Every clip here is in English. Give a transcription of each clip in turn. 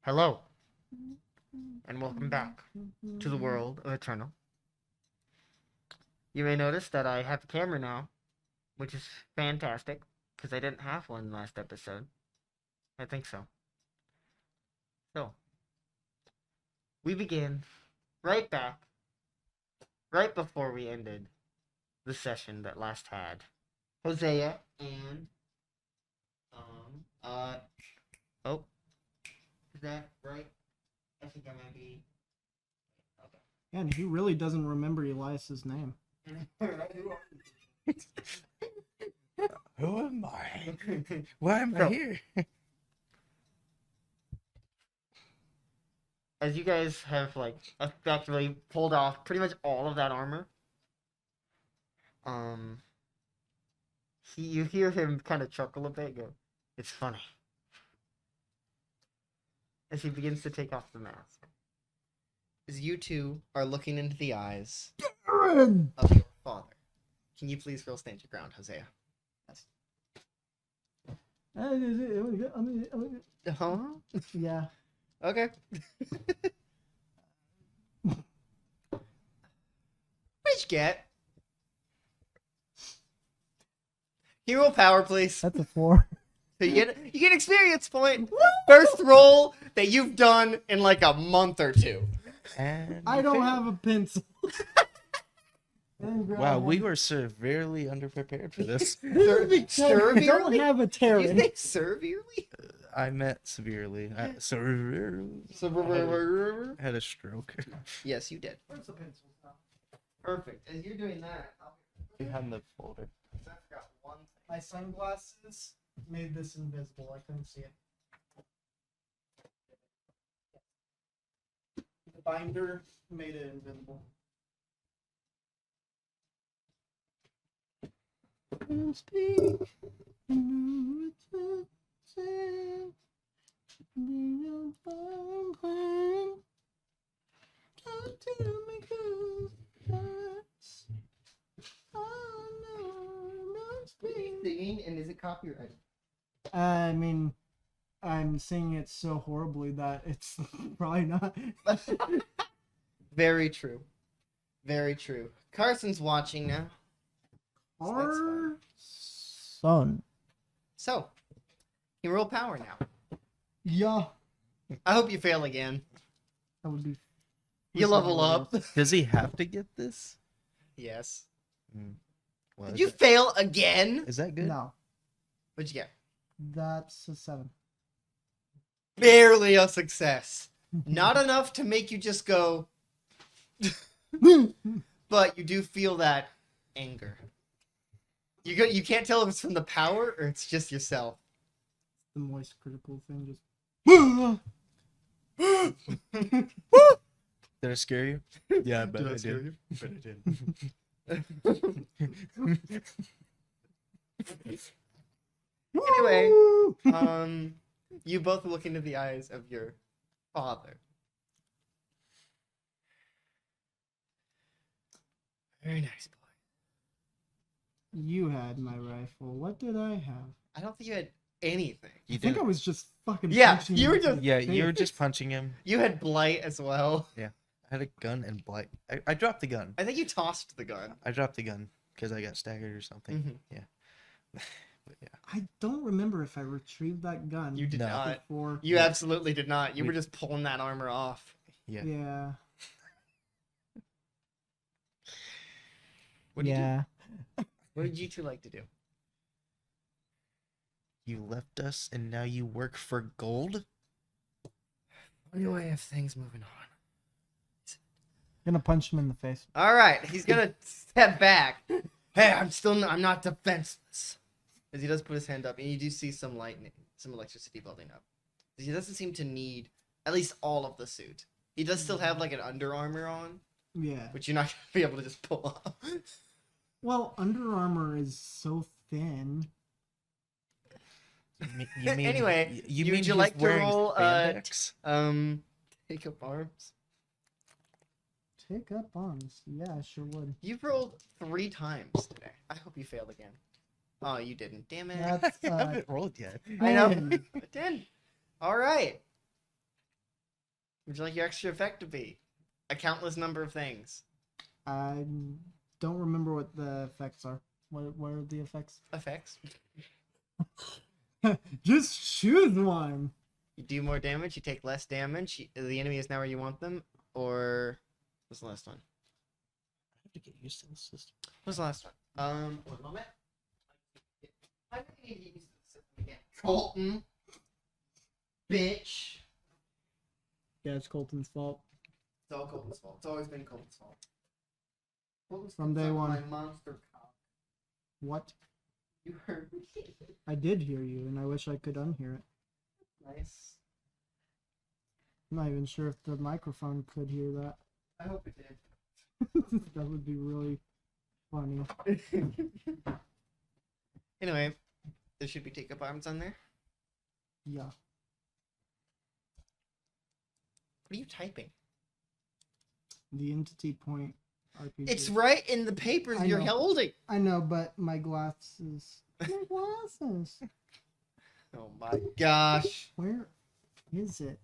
Hello, and welcome back to the world of Eternal. You may notice that I have a camera now, which is fantastic, because I didn't have one last episode. I think so. So, we begin right back, right before we ended the session that last had. Hosea and, oh, is that right? I think I might be. Okay. Yeah, and he really doesn't remember Elias's name. Who am I? Why am I here? As you guys have effectively pulled off pretty much all of that armor, you hear him kind of chuckle a bit. Go, it's funny. As he begins to take off the mask. As you two are looking into the eyes Aaron! of your father, can you please roll stand your ground, Hosea? Huh? Yeah. Okay. What'd you get? Hero power, please. That's a 4. So you get experience point. First roll that you've done in like a month or two. And I don't have a pencil. Wow, we were severely underprepared for this. I don't have a Did Terran. you say severely? I meant severely. I had a stroke. Yes, you did. Where's the pencil? Perfect. As you're doing that, Behind the folder. I forgot one thing. My sunglasses made this invisible. I couldn't see it. The binder made it invisible. Singing, and is it copyrighted? I mean, I'm singing it so horribly that it's probably not. Very true. Very true. Carson's watching now. So that's fine. Our son. So, you roll power now. Yeah, I hope you fail again. that would be. You level up. Does he have to get this? Yes. Well, Did you fail again? Is that good? No, What'd you get? that's a 7. Barely a success. Not enough to make you just go, but you do feel that anger. You can't tell if it's from the power or it's just yourself. The moist critical thing just. Did I scare you? Yeah, I bet I scare did. you? Bet I did. Anyway, you both look into the eyes of your father. Very nice boy. You had my rifle. What did I have? I don't think you had anything. You I think did. I was just fucking. Yeah, punching you him were in the just- Yeah, you were face. just punching him. You had blight as well. I had a gun and blight. I dropped the gun. I think you tossed the gun. I dropped the gun because I got staggered or something. Mhm. Yeah. But yeah. I don't remember if I retrieved that gun. You did No. not. Before. You absolutely did not. You We- were just pulling that armor off. Yeah. Yeah. What did yeah. What did you two like to do? You left us and now you work for gold? Only way of things moving on. Gonna punch him in the face. All right, he's gonna step back. Hey, I'm not defenseless. As he does put his hand up, and you do see some lightning, some electricity building up. He doesn't seem to need at least all of the suit. He does still have like an Under Armour on, Yeah. which you're not gonna be able to just pull off. Well, Under Armour is so thin. You mean, Anyway, you would mean you he's like to wearing roll, spandex? Take up arms. Take up arms. Yeah, I sure would. You've rolled 3 times today. I hope you fail again. Oh, you didn't. Damn it. That's I haven't rolled yet. I know. 10. 10. All right. Would you like your extra effect to be? A countless number of things. I don't remember what the effects are. What are the effects? Effects. Just choose one. You do more damage, you take less damage. The enemy is now where you want them. Or what's the last one? I have to get used to this system. What's the last one? One moment. I'm gonna get used to the system again. Colton. Bitch. Yeah, it's Colton's fault. It's all Colton's fault. It's always been Colton's fault. Colton's From day one. My monster cock. What? You heard me. I did hear you, and I wish I could unhear it. Nice. I'm not even sure if the microphone could hear that. I hope it did. That would be really funny. Anyway, there should be take-up arms on there. Yeah. What are you typing? The entity point RPG. It's right in the papers I you're know. holding. I know, but my glasses. My glasses. Oh my gosh. Where is it?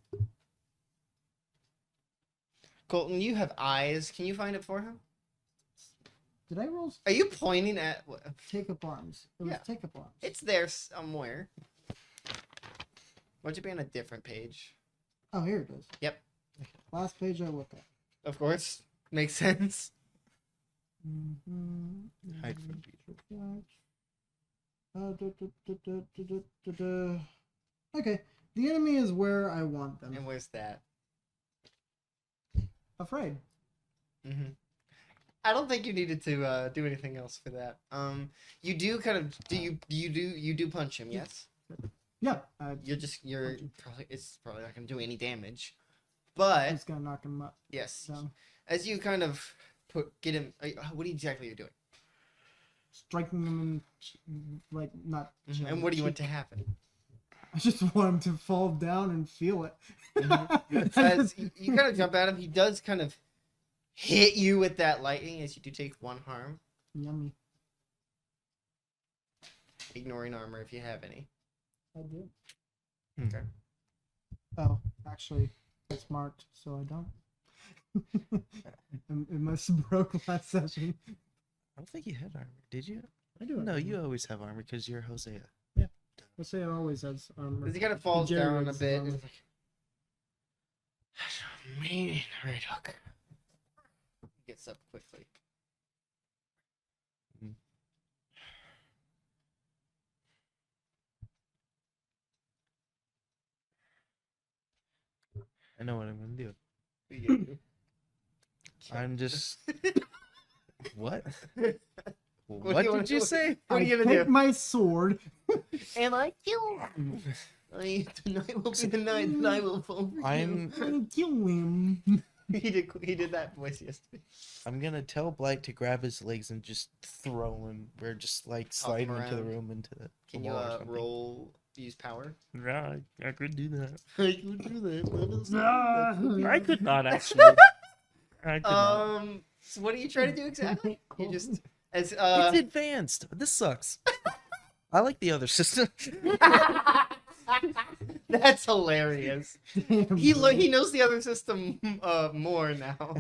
Colton, you have eyes. Can you find it for him? Did I roll Are you pointing at... take up arms? It was Yeah. take up arms. It's there somewhere. Why don't you be on a different page? Oh, here it is. Yep. Last page I look at. Of course. Makes sense. Hide from Okay, the enemy is where I want them. And where's that? Afraid. Mm-hmm. I don't think you needed to do anything else for that. You do kind of you do punch him, yes? Yeah, You're probably it's probably not gonna do any damage, I'm but just gonna knock him up yes, down, as you kind of get him. What exactly are you doing? striking him in like not. Mm-hmm. And what do you want to happen? I just want him to fall down and feel it. As you kind of jump at him, he does kind of hit you with that lightning, as you do take one harm, Yummy. ignoring armor if you have any. I do. Okay. Oh, actually, it's marked, so I don't. It must have broke last session. I don't think you had armor, did you? I do. have No, armor. you always have armor because you're Hosea. Let's say it always has armor. As he kind of falls Jerry down a Riggs' bit, armor. and it's like, mean right hook. He gets up quickly. I know what I'm gonna do. What are you gonna do? I'm just what? What What do you wanna did you do? say? What are you I gonna take do? my sword. And I kill him. Tonight will be the night that I will fall for you. And kill him. He did that voice yesterday. I'm gonna tell Blight to grab his legs and just throw him. We're just like sliding into the around. room into the Can you wall or something. roll use power? Yeah, I could do that. I could do that. I could not actually. I could not. So what are you trying to do exactly? You just as It's advanced. This sucks. I like the other system. That's hilarious. Damn, He bro. he knows the other system more now.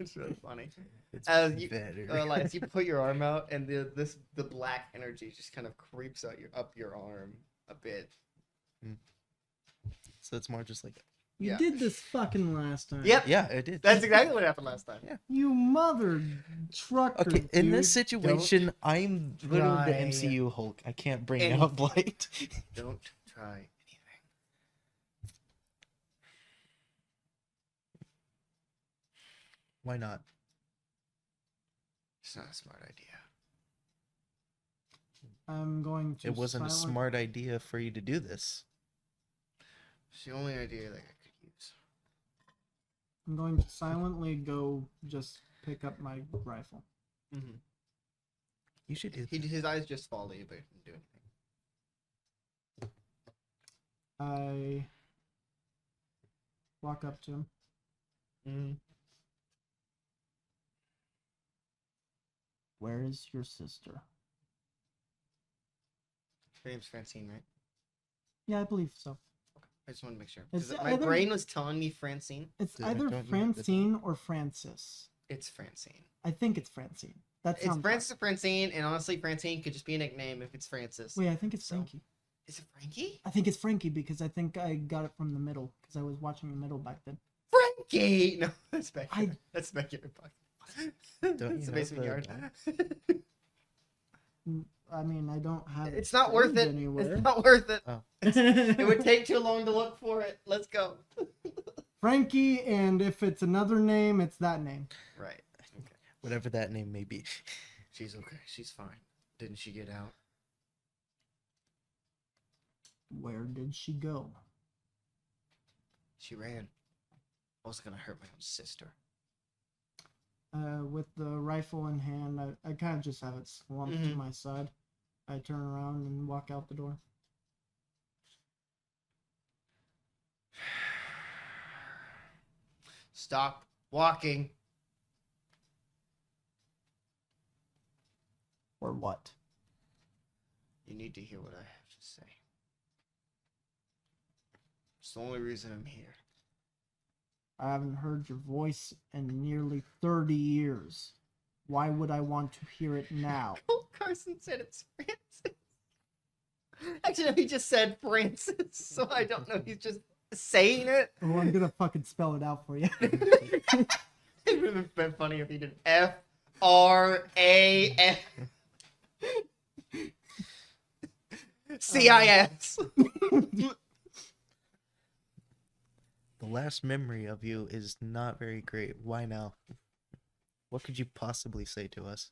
It's really funny. It's You, better. Elias, you put your arm out, and the black energy just kind of creeps out up your arm a bit. So it's more just like. You yeah. did this fucking last time. Yep, Yeah, it did. that's exactly what happened last time. Yeah. You mother trucker. Okay, in this dude. situation, I'm literally the try MCU Hulk. I can't bring anything. out Blight. Don't try anything. Why not? It's not a smart idea. I'm going to. It wasn't a silent- smart idea for you to do this. It's the only idea that I could use. I'm going to silently go just pick up my rifle. Mm-hmm. You should do. His eyes just fall to you, but he didn't do anything. I walk up to him. Mm-hmm. Where is your sister? Her name's Francine, right? Yeah, I believe so. I just want to make sure. It's 'Cause my either- brain was telling me Francine. It's Don't either you get the- Francine or Francis. It's Francine. I think it's Francine. That It's sounds Francis or Francine, and honestly, Francine could just be a nickname if it's Francis. right. Wait, I think it's So- Frankie. Is it Frankie? I think it's Frankie because I think I got it from the middle because I was watching the middle back then. Frankie! No, that's back I- here. That's back here. Don't That's you the know basement the yard. I mean, I don't have. It's not worth saved it. anywhere. It's not worth it. Oh. It would take too long to look for it. Let's go. Frankie, and if it's another name, it's that name. Right. Okay. Whatever that name may be. She's okay. She's fine. Didn't she get out? Where did she go? She ran. I was gonna hurt my own sister. With the rifle in hand, I kind of just have it slumped to Mhm. my side. I turn around and walk out the door. Stop walking. Or what? You need to hear what I have to say. It's the only reason I'm here. I haven't heard your voice in nearly 30 years. Why would I want to hear it now? Cole Carson said it's Francis. Actually, no, he just said Francis, so I don't know. He's just saying it. Oh, I'm gonna fucking spell it out for you. It would have been funny if he did FRANCIS. The last memory of you is not very great. Why now? What could you possibly say to us?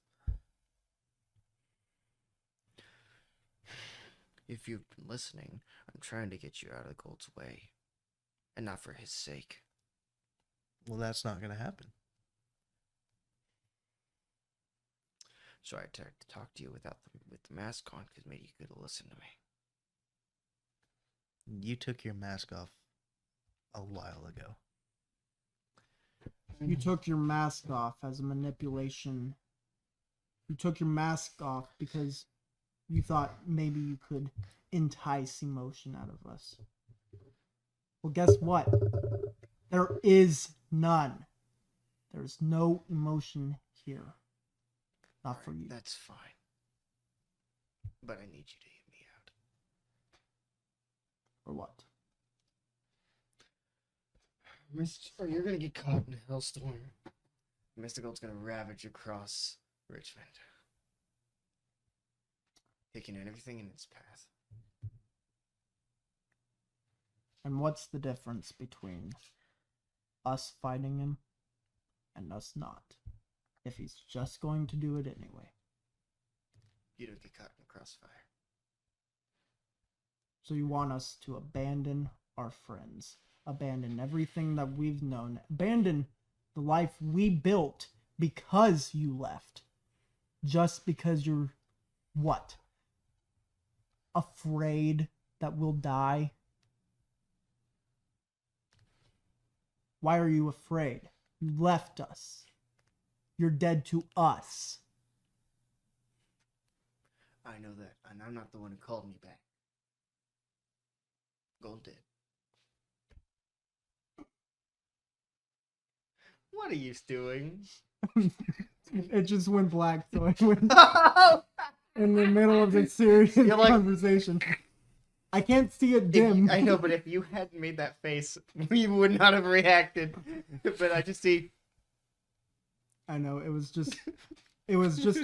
If you've been listening, I'm trying to get you out of Gold's way. And not for his sake. Well, that's not going to happen. So I tried to talk to you with the mask on because maybe you could listen to me. You took your mask off a while ago. You took your mask off as a manipulation. You took your mask off because you thought maybe you could entice emotion out of us. Well, guess what? There is none. There's no emotion here. Not for Alright, you. That's fine. But I need you to hear me out. For what? You're gonna get caught in a hellstorm. Mr. Gold's gonna ravage across Richmond, taking everything in its path. And what's the difference between us fighting him and us not? If he's just going to do it anyway. You don't get caught in the crossfire. So you want us to abandon our friends, abandon everything that we've known, abandon the life we built because you left. Just because you're, what? Afraid that we'll die? Why are you afraid? You left us. You're dead to us. I know that, and I'm not the one who called me back. Gold did. What are you doing? It just went black, so I went in the middle of this serious You're like- conversation. I can't see it dim. I know, but if you hadn't made that face, we would not have reacted. But I just see. I know, it was just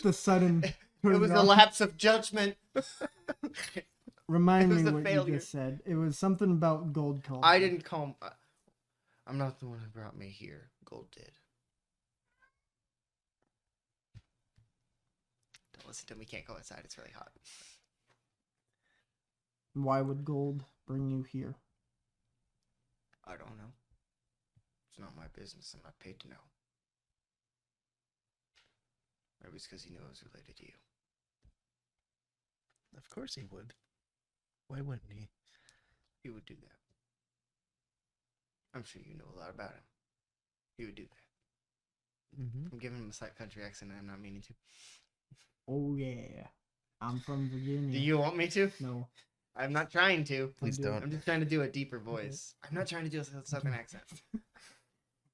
the sudden It turn was a off. lapse of judgment. Remind it was me a what failure. you just said. It was something about gold color. I didn't call him. I'm not the one who brought me here. Gold did. Don't listen to him. We can't go outside. It's really hot. Why would gold bring you here? I don't know. It's not my business. I'm not paid to know. Maybe it's because he knew I was related to you. Of course he would. Why wouldn't he? He would do that. I'm sure you know a lot about him. He would do that. Mm-hmm. I'm giving him a slight country accent and I'm not meaning to. Oh yeah. I'm from Virginia. Do you want me to? No. I'm not trying to. Please do it. don't. I'm just trying to do a deeper voice. I'm not trying to do a southern accent,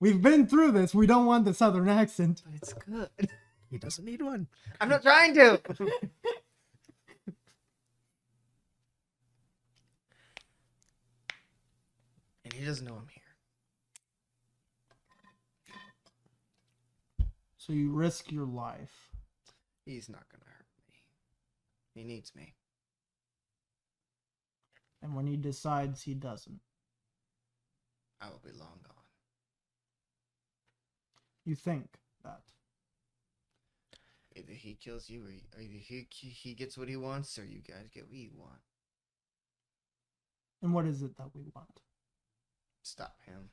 We've been through this. We don't want the southern accent. but it's good. He doesn't need one. I'm not trying to. And he doesn't know I'm here. So you risk your life. He's not gonna hurt me. He needs me. And when he decides he doesn't, I will be long gone. you think that. Either he kills you, or either he gets what he wants, or you guys get what you want. And what is it that we want? Stop him.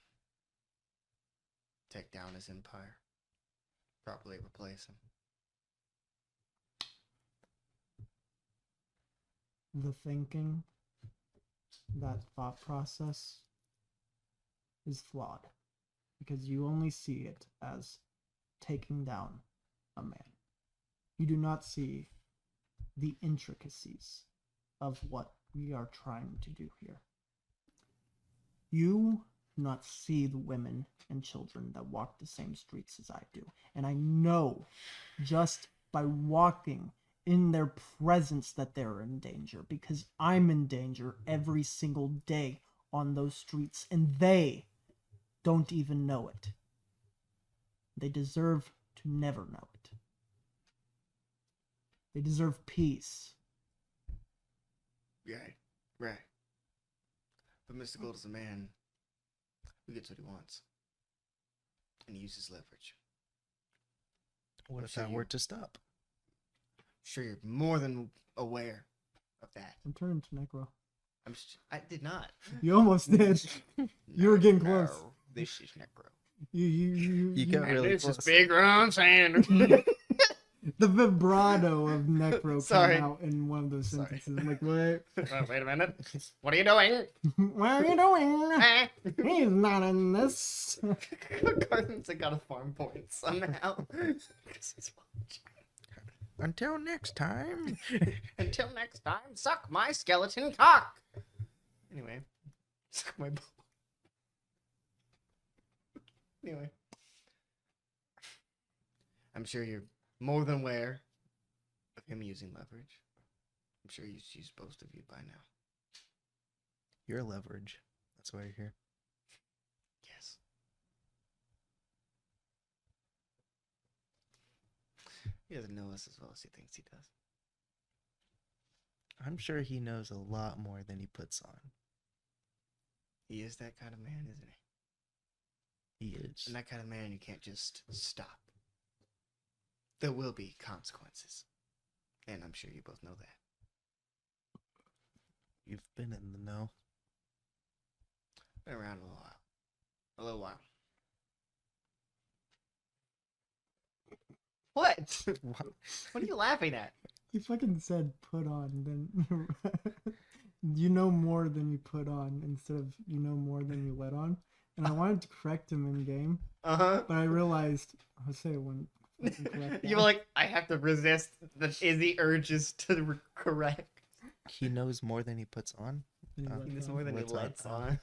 Take down his empire. Properly replace him. The thinking, that thought process is flawed. Because you only see it as taking down a man. You do not see the intricacies of what we are trying to do here. You do not see the women and children that walk the same streets as I do. And I know just by walking in their presence that they're in danger, because I'm in danger every single day on those streets, and they don't even know it. They deserve to never know it. They deserve peace. Right. But Mr. Gold is a man who gets what he wants. And he uses leverage. What if So that you- were to stop? Sure, you're more than aware of that. I'm turning to Necro. I did not. You almost did. You were getting close. No, this is Necro. You got really this close. is Big Ron Sanders. The vibrato of Necro Sorry. came out in one of those Sorry. sentences. I'm like, what? Wait a minute. What are you doing? What are you doing? Eh? He's not in this. Carson's got a farm point somehow. 'Cause he's watching. Until next time. Until next time, suck my skeleton cock. Anyway, suck my ball. Anyway, I'm sure you're more than aware of him using leverage. I'm sure he's used most of you by now. You're leverage. That's why you're here. Yes. He doesn't know us as well as he thinks he does. I'm sure he knows a lot more than he puts on. He is that kind of man, isn't he? He is. And that kind of man you can't just stop. There will be consequences. And I'm sure you both know that. You've been in the know. Been around a little while. A little while. What? What? What are you laughing at? He fucking said put on, then you know more than you put on instead of you know more than you let on. And I wanted to correct him in game, Uh-huh. but I realized Jose wouldn't fucking correct You that. were like, I have to resist the Izzy urges to correct. He knows more than he puts on. And he Uh, let It's on. more than he What's up? lets on.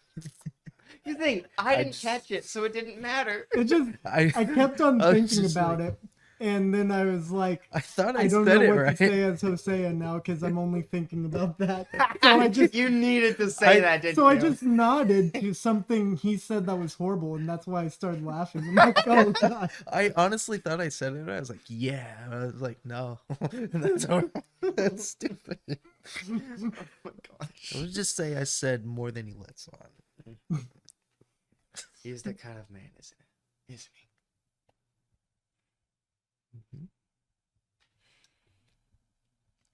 You think, I didn't just- catch it, so it didn't matter. It just I kept on I was thinking just about like- it, and then I was like, I thought I, I don't said know it what right. to say as Hosea now because I'm only thinking about that. So I just You needed to say that, didn't so you? I just nodded to something he said that was horrible, and that's why I started laughing. I'm like, oh god. I honestly thought I said it right. I was like, yeah. And I was like, no. That's horrible. That's stupid. Oh my gosh. Let's just say I said more than he lets on. He is that kind of man, isn't it? Isn't he? Mhm.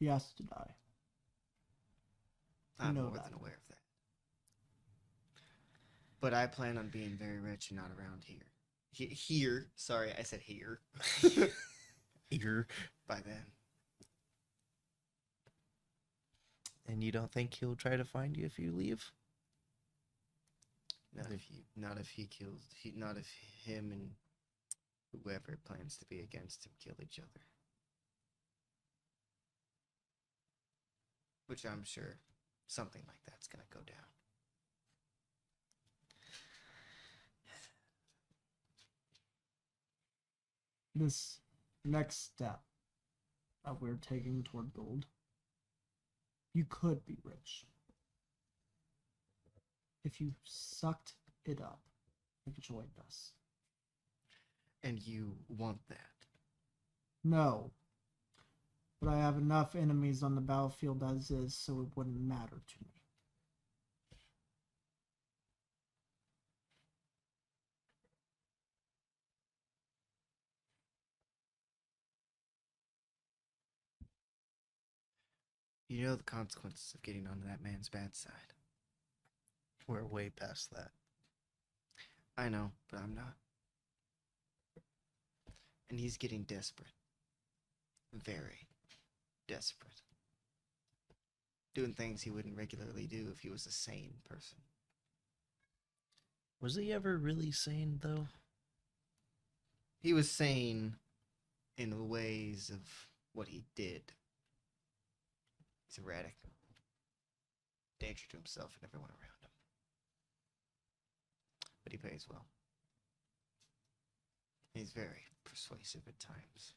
He has to die. I'm know more that. than aware of that. But I plan on being very rich and not around here. Here. Sorry, I said here. Ear. By then. And you don't think he'll try to find you if you leave? Not if he kills. Not if him and whoever plans to be against him kill each other. which I'm sure something like that's gonna go down. This next step that we're taking toward gold, you could be rich if you sucked it up and joined us. And you want that. No. But I have enough enemies on the battlefield as is, so it wouldn't matter to me. You know the consequences of getting onto that man's bad side. We're way past that. I know, but I'm not. And he's getting desperate. Very desperate. Doing things he wouldn't regularly do if he was a sane person. Was he ever really sane, though? He was sane in the ways of what he did. He's erratic. Danger to himself and everyone around him. But he pays well. He's very persuasive at times.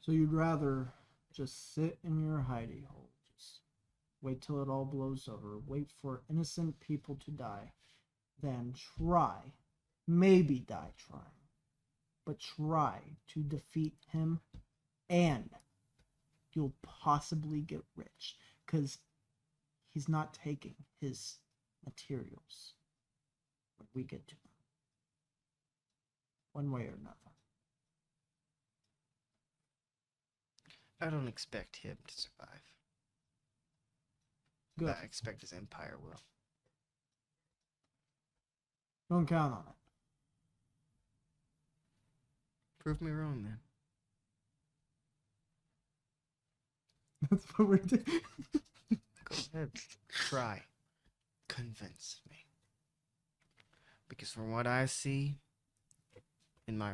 So you'd rather just sit in your hidey hole, just wait till it all blows over, wait for innocent people to die, than try, maybe die trying, but try to defeat him, and you'll possibly get rich, because he's not taking his materials when we get to them. One way or another. I don't expect him to survive. Good. I expect his empire will. Don't count on it. Prove me wrong, then. That's what we're doing. Go ahead. Try. Convince me. Because from what I see, in my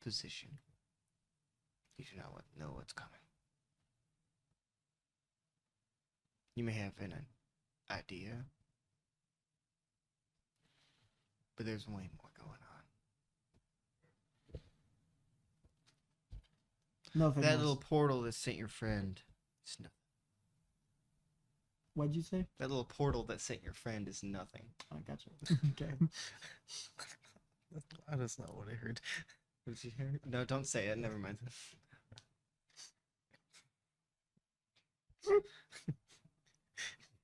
position, you do not know what's coming. You may have an idea, but there's way more going on. Nothing. That was- little portal that sent your friend is nothing. What'd you say? That little portal that sent your friend is nothing. I gotcha. Okay. That's not what I heard. Did you hear? No, don't say it. Never mind.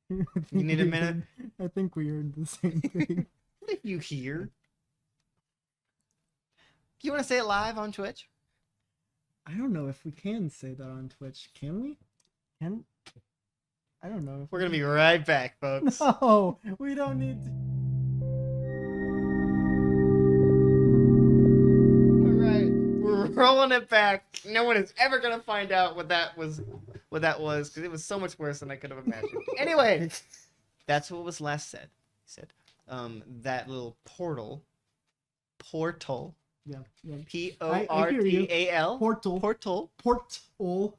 You need a minute? I think we heard the same thing. What did you hear? You want to say it live on Twitch? I don't know if we can say that on Twitch. Can we? Can? I don't know. We're gonna be right back, folks. No, we don't need to. All right, we're rolling it back. No one is ever gonna find out what that was, because it was so much worse than I could have imagined. Anyway, that's what was last said. He said, that little portal, Yeah. Portal, Portal. Portal.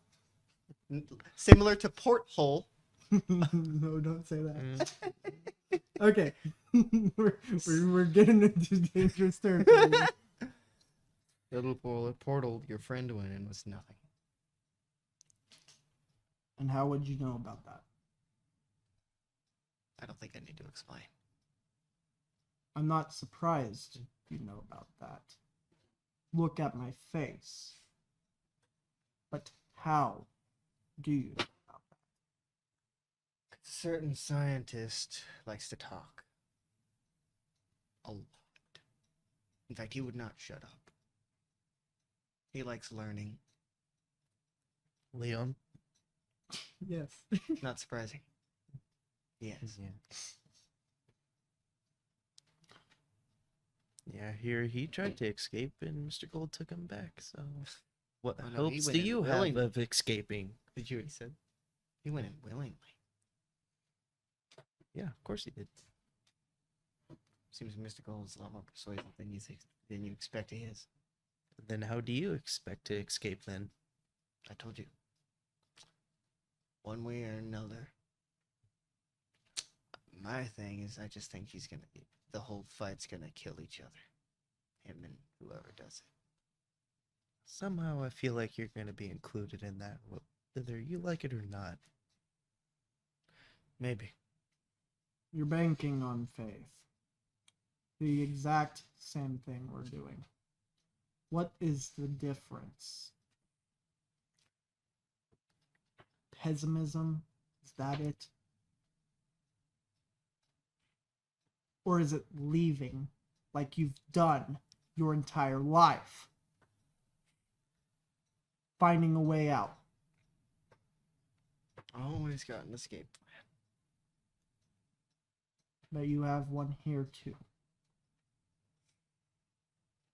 similar to porthole. No, don't say that. Okay. we're getting into dangerous territory. The little portal your friend went in was nothing. And how would you know about that? I don't think I need to explain. I'm not surprised you know about that. Look at my face. But how do you know about that? A certain scientist likes to talk. A lot. In fact, he would not shut up. He likes learning. Leon? Yes. Not surprising. Yes. Yeah, here he tried to escape and Mr. Gold took him back, so what Oh, no, he hopes went do in you have willingly. of escaping? Did you hear what he said? He went in willingly. Yeah, of course he did. Seems Mr. Gold is a lot more persuasive than you expect he is. Then how do you expect to escape then? I told you. one way or another. My thing is, I just think the whole fight's gonna kill each other. Him and whoever does it. Somehow I feel like you're going to be included in that, whether you like it or not. Maybe. You're banking on faith. The exact same thing we're doing. What is the difference? Pessimism? Is that it? Or is it leaving like you've done your entire life? Finding a way out. Always got an escape plan. But you have one here too.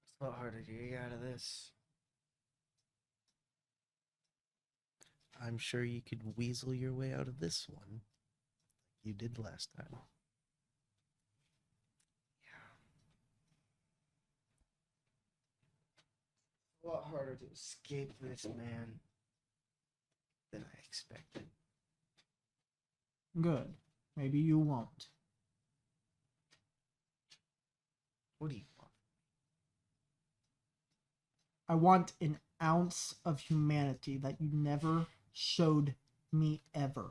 It's a lot harder to get out of this. I'm sure you could weasel your way out of this one, like you did last time. A lot harder to escape this man than I expected. Good. Maybe you won't. What do you want? I want an ounce of humanity that you never showed me ever.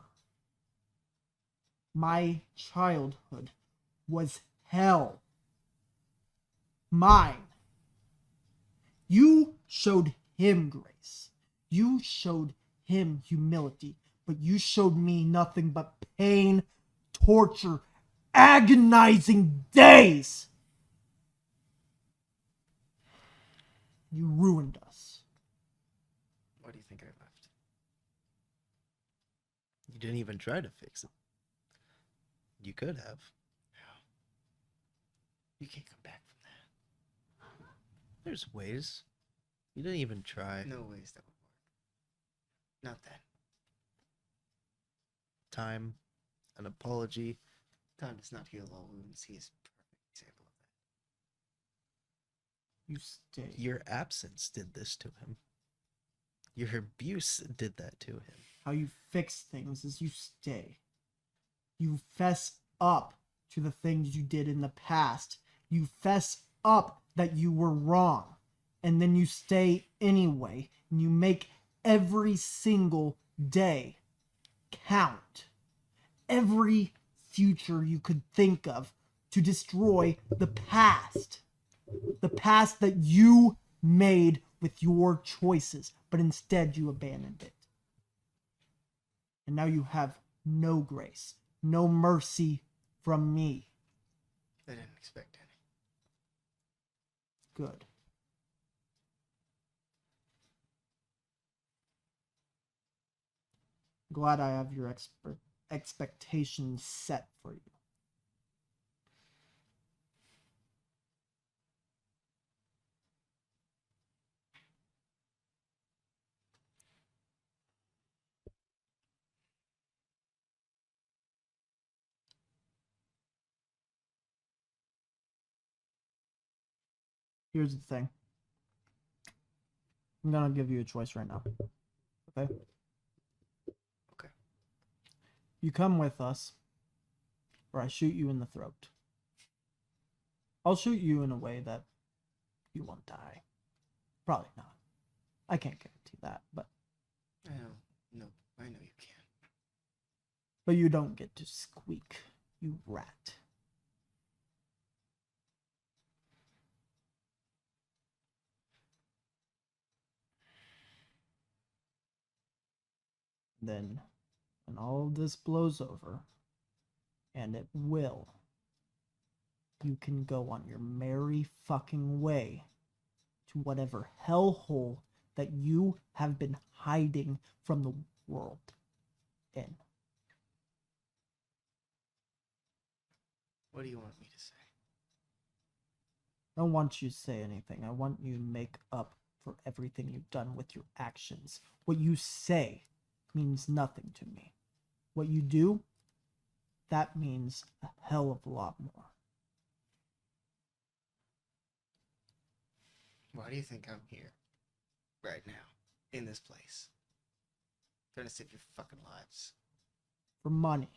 My childhood was hell. Mine. You showed him grace. You showed him humility. But you showed me nothing but pain, torture, agonizing days. You ruined us. Why do you think I left? You didn't even try to fix it. You could have. You can't come back from that. There's ways. You didn't even try. No ways that would work. Not then. Time, an apology. Time does not heal all wounds. He is a perfect example of that. You stay. Your absence did this to him. Your abuse did that to him. How you fix things is you stay. You fess up to the things you did in the past. You fess up that you were wrong. And then you stay anyway. And you make every single day count. Every future you could think of to destroy the past. The past that you made with your choices, but instead you abandoned it. And now you have no grace, no mercy from me. I didn't expect any. Good. Glad I have your expectations set for you. Here's the thing. I'm gonna give you a choice right now. Okay? Okay. You come with us, or I shoot you in the throat. I'll shoot you in a way that you won't die. Probably not. I can't guarantee that, but I know. No, I know you can. you don't get to squeak, you rat. Then, when all of this blows over, and it will, you can go on your merry fucking way to whatever hellhole that you have been hiding from the world in. What do you want me to say? I don't want you to say anything. I want you to make up for everything you've done with your actions. What you say means nothing to me. What you do, that means a hell of a lot more. Why do you think I'm here? Right now. In this place. trying to save your fucking lives. For money.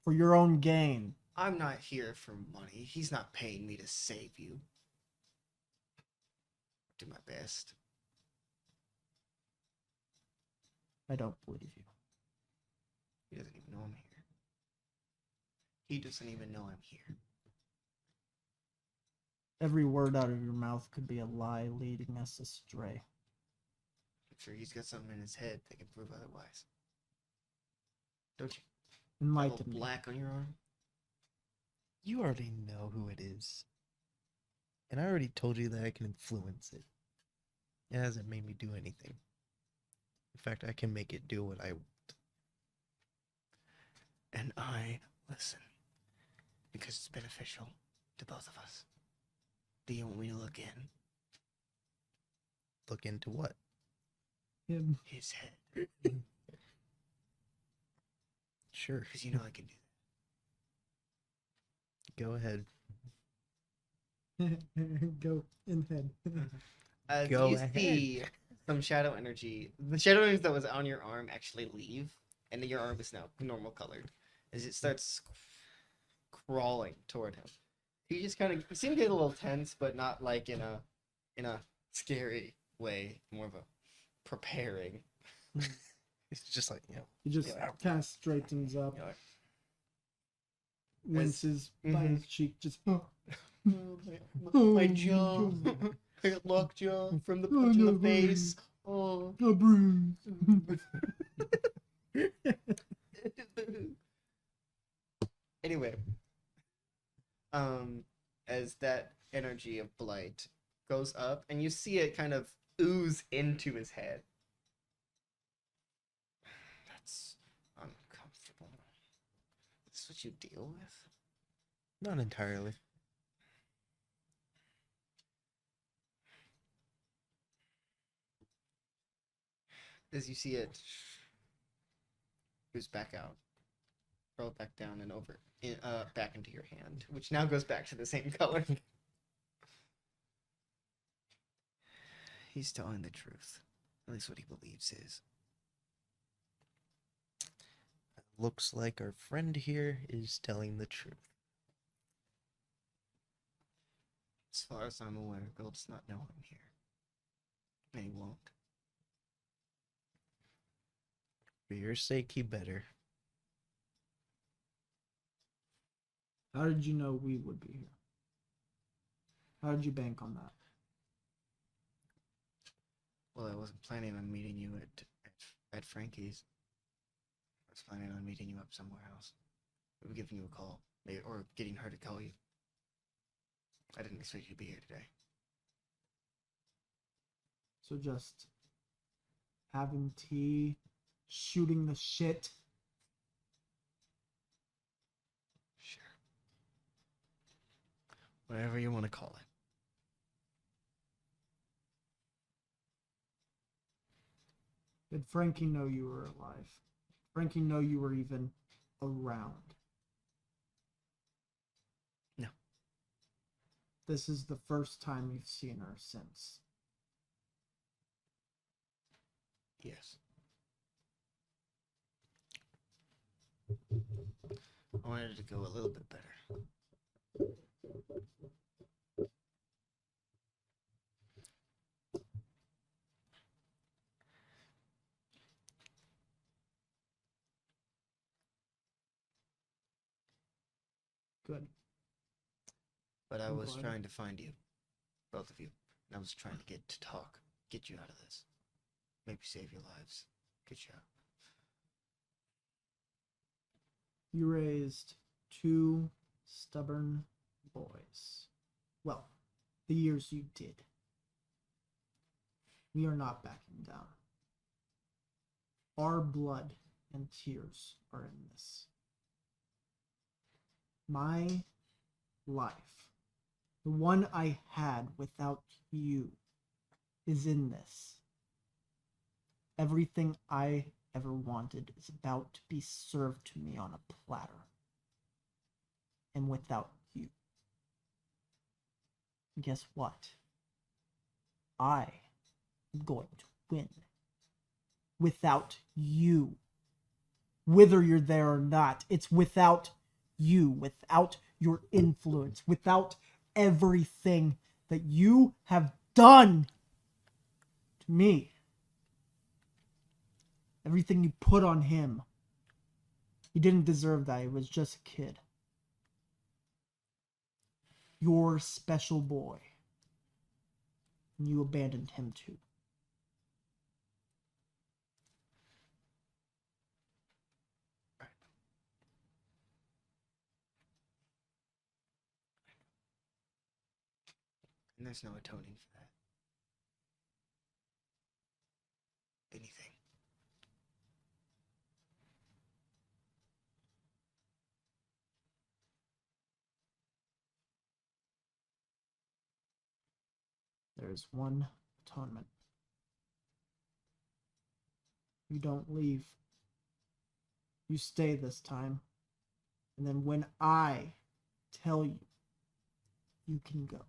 For your own gain. I'm not here for money. He's not paying me to save you. Do my best. I don't believe you. He doesn't even know I'm here. He doesn't even know I'm here. Every word out of your mouth could be a lie leading us astray. I'm sure he's got something in his head that can prove otherwise. Don't you? That Enlighten little me. black on your arm? You already know who it is. And I already told you that I can influence it. It hasn't made me do anything. In fact, I can make it do what I want. And I listen. Because it's beneficial to both of us. Do you want me to look in? Look into what? Him. His head. Sure. Because you know I can do Go ahead. Go in head. that. Go You ahead. see some shadow energy. The shadow energy that was on your arm actually leave. And your arm is now normal colored. As it starts crawling toward him. You just kind of seem to get a little tense, but not like in a scary way. More of a preparing. It's just like, you know. He just Yeah. kind of straightens up. You know, like, Winces by Mhm. his cheek. Just. my jaw. I got lockjaw from the punch in the face. Oh. A bruise. Anyway, as that energy of blight goes up, and you see it kind of ooze into his head. That's uncomfortable. Is this what you deal with? Not entirely. As you see it ooze back out, roll back down and over, back into your hand, which now goes back to the same color. He's telling the truth. At least what he believes is. Looks like our friend here is telling the truth. As far as I'm aware, Bill does not know I'm here. And he won't. For your sake, he better. How did you know we would be here? How did you bank on that? Well, I wasn't planning on meeting you at Frankie's. I was planning on meeting you up somewhere else. Maybe giving you a call. Maybe, or getting her to call you. I didn't expect you to be here today. So just having tea, shooting the shit. Sure. Whatever you want to call it. Did Frankie know you were alive? Frankie know you were even around? No. This is the first time you've seen her since. Yes. I wanted it to go a little bit better. Good. But I I'm was glad. trying to find you. Both of you. And I was trying to get to talk. Get you out of this. Maybe save your lives. Get you out. You raised two stubborn boys. Well, the years you did. We are not backing down. Our blood and tears are in this. My life, the one I had without you, is in this. Everything I ever wanted is about to be served to me on a platter. And without you. Guess what? I am going to win. Without you. whether you're there or not. It's without you, without your influence, without everything that you have done to me. Everything you put on him. He didn't deserve that. He was just a kid. Your special boy. And you abandoned him too. And there's no atoning for that. Anything. There is one atonement. You don't leave. You stay this time. And then when I tell you, you can go.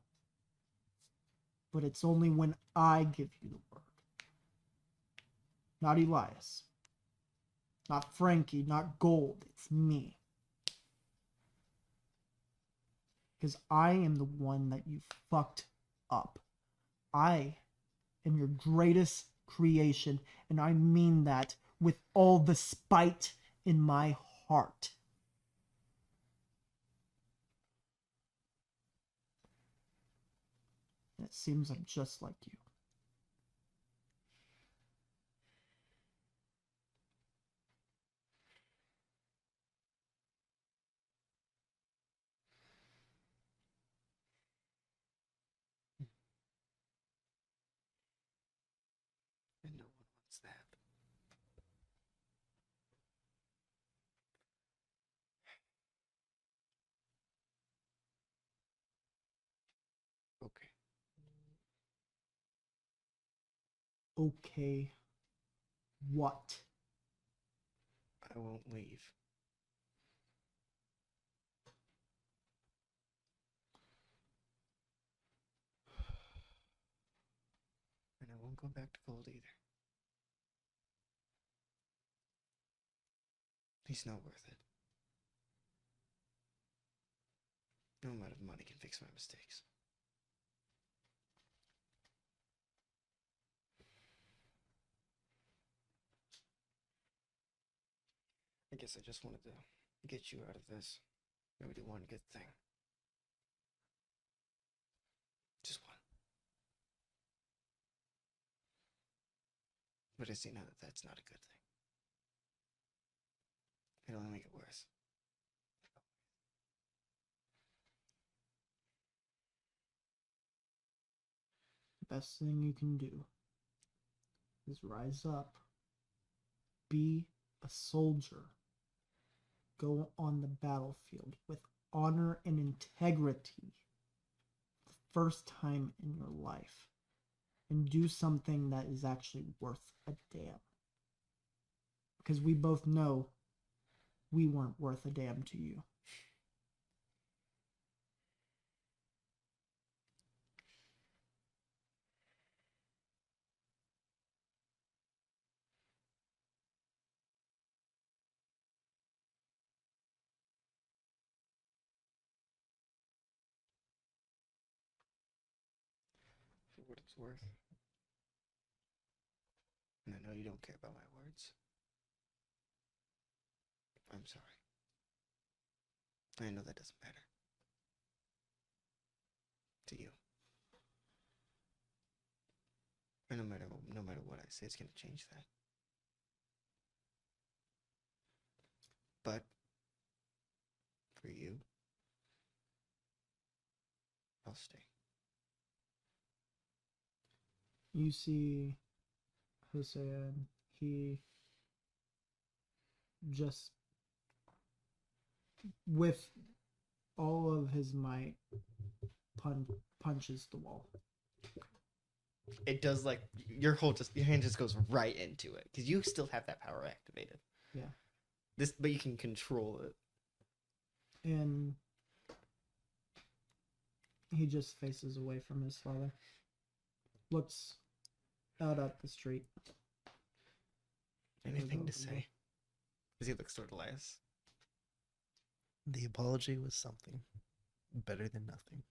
But it's only when I give you the word. Not Elias. Not Frankie. Not Gold. It's me. Because I am the one that you fucked up. I am your greatest creation, and I mean that with all the spite in my heart. And it seems I'm just like you. And no one wants that. Okay. Okay. What? I won't leave. And I won't go back to Gold either. He's not worth it. No amount of money can fix my mistakes. I guess I just wanted to get you out of this. Maybe do one good thing. Just one. But I see now that that's not a good thing. It'll only make it worse. The best thing you can do is rise up. Be a soldier. Go on the battlefield with honor and integrity. The first time in your life. And do something that is actually worth a damn. Because we both know we weren't worth a damn to you. For what it's worth. And I know you don't care about my words. I'm sorry. I know that doesn't matter. To you. And no matter what I say, it's gonna change that. But for you, I'll stay. You see Hosea, he just, with all of his might, punches the wall. It does, like, your hand just goes right into it because you still have that power activated. Yeah. But you can control it. And he just faces away from his father. Looks out at the street. Anything to say? As he looks toward Elias. The apology was something better than nothing.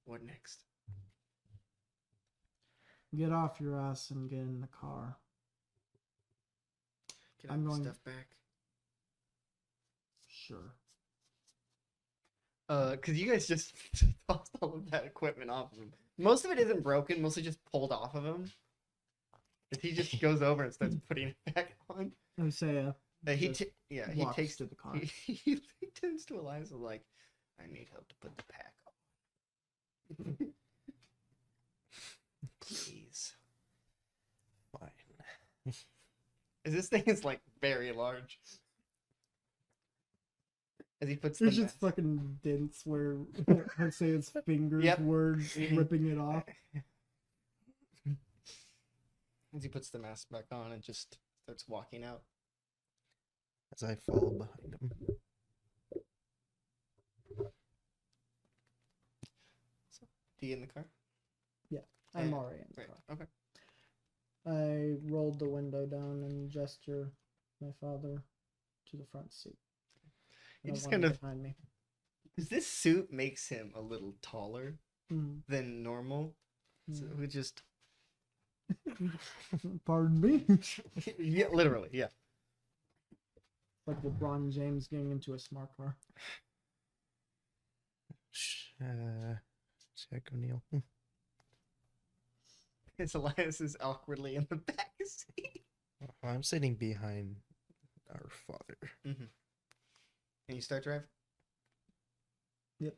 What next? Get off your ass and get in the car. Get I'm our going- stuff back. Sure. Because you guys just tossed all of that equipment off of him. Most of it isn't broken, mostly just pulled off of him. If he just goes over and starts putting it back on. Hosea He just he walks takes to the car. he turns to Elias and like, I need help to put the pack on. Please. Fine. This thing is like very large. As he puts There's the just fucking dents where Hosea's fingers Yep. were Mhm. ripping it off. As he puts the mask back on and just starts walking out. As I follow behind him. Do you in the car? I'm Yeah, already in the Great. car. Okay. I rolled the window down and gesture my father to the front seat. He And I just want him kind of- behind me. Because this suit makes him a little taller Mhm. than normal. So Mhm. we just Pardon me. yeah, literally, yeah. Like LeBron James getting into a smart car. Check O'Neill. As Elias is awkwardly in the back seat. I'm sitting behind our father. Mm-hmm. And you start driving? Yep.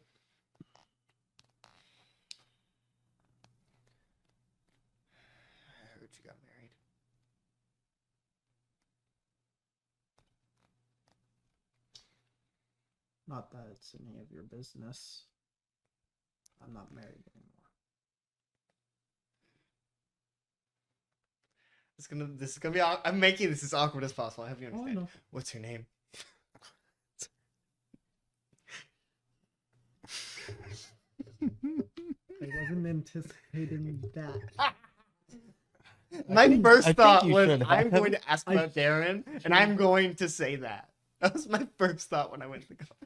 I heard you got married. Not that it's any of your business. I'm not married anymore. This is gonna be. I'm making this as awkward as possible. I hope you Oh, I understand. know. What's your name? I wasn't anticipating that. My think- first I think thought you was should I'm have. going to ask I about Darren, and I'm going to say that. That was my first thought when I went to the car.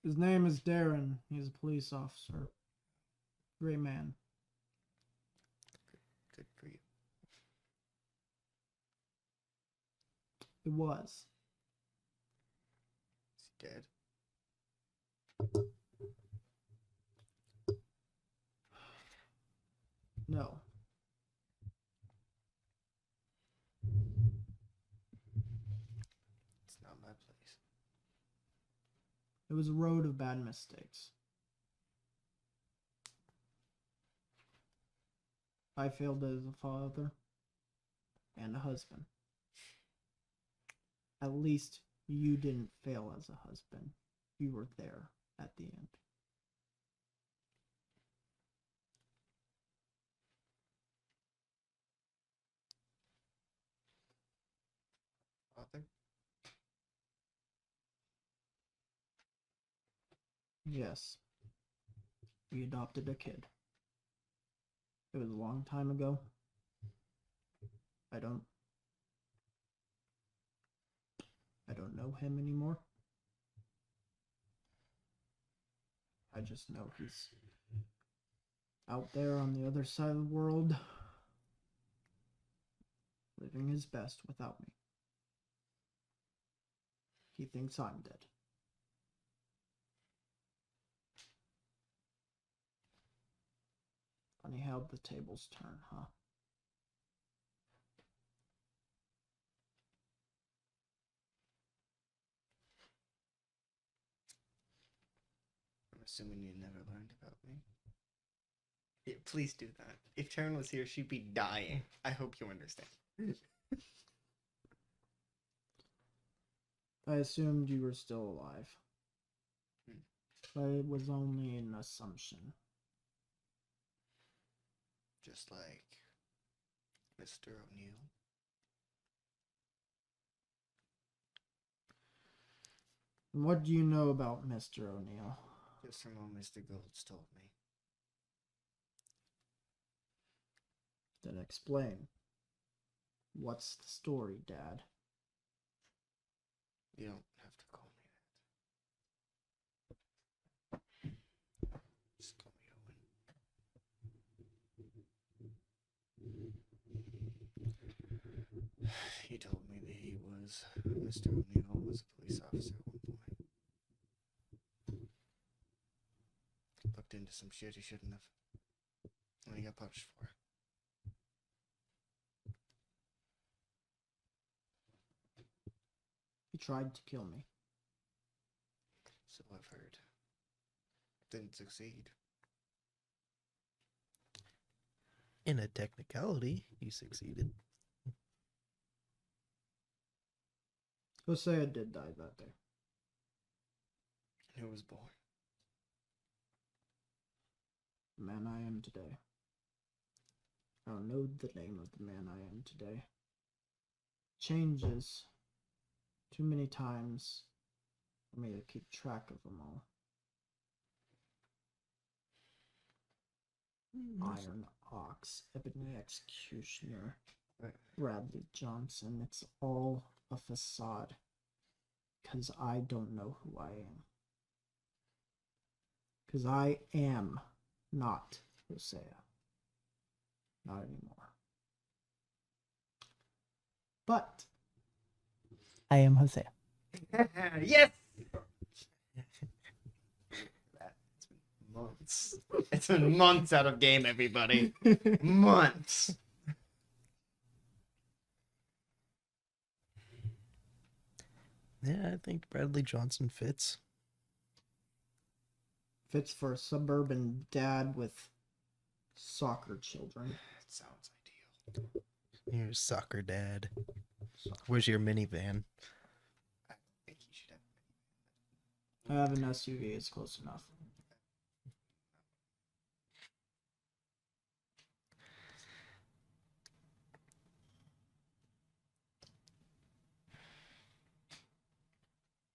His name is Darren. He's a police officer. Great man. Good for you. It was. Is he dead? No. It's not my place. It was a road of bad mistakes. I failed as a father and a husband. At least you didn't fail as a husband. You were there at the end. Father? Yes. We adopted a kid. It was a long time ago. I don't know him anymore. I just know he's out there on the other side of the world, living his best without me. He thinks I'm dead. Funny how the tables turn, huh? I'm assuming you never learned about me. Yeah, please do that. If Taryn was here, she'd be dying. I hope you understand. I assumed you were still alive. Hmm. But it was only an assumption. Just like Mr. O'Neill. And what do you know about Mr. O'Neill? Just from what Mr. Golds told me. Then explain. What's the story, Dad? You don't have to call me that. Just call me Owen. He told me that Mr. O'Neill was a police officer at one point. Looked into some shit he shouldn't have. And he got punished for it. He tried to kill me. So I've heard. Didn't succeed. In a technicality, you succeeded. Hosea did die that day. Who was born? The man I am today. I don't know the name of the man I am today. Changes too many times for me to keep track of them all. Iron Ox, Ebony Executioner, Bradley Johnson. It's all a facade. Because I don't know who I am. Because I am not Hosea. Not anymore. But I am Hosea. Yes! It's been months. It's been months out of game, everybody. Months. Yeah, I think Bradley Johnson fits. Fits for a suburban dad with soccer children. That sounds ideal. You're a soccer dad. Where's your minivan? I think he should have. I have an SUV, it's close enough.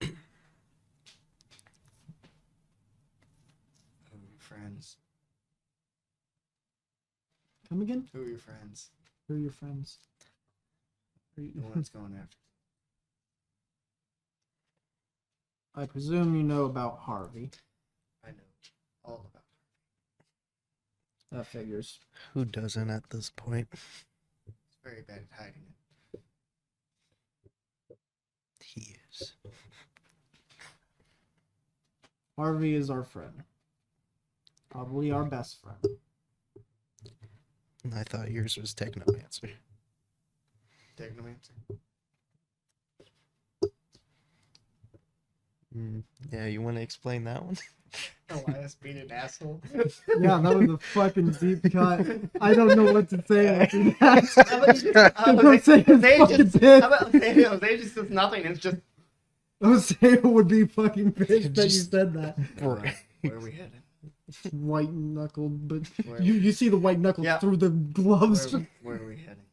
Who are your friends? Come again? Who are your friends? Who are your friends? Are The you... one's going after. I presume you know about Harvey. I know all about That figures. Who doesn't at this point? it. He's very bad at hiding it. He is. Harvey is our friend. Probably our best friend. I thought yours was Technomancer. Technomancer. Yeah, you want to explain that one? Elias being an asshole. Yeah, that was a fucking deep cut. I don't know what to say after How about you that. just- Hosea Jose fucking just, pissed. how about Jose just does nothing? It's just. Hosea would be fucking pissed that you Just- said that. Where are we headed? White knuckled, but Where- you see the white knuckles Yeah. through the gloves. Where are we heading?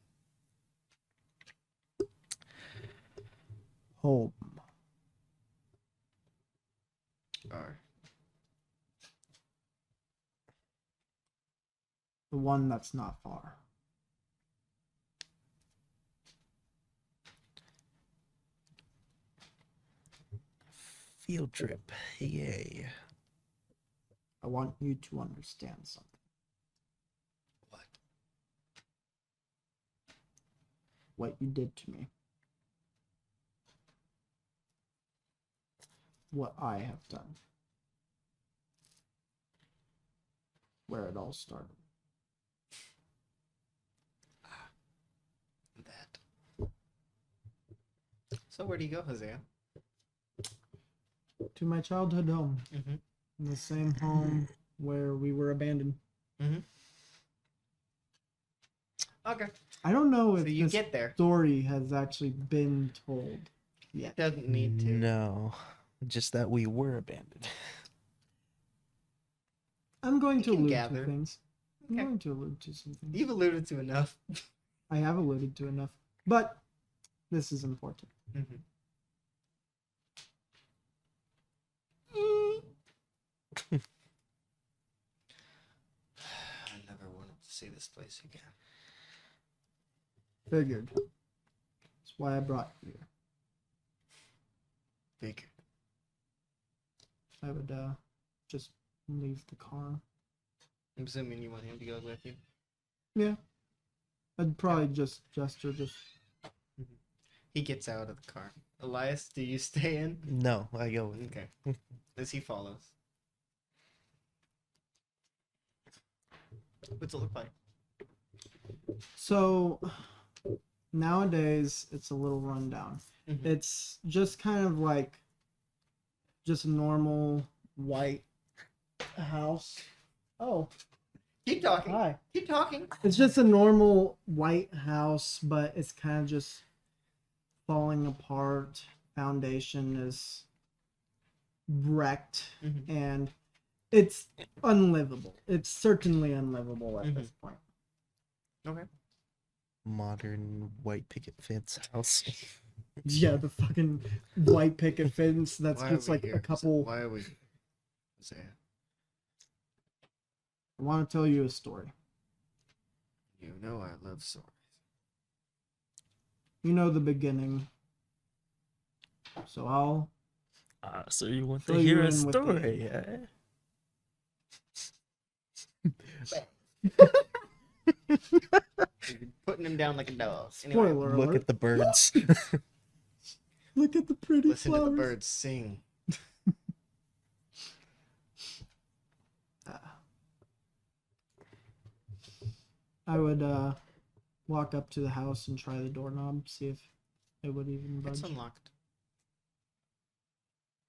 Home. Or The one that's not far. Field trip. Yay. I want you to understand something. what? What you did to me. What I have done. Where it all started. That. So where do you go, Hosea? To my childhood home. Mm-hmm. In the same home where we were abandoned. Okay. I don't know if So you this get there. story has actually been told yet. Doesn't need to. No. Just that we were abandoned. I'm going to You can allude gather. to things. I'm Okay. going to allude to some things. You've alluded to enough. I have alluded to enough. But this is important. Mm-hmm. place again. Figured. That's why I brought you here. Big. I would just leave the car. I'm assuming you want him to go with you. Yeah. I'd probably just gesture just He gets out of the car. Elias, do you stay in? No, I go with Okay. As he follows. What's it look like? so nowadays it's a little rundown. Mhm. It's just kind of like just a normal white house. Oh, Keep talking. hi. Keep talking. It's just a normal white house, but it's kind of just falling apart. Foundation is wrecked, Mhm. and it's unlivable. It's certainly unlivable at this point. Okay. modern white picket fence house. Yeah, the fucking white picket fence that's Why just are we like here? a couple. Why are we here? Hosea, I want to tell you a story. you know I love stories. You know the beginning. So I'll So you want Fill to you hear a in with the story, eh? You're putting him down like a dog. spoiler Anyway, alert. Look at the birds. Look at the pretty listen flowers. to the birds sing. I would walk up to the house and try the doorknob, see if it would even budge. It's unlocked.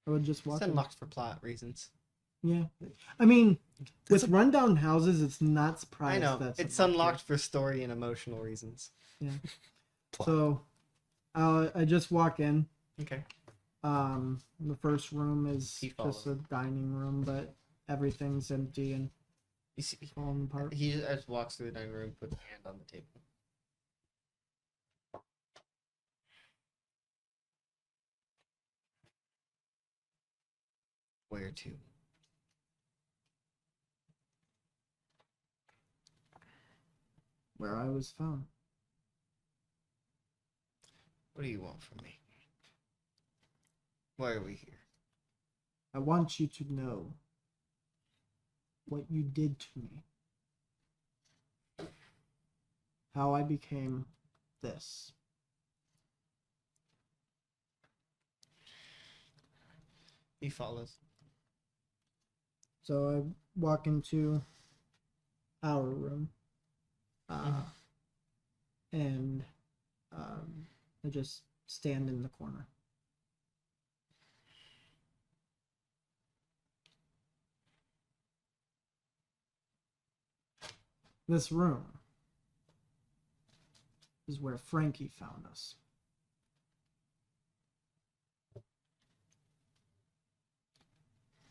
I would just walk It's in. unlocked for plot reasons. Yeah. I mean, That's with rundown houses, it's not I surprised know. that's It's unlocked for story and emotional reasons. plot. So, I just walk in. Okay. The first room is He just a follows. dining room, but everything's empty and You see, falling apart. he just walks through the dining room, puts a hand on the table. Where to? Where I was found. What do you want from me? Why are we here? I want you to know what you did to me. How I became this. He follows. So I walk into our room, and I just stand in the corner. This room is where Frankie found us.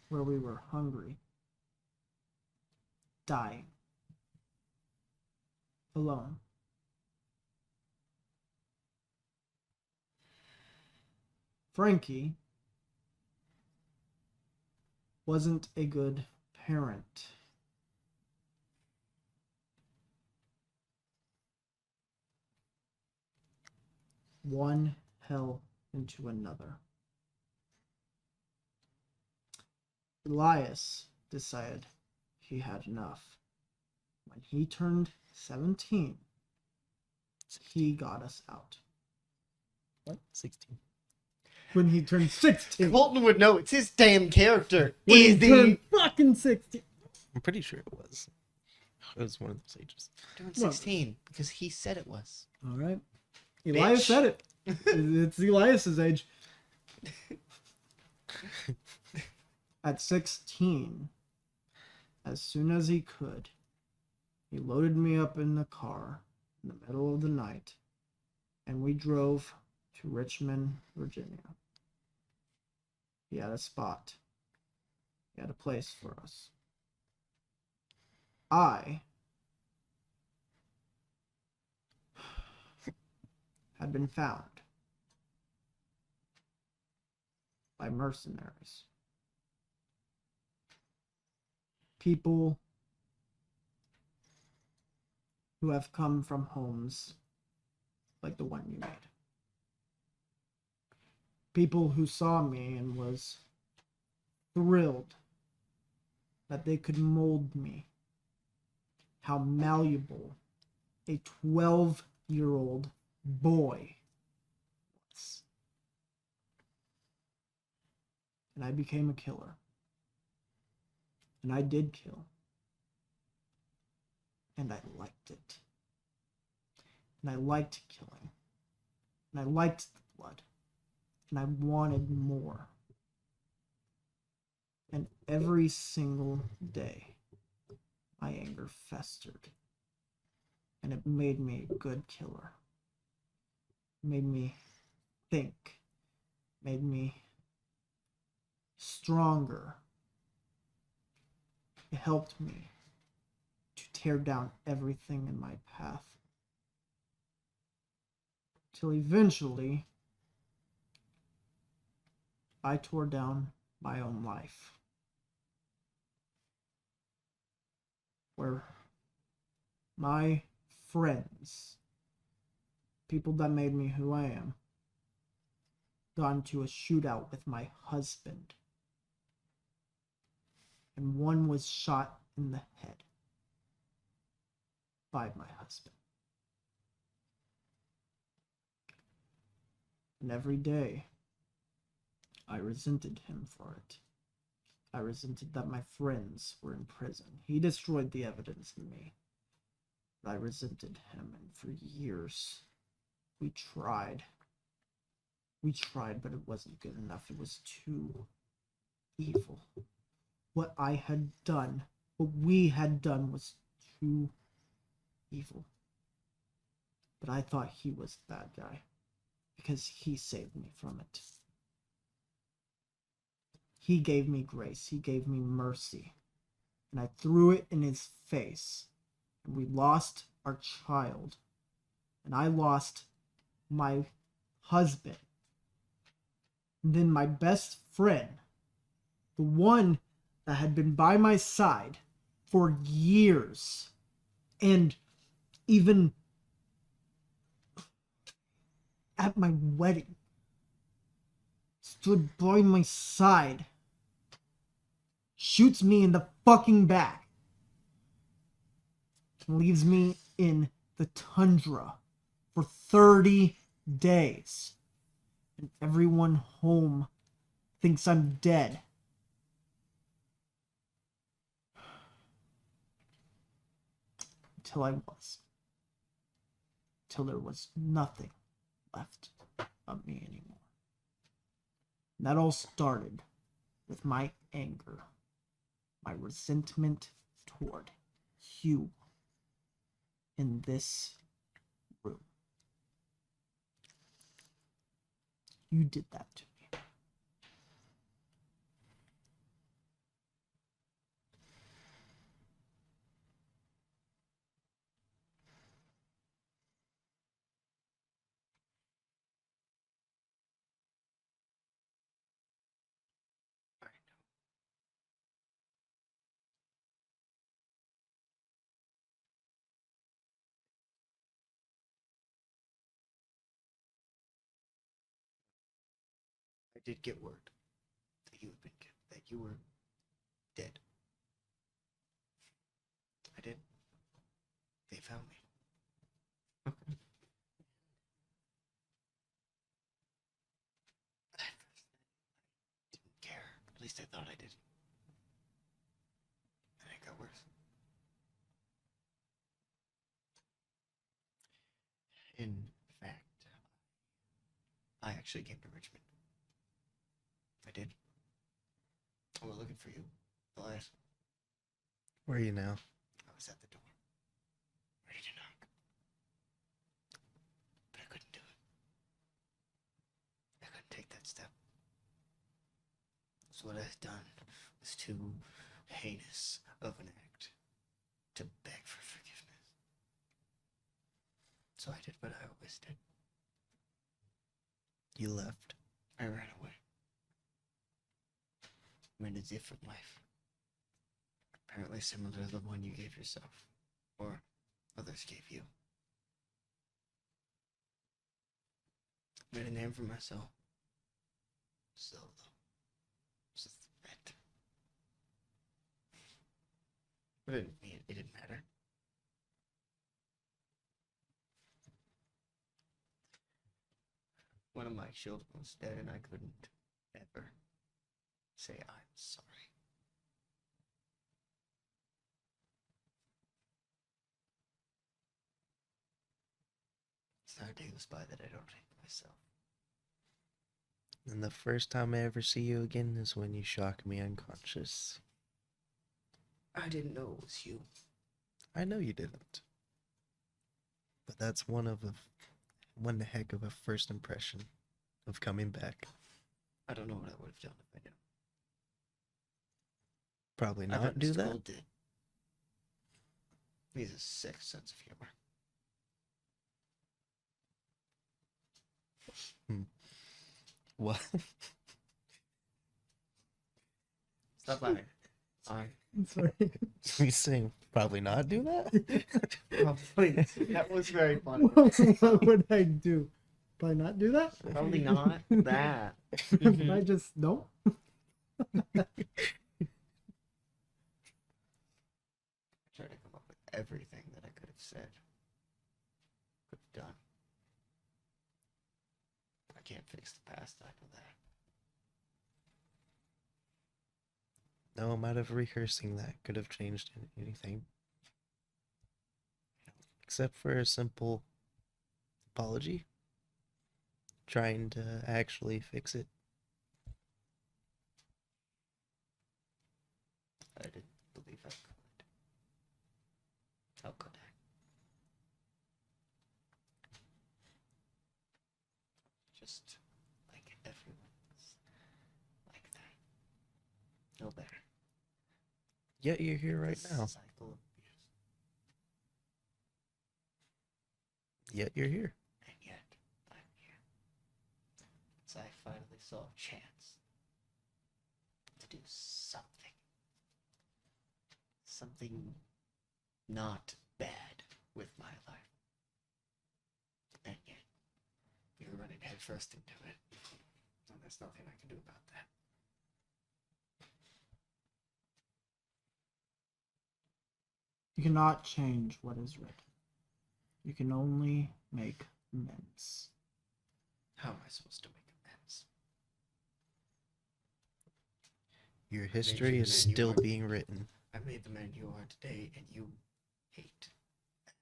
Where we were hungry, dying, alone. Frankie wasn't a good parent. One hell into another. Elias decided he had enough. When he turned 17, he got us out. What? 16. When he turned 16. Colton would know it's his damn character. When he Easy. turned fucking 16. I'm pretty sure it was. It was one of those ages. Doing 16 because he said it was. All right. Elias Bitch. said it. It's Elias's age. At 16, as soon as he could, he loaded me up in the car in the middle of the night, and we drove to Richmond, Virginia. He had a spot. He had a place for us. I had been found by mercenaries. People who have come from homes like the one you made. People who saw me and was thrilled that they could mold me. How malleable a 12-year-old boy was. And I became a killer. And I did kill. And I liked it. And I liked killing. And I liked the blood. And I wanted more. And every single day, my anger festered. And it made me a good killer. It made me think. Made me stronger. It helped me to tear down everything in my path. Till eventually, I tore down my own life. Where my friends, people that made me who I am, got into a shootout with my husband. And one was shot in the head by my husband. And every day, I resented him for it. I resented that my friends were in prison. He destroyed the evidence in me. But I resented him, and for years, we tried. We tried, but it wasn't good enough. It was too evil. What I had done, what we had done was too evil. But I thought he was the bad guy, because he saved me from it. He gave me grace. He gave me mercy. And I threw it in his face. And we lost our child. And I lost my husband. And then my best friend, the one that had been by my side for years, and even at my wedding, stood by my side, shoots me in the fucking back, and leaves me in the tundra for 30 days. And everyone home thinks I'm dead. Until I was. Till there was nothing left of me anymore. And that all started with my anger, my resentment toward you in this room. You did that to me. I did get word that you were dead. I did. They found me. I didn't care. At least I thought I did. And it got worse. In fact, I actually came to Richmond. I did. I was looking for you, Elias. Where are you now? I was at the door, ready to knock. But I couldn't do it. I couldn't take that step. So what I had done was too heinous of an act to beg for forgiveness. So I did what I always did. You left. I ran away. I made a different life. Apparently similar to the one you gave yourself. Or others gave you. I made a name for myself. Solo. It's a threat. But it didn't matter. One of my children was dead, and I couldn't ever say I'm sorry. It's not a day goes by that I don't hate myself. And the first time I ever see you again is when you shock me unconscious. I didn't know it was you. I know you didn't. But that's one heck of a first impression of coming back. I don't know what I would have done if I knew. Probably I bet not do Mr. that. Gold did. He has a sick sense of humor. What? Stop laughing. I I'm sorry. You saying probably not do that? probably that was very funny. What would I do? Probably not do that? Probably not that. I just don't. Try to come up with everything that I could have said, could have done. I can't fix the past. I know that. No amount of rehearsing that could have changed anything. Except for a simple apology. Trying to actually fix it. I didn't believe I could. How could I? Just like everyone's like that. No better. Yet you're here right This now. cycle of abuse. Yet you're here. And yet, I'm here. So I finally saw a chance to do something. Something not bad with my life. And yet, you're running headfirst into it. And there's nothing I can do about that. You cannot change what is written. You can only make amends. How am I supposed to make amends? Your history is man you still are. being written. I made the man you are today, and you hate that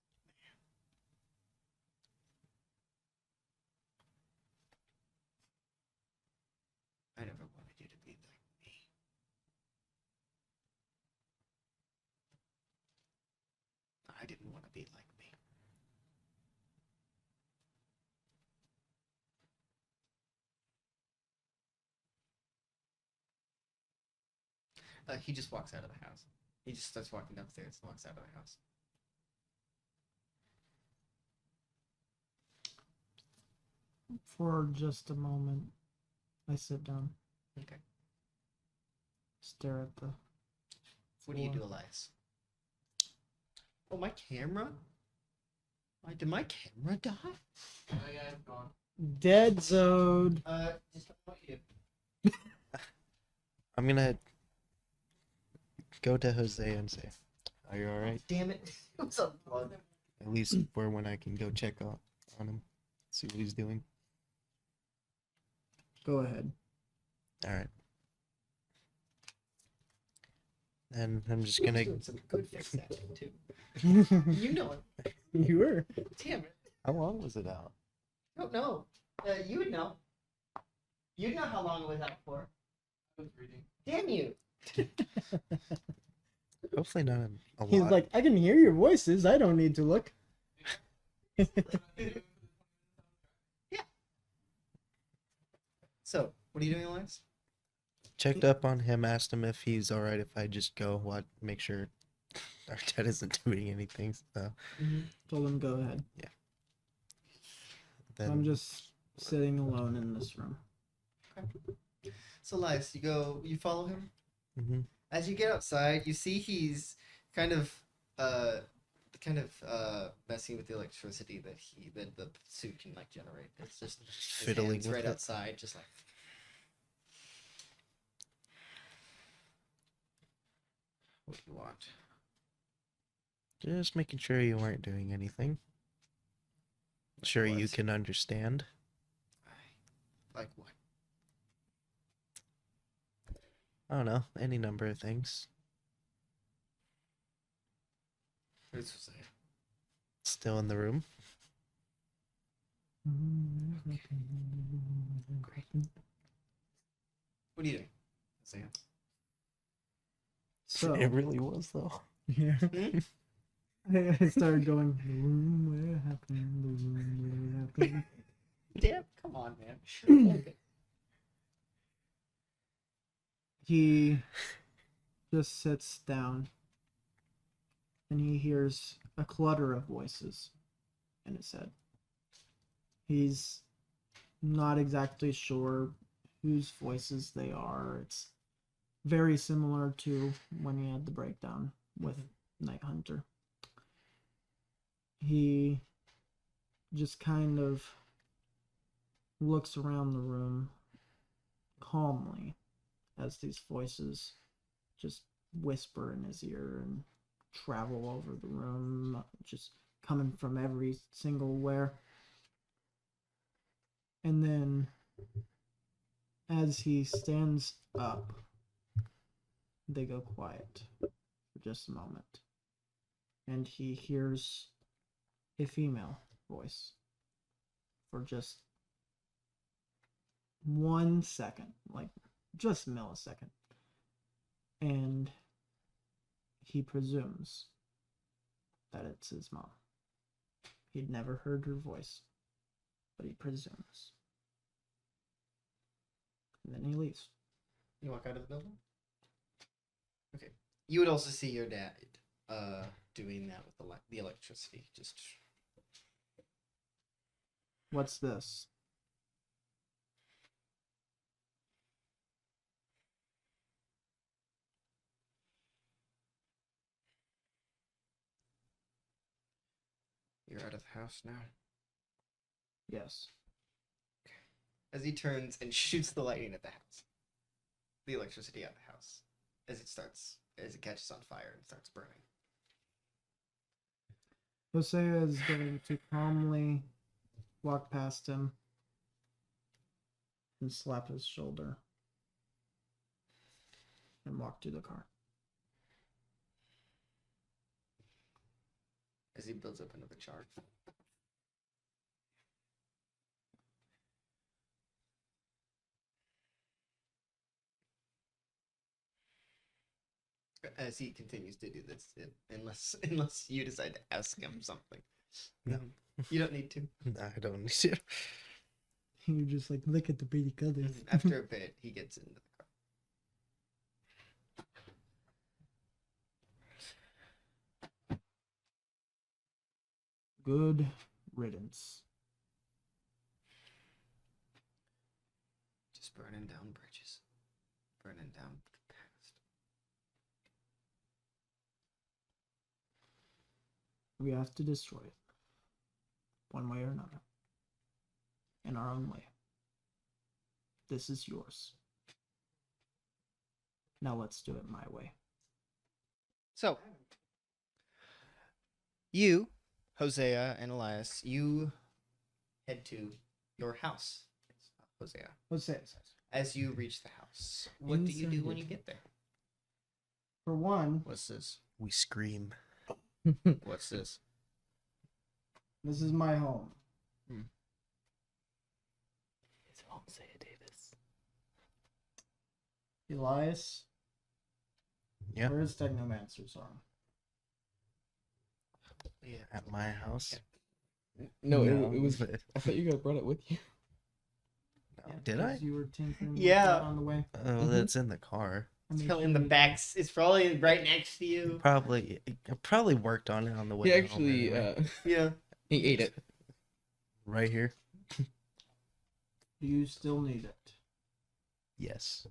man. I never wanted you to be like me. I didn't want to be like me. He just walks out of the house. He just starts walking downstairs and walks out of the house. For just a moment, I sit down, Okay. stare at the What do you do, floor. Elias? Oh, my camera? Did my camera die? Oh, yeah, it's gone. Dead zone. Just tell me what you do. I'm gonna go to Hosea and say, "Are you alright?" Damn it. It was unplugged. At least for when I can go check on him, see what he's doing. Go ahead. Alright. And I'm just gonna. Doing some good fix acting, too. You You know it. were. Damn it. How long was it out? I don't know. You would know. You'd know how long it was out for. I was reading. Damn you. Hopefully not a He's lot. like, I can hear your voices. I don't need to look. So, what are you doing, Elias? Checked up on him, asked him if he's alright if I just go make sure our dad isn't doing anything. So Told him go ahead. then I'm just sitting alone in this room. So, Elias, you follow him? Mhm. As you get outside, you see he's kind of messing with the electricity that the suit can like generate. It's just his Fiddling hands with right it. outside, just like. What do you want? Just making sure you weren't doing anything. Sure you course. can understand. Like what? I don't know, any number of things. Who's Hosea? Still in the room. Great. What are you doing, Hosea? So It really was though. yeah, Hmm? I started going. The room where happened. The room where happened. Damn, come on, man. Okay. He just sits down and he hears a clutter of voices in his head. He's not exactly sure whose voices they are. It's very similar to when he had the breakdown with Night Hunter. He just kind of looks around the room calmly as these voices just whisper in his ear and travel over the room, just coming from every single where. And then, as he stands up, they go quiet for just a moment. And he hears a female voice for just 1 second, like just a millisecond. And he presumes that it's his mom. He'd never heard her voice, but he presumes. And then he leaves. You walk out of the building? Okay. You would also see your dad doing that with the electricity. Just What's this? you're out of the house now. Yes. As he turns and shoots the lightning at the house. The electricity at the house. As it catches on fire and starts burning. Hosea is going to calmly walk past him and slap his shoulder and walk to the car. As he builds up another charge. As he continues to do this, unless you decide to ask him something. No. You don't need to. Nah, I don't need to. You're just like, look at the pretty colors. After a bit, he gets into the car. Good riddance. Just burning down bridges. Burning down the past. We have to destroy it. One way or another. In our own way. This is yours. Now let's do it my way. So, you, Hosea and Elias, you head to your house. Hosea. Hosea. As you reach the house, what do you do when you get there? For one, What's this? We scream. What's this? this is my home. It's Hosea Davis. Elias, Yeah. where's Technomancer's arm? Yeah. At my house. No, No, it was. but- I thought you guys brought it with you. No, did I? Because you were tinkering with Yeah. that on the way. Oh, that's in the car. I It's made probably in sure the you- back. It's probably right next to you. I probably worked on it on the way He home actually, anyway. Yeah. he ate it. Right here. Do you still need it? Yes.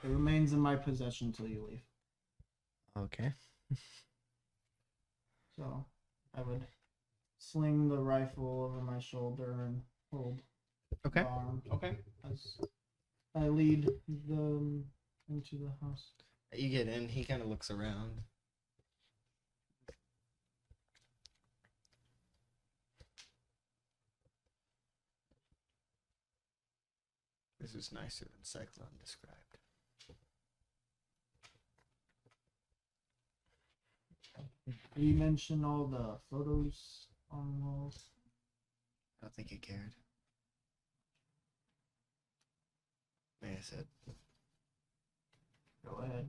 It remains in my possession till you leave. Okay. So I would sling the rifle over my shoulder and hold Okay. the arm Okay. as I lead them into the house. You get in. He kind of looks around. This is nicer than Cyclone described. You mentioned all the photos on the walls. I don't think he cared. Like I said, Go ahead.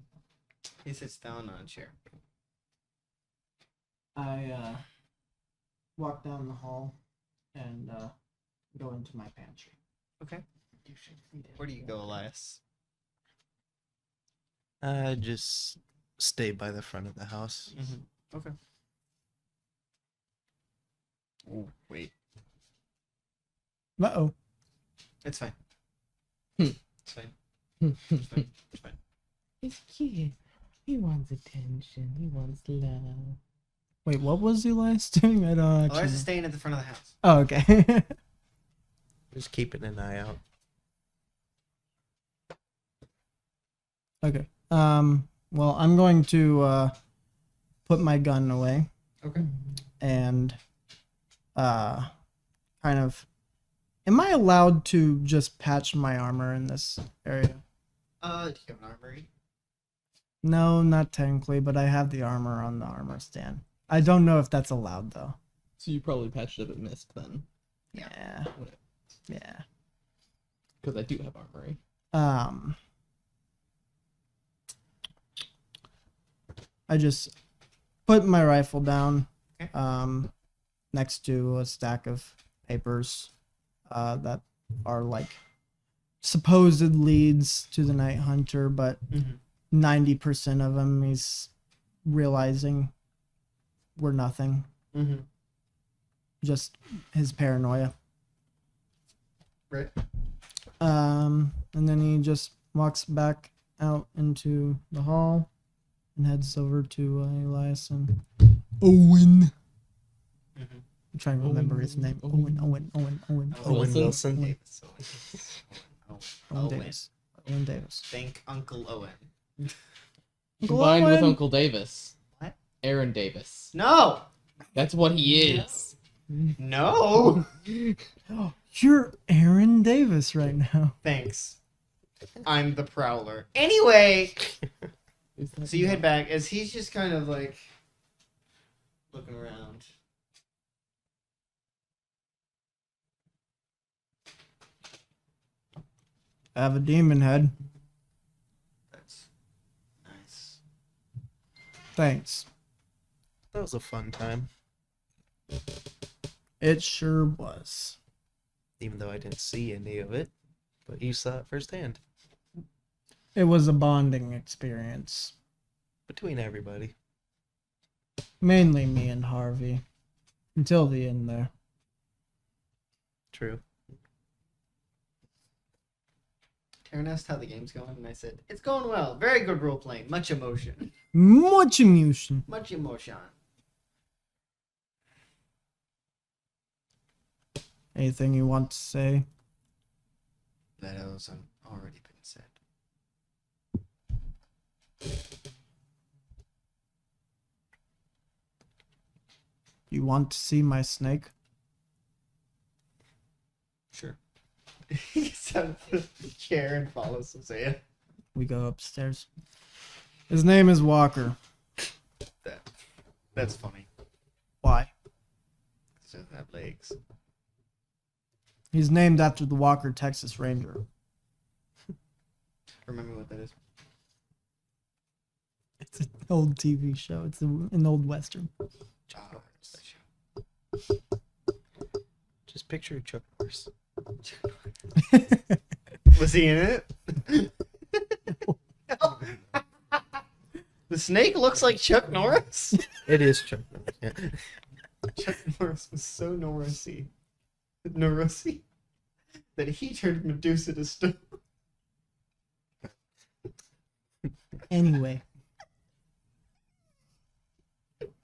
he sits down on a chair. I walk down the hall and go into my pantry. Okay. Where do you go, Elias? Just stay by the front of the house. Mm-hmm. Okay. Oh, wait. Uh-oh. It's fine. Hmm. It's fine. It's fine. It's fine. He's cute. He wants attention. He wants love. Wait, what was Elias doing? I don't actually Elias know. is staying at the front of the house. Oh, okay. Just keeping an eye out. Okay. Well, I'm going to put my gun away Okay. and kind of. Am I allowed to just patch my armor in this area? Do you have an armory? No, not technically, but I have the armor on the armor stand. I don't know if that's allowed though. So you probably patched it at Mist then. Yeah. Yeah. Because I do have armory. I just put my rifle down Okay. next to a stack of papers that are like supposed leads to the Night Hunter, but Mm-hmm. 90% of them he's realizing were nothing, Mm-hmm. just his paranoia. Right. And then he just walks back out into the hall and heads over to Elias and Owen. Mm-hmm. I'm trying to remember his name. Owen. Owen Wilson? Wilson. Davis. Owen Davis. Owen Davis. Thank Uncle Owen. Combined with Owen! Uncle Davis. What? Aaron Davis. No! That's what he is. No! You're Aaron Davis right now. Thanks. I'm the Prowler. Anyway, Is that so you not- head back as he's just kind of like looking around. I have a demon head. That's nice. Thanks. That was a fun time. It sure was. Even though I didn't see any of it. But you saw it firsthand. It was a bonding experience. Between everybody. Mainly me and Harvey. Until the end there. True. Taryn asked how the game's going, and I said, it's going well. Very good role playing. Much emotion. Much emotion. Much emotion. Anything you want to say? That has already been said. You want to see my snake? Sure. He gets out of the chair and follows Hosea. We go upstairs. His name is Walker. That's funny. Why? He doesn't have legs. He's named after the Walker Texas Ranger. Remember what that is? It's an old TV show. It's an old Western. Chuck Norris. That show. Just picture Chuck Norris. Was he in it? The snake looks like Chuck Norris. It is Chuck Norris. Yeah. Chuck Norris was so Norrisy that he turned Medusa to stone. Anyway.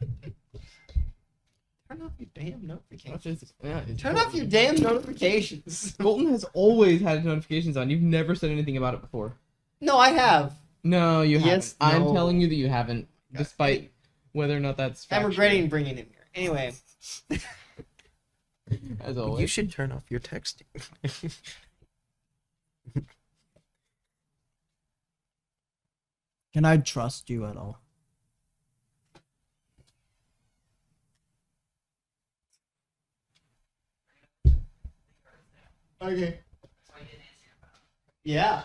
Turn off your damn notifications. Yeah, Turn off your damn notifications. Colton has always had notifications on. You've never said anything about it before. No, I have. No, you Yes, haven't. no. I'm telling you that you haven't, God. despite whether or not that's I'm factual. regretting bringing him here. Anyway, As always. You should turn off your texting. Can I trust you at all? okay. Yeah.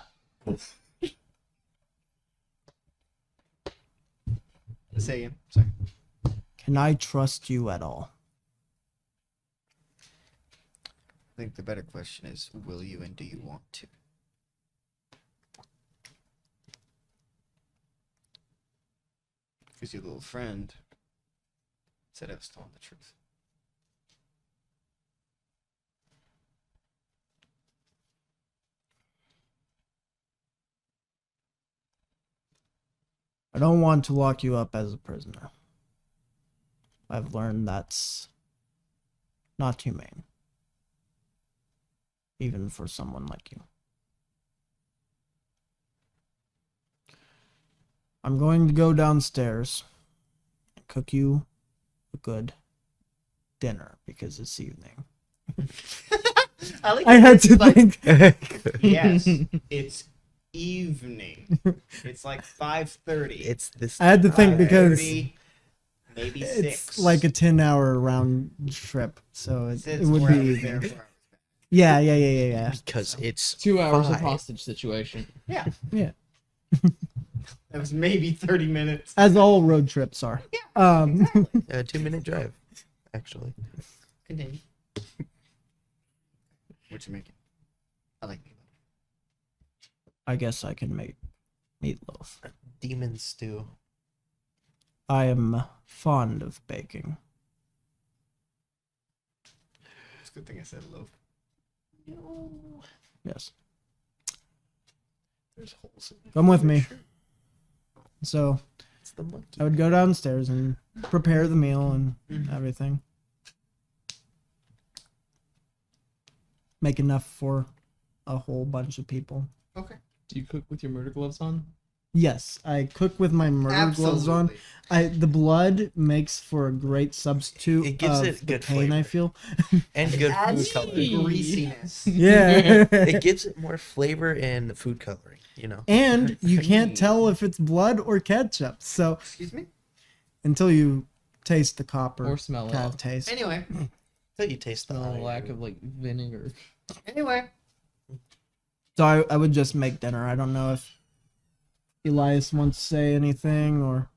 Say again. Sorry. Can I trust you at all? I think the better question is, will you and do you want to? Because your little friend said I was telling the truth. I don't want to lock you up as a prisoner. I've learned that's not humane. Even for someone like you. I'm going to go downstairs and cook you a good dinner because it's evening. I had to think. Yes, it's evening. It's like 5:30. It's this. I had to think because 5:30, maybe it's 6. like a 10-hour round trip, so it It's would 4 be hours there, evening. 4 hours back. Yeah. Because it's 2 hours of 5. hostage situation. Yeah. Yeah. That was maybe 30 minutes. As all road trips are. A 2-minute drive, actually. Continue. What you making? I like meatloaf. I guess I can make meatloaf. Demon stew. I am fond of baking. It's a good thing I said loaf. Yes. There's holes in it. Come with me. So It's the monkey. I would go downstairs and prepare the meal and everything. Make enough for a whole bunch of people. Okay. Do you cook with your murder gloves on? Yes, I cook with my murder gloves on. Absolutely. The blood makes for a great substitute It gives of it the good pain I flavor. feel. And good food Adds coloring. greasiness. Yeah. It gives it more flavor and food coloring, you know. And you can't tell if it's blood or ketchup. So Excuse me? until you taste the copper Or smell it. kind of taste. Anyway. Until you taste the The iron. lack of like vinegar. Anyway. So I would just make dinner. I don't know if Elias wants to say anything or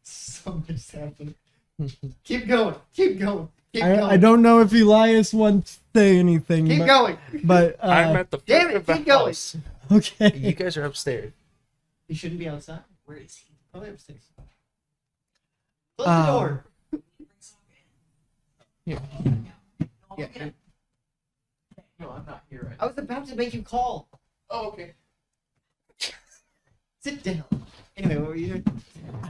Something's happening. Keep going. Keep going. Keep going. I don't know if Elias wants to say anything. Keep but, going. But I'm at the Damn front it, of the keep going. house. okay. You guys are upstairs. He shouldn't be outside. Where is he? Probably upstairs. Close Um, the door. Here. Yeah. No, I'm not here right I was about to make you call. Oh, okay. Sit down. Anyway, what were you doing?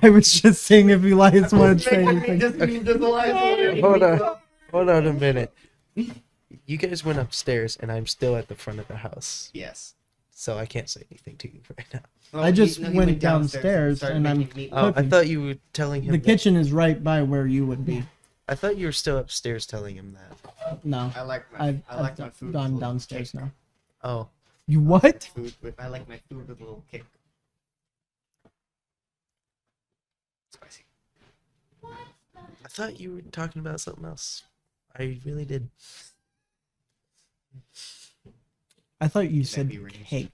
I was just saying if Elias wanted to say Making me anything. just mean just alive. Hold on. Hold on a minute. You guys went upstairs, and I'm still at the front of the house, Yes. so I can't say anything to you right now. Well, I just he went downstairs started and I'm making meatloaf. Oh, I Cooking. thought you were telling him. The that- kitchen is right by where you would be. I thought you were still upstairs telling him that. No, I like my. I've I like my food. with a gone little downstairs kick. now. Oh, You what? Food with. I like my food with a little kick. Spicy. I thought you were talking about something else. I really did. I thought you Can that said be arranged? cake,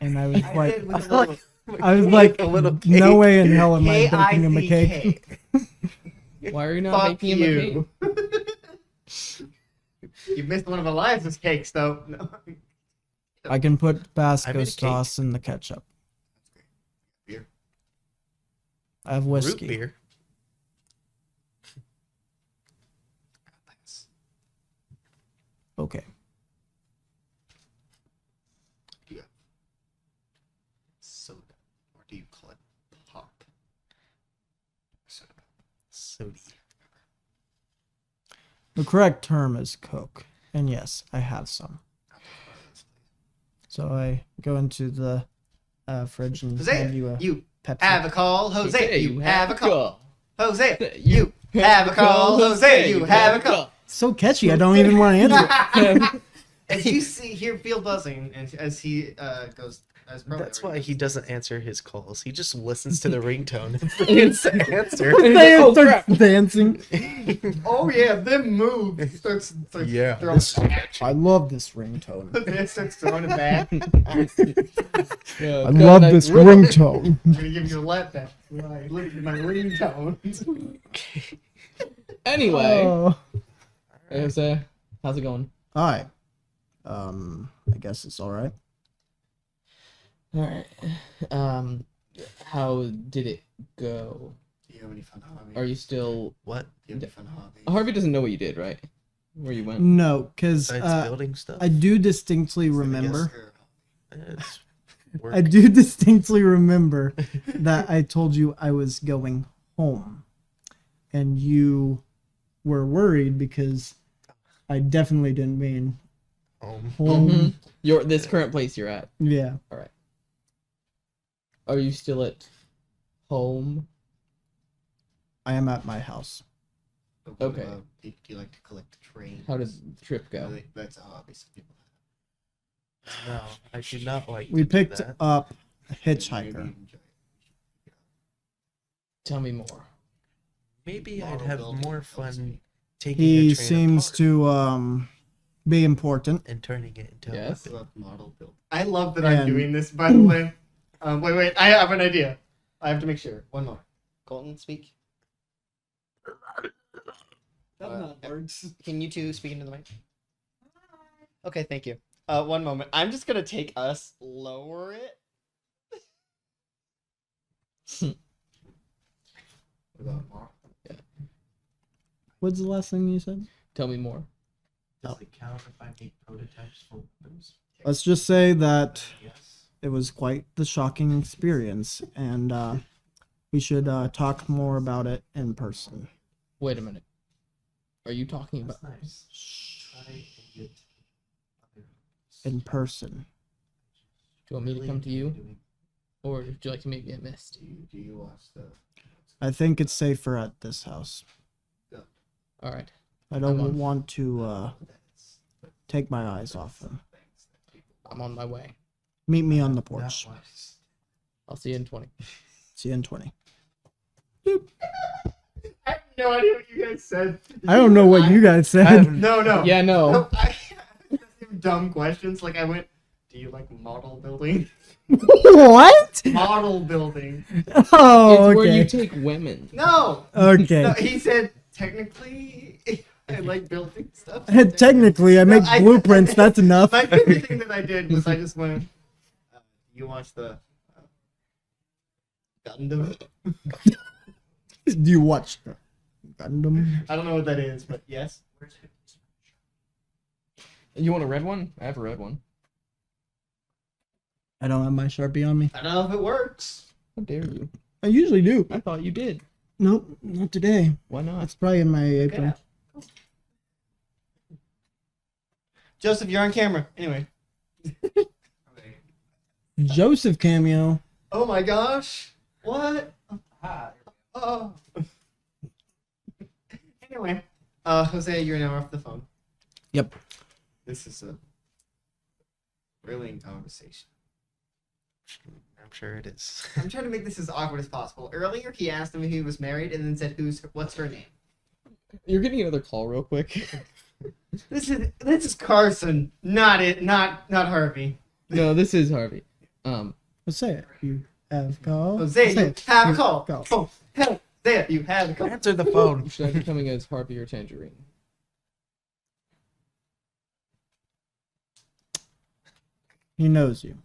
and I was I like, did with a little I was like, A little no cake. way in hell am I baking him a cake. K-I-C-K. Why are you not Fuck making him a cake? you. You missed one of Elias's cakes, though. No. I can put I Tabasco made a cake. sauce in the ketchup. Beer. I have whiskey. Root beer. Okay. Soda, or do you call it pop? The correct term is Coke. And yes, I have some. So I go into the fridge and hand you Jose, a you Pepsi. have a call. Jose, you have a call. call. Jose, you have a call. Jose, you have a call. So catchy, I don't even want to answer. As you hear feel buzzing, and as he goes, That's why he doesn't answer his calls. He just listens to the ringtone and forgets to answer. They Oh, start crap. dancing. Oh yeah, them moves. Starts Yeah, throwing this- it back. I love this ringtone. Jose starts throwing it back. I love this ringtone. I'm gonna give you a lap dance. Right, look at my ringtone. Anyway, Oh. hey, Jose, how's it going? Hi. I guess it's all right. All right. How did it go? Do you have any fun hobbies? Are you still? What? Do you have any fun hobbies? Harvey doesn't know what you did, right? Where you went? No, because Besides building stuff? I do distinctly guess- remember. It's work. I do distinctly remember that I told you I was going home, and you were worried because I definitely didn't mean Home. home. Mhm. This current place you're at. Yeah, Are you still at home? I am at my house. Okay. Do you like to collect trains? How did the trip go? That's a hobby some people No, I do not like We to do picked that. up a have. hitchhiker. Maybe enjoy it. Tell me more. Maybe I'd Model have building more helps fun me. taking He a train seems apart to be important. and turning it into Yes. a weapon. Love model build. I love that I'm And- doing this, by the way. Wait, I have an idea. I have to make sure. One more. Colton, speak. Can you two speak into the mic? Okay, thank you. One moment. I'm just gonna take us, lower it. What about Mark? What's the last thing you said? Tell me more. Does it count if I make prototypes for weapons? Let's just say that Yes. it was quite the shocking experience, and we should talk more about it in person. Wait a minute. Are you talking about? That's nice. Try and get other In person. Do you want me to come to you, or would you like to meet me at Mist? Do you watch the? I think it's safer at this house. All right. I don't I'm on. want to take my eyes off him. I'm on my way. Meet me on the That porch. was- I'll see you in 20. See you in 20. I have no idea what you guys said. I don't know what you guys said. No. Yeah, no. No, I dumb questions. Like I went, do you like model building? What? Model building. Oh, It's where you okay. take women. No. Okay. No, he said technically I like building stuff. Technically, I No, make blueprints. That's enough. My favorite thing that I did was I just went. You watch the Gundam? Do you watch Gundam? I don't know what that is, but yes. You want a red one? I have a red one. I don't have my Sharpie on me. I don't know if it works. How dare you? I usually do. I thought you did. Nope, not today. Why not? That's probably in my apron. Joseph, you're on camera. Anyway. Joseph cameo. Oh my gosh. What? Oh. Anyway. Jose, you're now off the phone. Yep. This is a thrilling conversation. I'm sure it is. I'm trying to make this as awkward as possible. Earlier, he asked him if he was married and then said, what's her name? You're getting another call real quick. This is Carson, not Harvey. No, this is Harvey. Let's say it. You have call. Jose, Say you it. have a You call. go. Oh, hell, there, you have a call. Answer the phone. Should I be coming as Harvey or Tangerine? He knows you.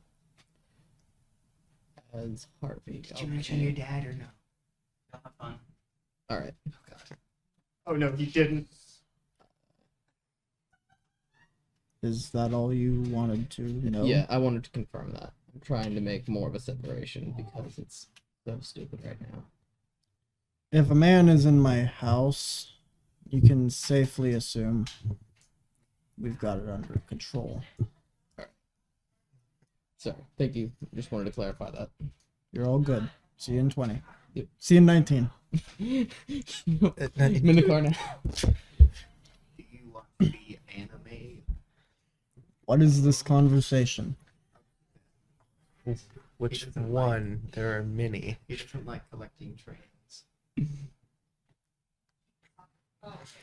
As Harvey. Did you mention your dad or no? Not fun. All right. Oh, God. Oh, no, he didn't. Is that all you wanted to know? Yeah, I wanted to confirm that. I'm trying to make more of a separation because it's so stupid right now. If a man is in my house, You can safely assume we've got it under control. Sorry, thank you. Just wanted to clarify that. You're all good. See you in 20. Yep. See you in 19. I'm in the car now. Do you want to be anime? What is this conversation? Which one? There are many. He doesn't like collecting trains.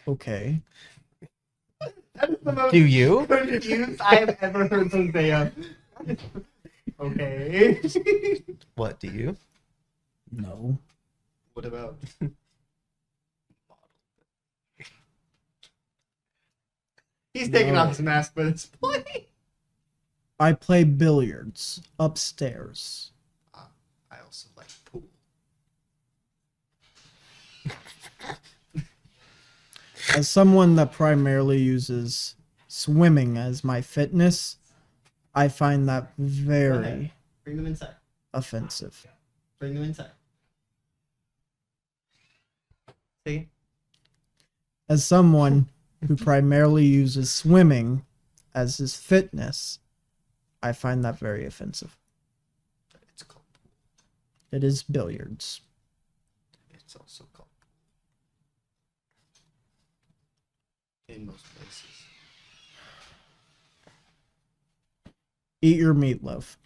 Okay. That is the most Do you? confused I have ever heard Hosea. Okay. What do you? No. What about? He's taking No. off his mask, but it's funny. I play billiards upstairs. I also like pool. As someone that primarily uses swimming as my fitness, I find that very Bring them inside. offensive. Bring them inside. See? As someone who primarily uses swimming as his fitness, I find that very offensive. It's called pool. It is billiards. It's also called pool. In most places. Eat your meatloaf.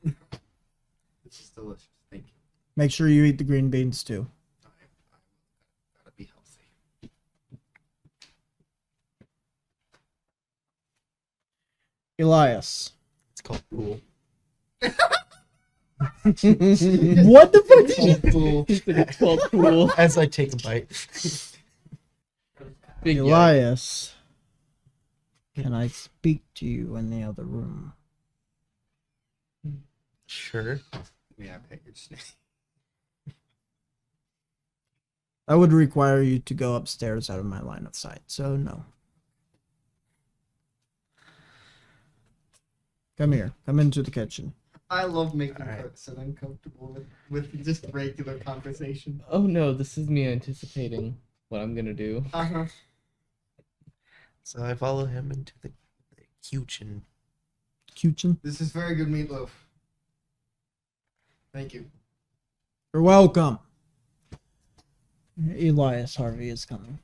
This is delicious. Thank you. Make sure you eat the green beans too. I gotta be healthy. Elias. It's called pool. What the fuck did you... Pool. He said it's called pool. As I take a bite. Big yikes. Elias. Can I speak to you in the other room? Sure. Yeah, I bet you're snake. I would require you to go upstairs out of my line of sight, so no. Come here. Come into the kitchen. I love making Alright. cooks and uncomfortable with just regular conversation. Oh no, this is me anticipating what I'm gonna do. Uh-huh. So I follow him into the kitchen. Kitchen? This is very good meatloaf. Thank you. You're welcome. Elias Harvey is coming.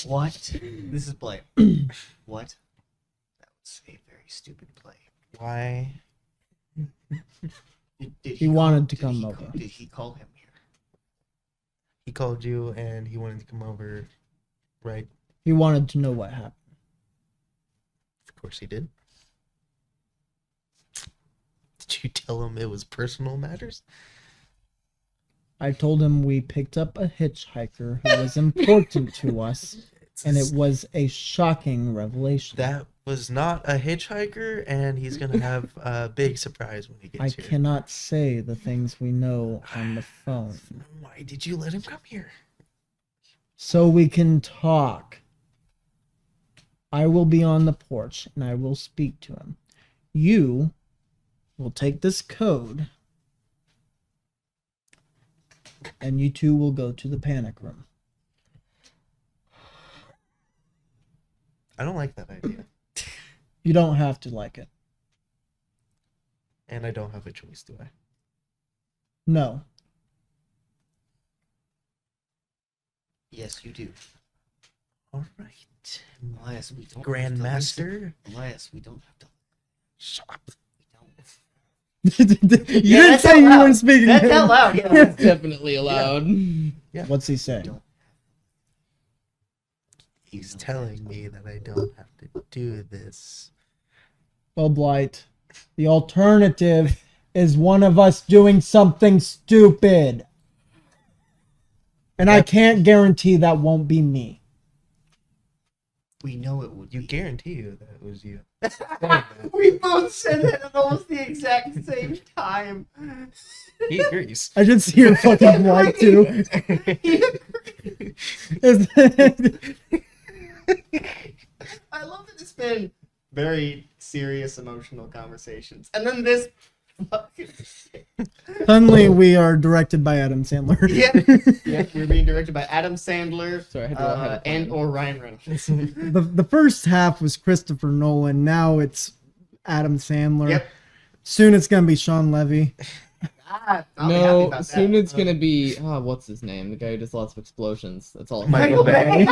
What? This is play. What? That was a very stupid play. Why? Did He wanted to did come he over. Did he call him here? He called you and he wanted to come over, right? He wanted to know what happened. Of course he did. Did you tell him it was personal matters? I told him we picked up a hitchhiker who was important to us, and it was a shocking revelation. That was not a hitchhiker, and he's gonna have a big surprise when he I gets here. cannot say the things we know on the phone. Why did you let him come here? So we can talk. I will be on the porch, and I will speak to him. You will take this code, and you two will go to the panic room. I don't like that idea, You don't have to like it. and I don't have a choice, do I? No. Yes, you do. All right, Elias, we don't. Grandmaster. Elias, we don't have to. Shut up. We don't. You didn't that's say out you loud. weren't speaking. That's out loud. Yeah. It's definitely allowed. What's he saying? Don't. He's telling me that I don't have to do this. Well, Blight, the alternative is one of us doing something stupid. And I can't guarantee that won't be me. We know it would. You be. guarantee you that it was you. We both said it at almost the exact same time. He agrees. I should see your fucking Blight too. I love that it's been very serious, emotional conversations, and then this Suddenly, we are directed by Adam Sandler. Yeah, we're being directed by Adam Sandler Sorry, I had to have a plan. and or Ryan Reynolds. The first half was Christopher Nolan. Now it's Adam Sandler. Yep. Soon it's gonna be Sean Levy. I'll be happy No, about soon that. it's gonna be what's his name? The guy who does lots of explosions. That's all. Michael Bay.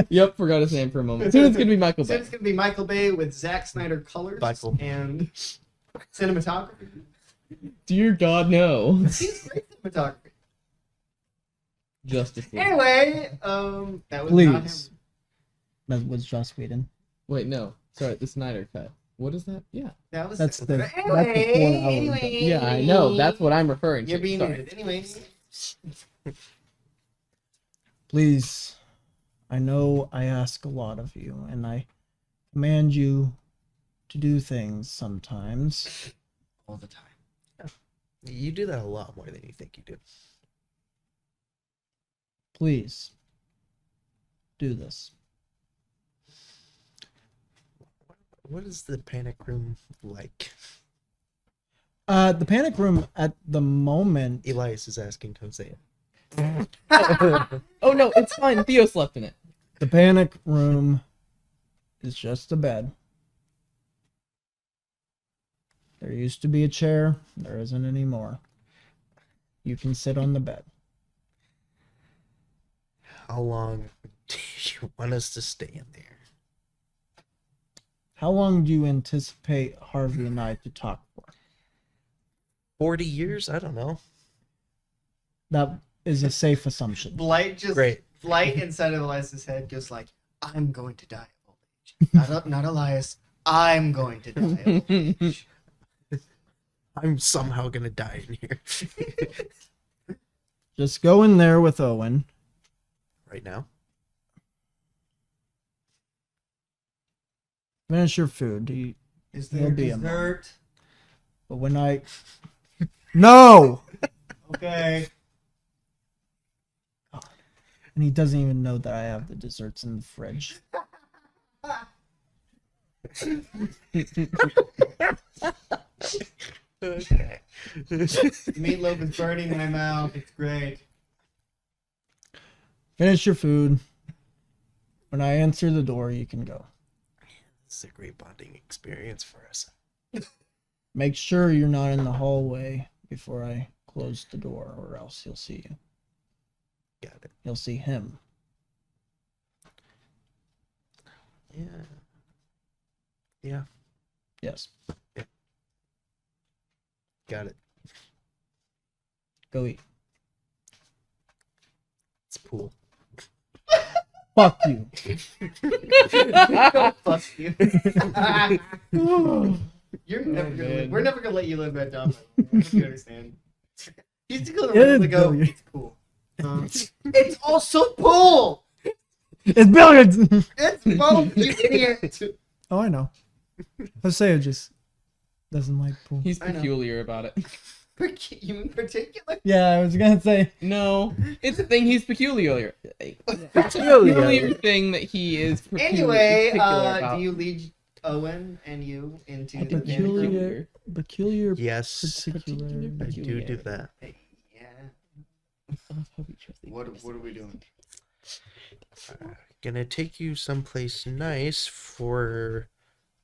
Yep, forgot his name for a moment. Soon it's gonna be Michael Soon Bay. it's gonna be Michael Bay with Zack Snyder colors Michael. and cinematography. Dear God, no. He's great cinematography. Justice League. Anyway, that was not him. Please. That was Joss Whedon. Wait, no. Sorry, the Snyder cut. What is that? Yeah. That was That's the- that's the anyway, 4 hour anyway. Yeah, I know. That's what I'm referring to. You're being Sorry. muted. Anyway. Please. I know I ask a lot of you, and I command you to do things sometimes. All the time. You do that a lot more than you think you do. Please. Do this. What is the panic room like? The panic room at the moment. Elias is asking Hosea. Oh no, it's fine. Theo slept in it. The panic room is just a bed. There used to be a chair. There isn't anymore. You can sit on the bed. How long do you want us to stay in there? How long do you anticipate Harvey and I to talk for? 40 years? I don't know. That is a safe assumption. Blight Great. Blight inside of Elias's head goes like, I'm going to die of old age. Not Elias. I'm going to die of old age. I'm somehow gonna die in here. Just go in there with Owen. Right now? Finish your food. Is There'll there be a dessert? But when I... No! Okay. And he doesn't even know that I have the desserts in the fridge. Okay. Meatloaf is burning my mouth. It's great. Finish your food. When I answer the door, you can go. This is a great bonding experience for us. Make sure you're not in the hallway before I close the door, or else he'll see you. Got it. You'll see him. Yeah. Yeah. Yes. Got it. Go eat. It's pool. Fuck you. Fuck you. You're never gonna. man. We're never gonna let you live that down. You understand? He's just gonna It is to go. billiard. It's cool. It's also pool. It's billiards! It's both. You idiot. Oh, I know. Hosea just doesn't like pool. He's I know. peculiar about it. You in particular? Yeah, I was gonna say. No, it's a thing he's peculiar. Peculiar thing that he is Anyway, particular about. do you lead Owen and you into the Peculiar. Peculiar. Yes. Particular. I do that. Yeah. What are we doing? Gonna take you someplace nice for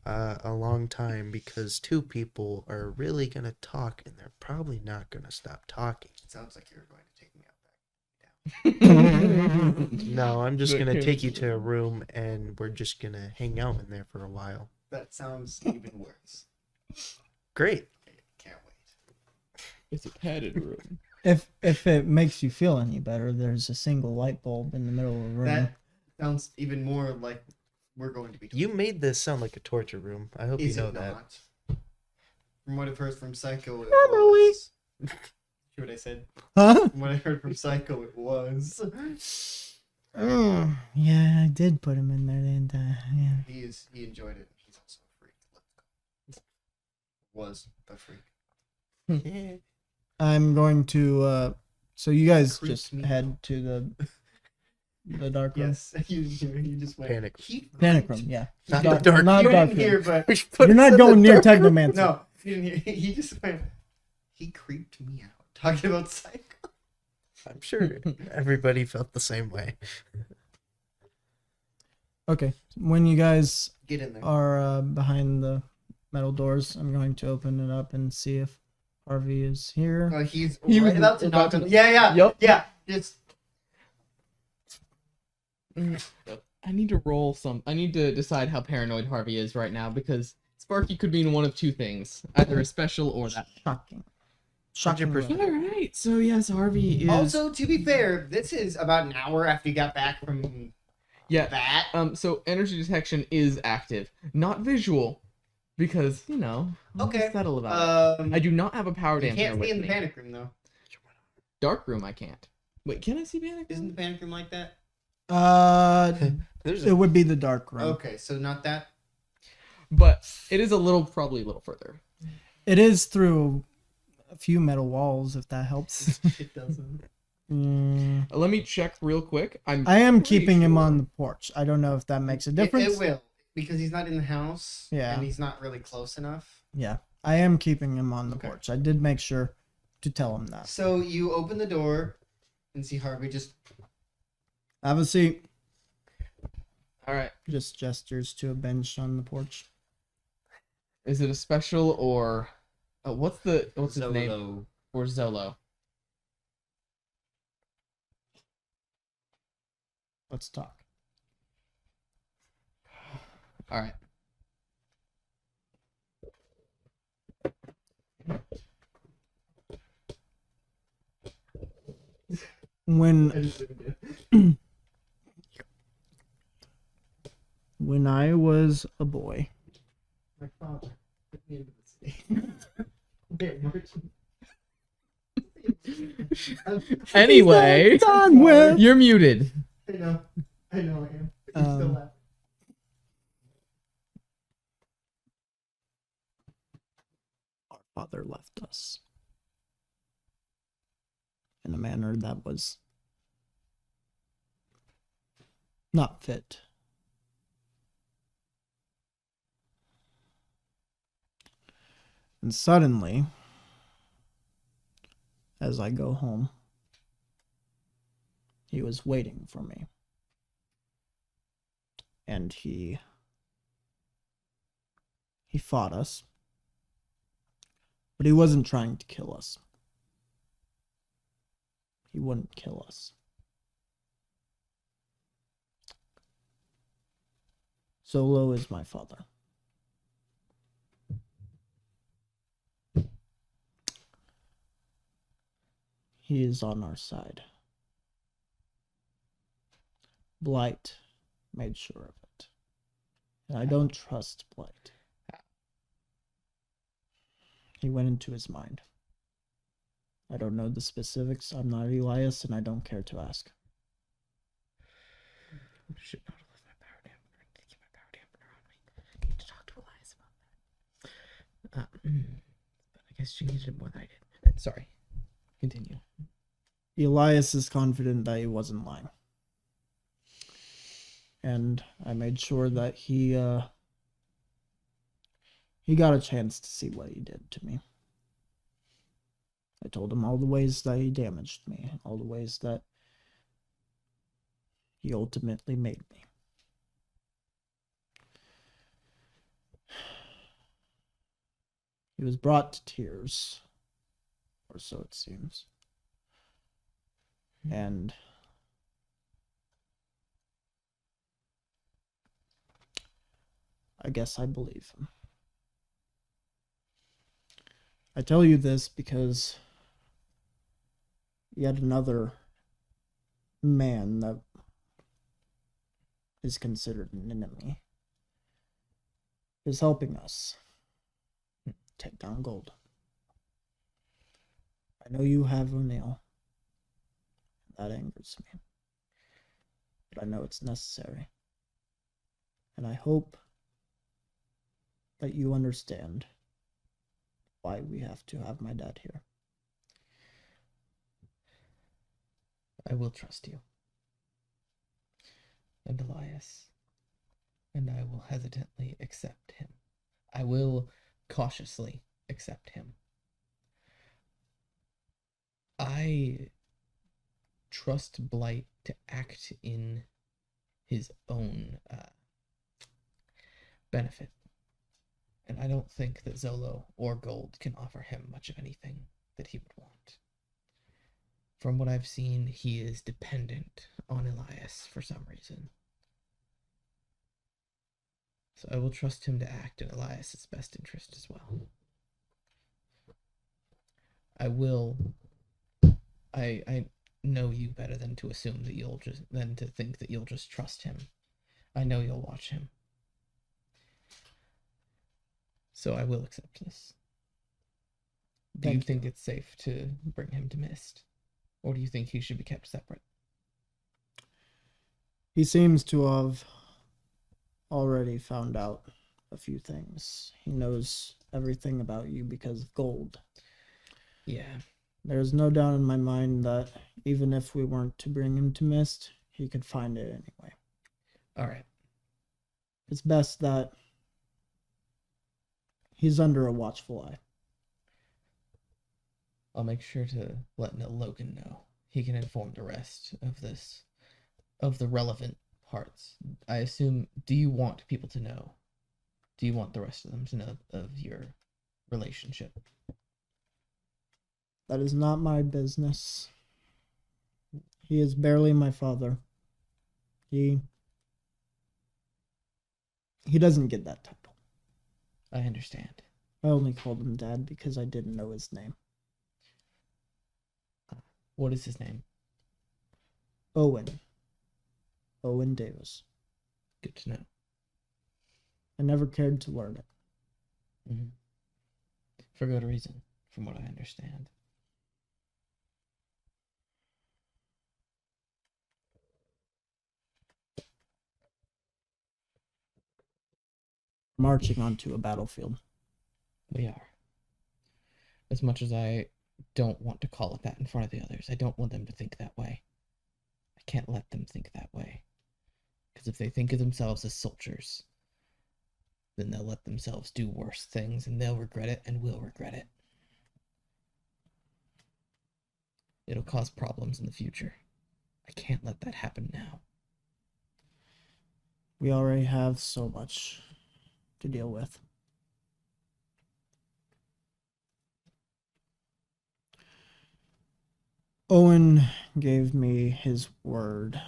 a long time because two people are really gonna talk and they're probably not gonna stop talking. It sounds like you're going to take me out back. No, I'm just Good gonna take you character. to a room and we're just gonna hang out in there for a while. That sounds even worse. Great. Can't wait. It's a padded room. If it makes you feel any better, there's a single light bulb in the middle of the room. That sounds even more like we're going to be. You made this sound like a torture room. I hope Is you know it that. not? From what I've heard from Psycho, it Probably. was. Hear what I said? Huh? From what I heard from Psycho, it was. Yeah, I did put him in there, didn't I? Yeah. He enjoyed it. He's also a freak. Let's go. Was a freak. Yeah. I'm going to. So you guys Creeps just me head to the dark room. Yes, you just went. Panic. He Panic might- room. Yeah. Not the dark Not You dark didn't hear, room. but You're not going near Technomancer. no, He just went. He creeped me out. Talking about Psycho. I'm sure everybody felt the same way. Okay, when you guys Get in there. are behind the metal doors, I'm going to open it up and see if Harvey is here. He's He right was about to about knock to- on. Yeah. Yep. Yeah. Just. I need to roll some. I need to decide how paranoid Harvey is right now because Sparky could mean one of two things: either a special or that. Shocking. Shocking. 100%. All right. So yes, Harvey is. Also, to be fair, this is about an hour after you got back from yeah. that. So energy detection is active, not visual, because I'm Okay. subtle about it. I do not have a power You dampener can't with see in the me. panic room though. Dark room, I can't. Wait, can I see panic Isn't room? the panic room like that? There's It a, would be the dark room. Okay, so not that. But it is probably a little further. It is through a few metal walls, if that helps. It doesn't. Let me check real quick. I am pretty keeping him sure. on the porch. I don't know if that makes a difference. It will because he's not in the house. Yeah. And he's not really close enough. Yeah, I am keeping him on the Okay. porch. I did make sure to tell him that. So you open the door and see Harvey just. Have a seat. All right. Just gestures to a bench on the porch. Is it a special or what's his name? Or Zolo? Let's talk. All right. When when I was a boy, My father took me into the state. Anyway, done with. you're muted. I know I am. But you're still laughing. Our father left us in a manner that was not fit. And suddenly, as I go home, he was waiting for me. And he fought us. But he wasn't trying to kill us. He wouldn't kill us. Solo is my father. He is on our side. Blight made sure of it. And I don't trust Blight. He went into his mind. I don't know the specifics. I'm not Elias, and I don't care to ask. Should not have left my power dampener. I need to keep my power dampener on me. I need to talk to Elias about that. But I guess she needed it more than I did. Sorry. Continue. Elias is confident that he wasn't lying. And I made sure that he got a chance to see what he did to me. I told him all the ways that he damaged me, all the ways that he ultimately made me. He was brought to tears, or so it seems. And I guess I believe him. I tell you this because yet another man that is considered an enemy is helping us take down gold. I know you have O'Neill. That angers me. But I know it's necessary. And I hope that you understand why we have to have my dad here. I will trust you. And Elias. And I will hesitantly accept him. I will cautiously accept him. I trust Blight to act in his own benefit. And I don't think that Zolo or Gold can offer him much of anything that he would want. From what I've seen, he is dependent on Elias for some reason. So I will trust him to act in Elias's best interest as well. I know you better than to assume that than to think that you'll just trust him. I know you'll watch him. So I will accept this. Do you think it's safe to bring him to Mist? Or do you think he should be kept separate? He seems to have already found out a few things. He knows everything about you because of Gold. Yeah. There's no doubt in my mind that even if we weren't to bring him to Mist, he could find it anyway. All right. It's best that he's under a watchful eye. I'll make sure to let Logan know. He can inform the rest of the relevant parts. I assume, do you want people to know? Do you want the rest of them to know of your relationship? That is not my business. He is barely my father. He doesn't get that title. I understand. I only called him Dad because I didn't know his name. What is his name? Owen. Owen Davis. Good to know. I never cared to learn it. Mm-hmm. For good reason, from what I understand. Marching onto a battlefield. We are. As much as I don't want to call it that in front of the others, I don't want them to think that way. I can't let them think that way. Because if they think of themselves as soldiers, then they'll let themselves do worse things, and they'll regret it, and we'll regret it. It'll cause problems in the future. I can't let that happen now. We already have so much to deal with. Owen gave me his word.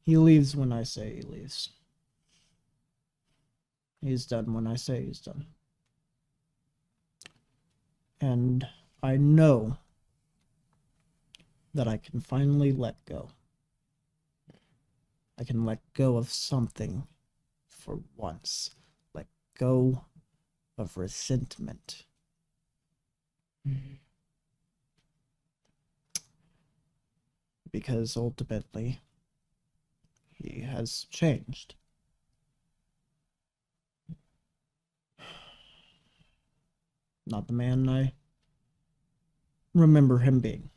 He leaves when I say he leaves. He's done when I say he's done. And I know that I can finally let go. I can let go of something for once. Let go of resentment. Because ultimately, he has changed. Not the man I remember him being.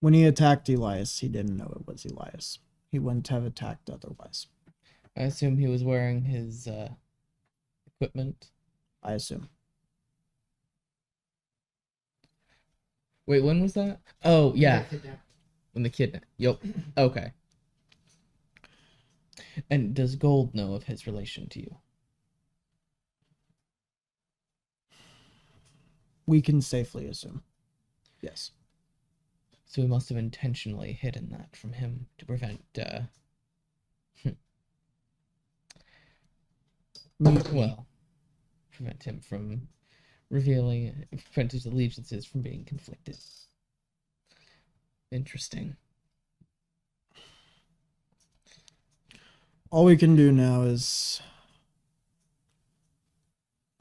When he attacked Elias, he didn't know it was Elias. He wouldn't have attacked otherwise. I assume he was wearing his equipment. I assume. Wait, when was that? Oh, yeah. When the kidnap. Yup. Okay. And does Gold know of his relation to you? We can safely assume. Yes. So we must have intentionally hidden that from him to prevent, prevent him from prevent his allegiances from being conflicted. Interesting. All we can do now is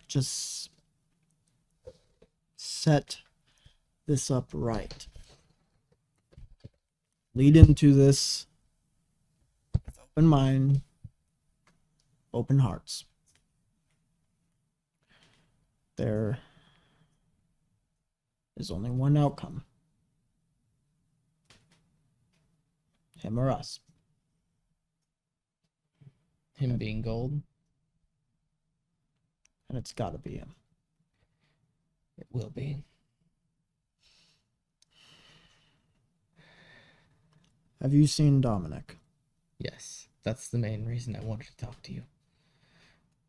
just set this up right. Lead into this with open mind, open hearts. There is only one outcome. Him or us. Him being gold, And it's got to be him. it will be. Have you seen Dominic? Yes, that's the main reason I wanted to talk to you.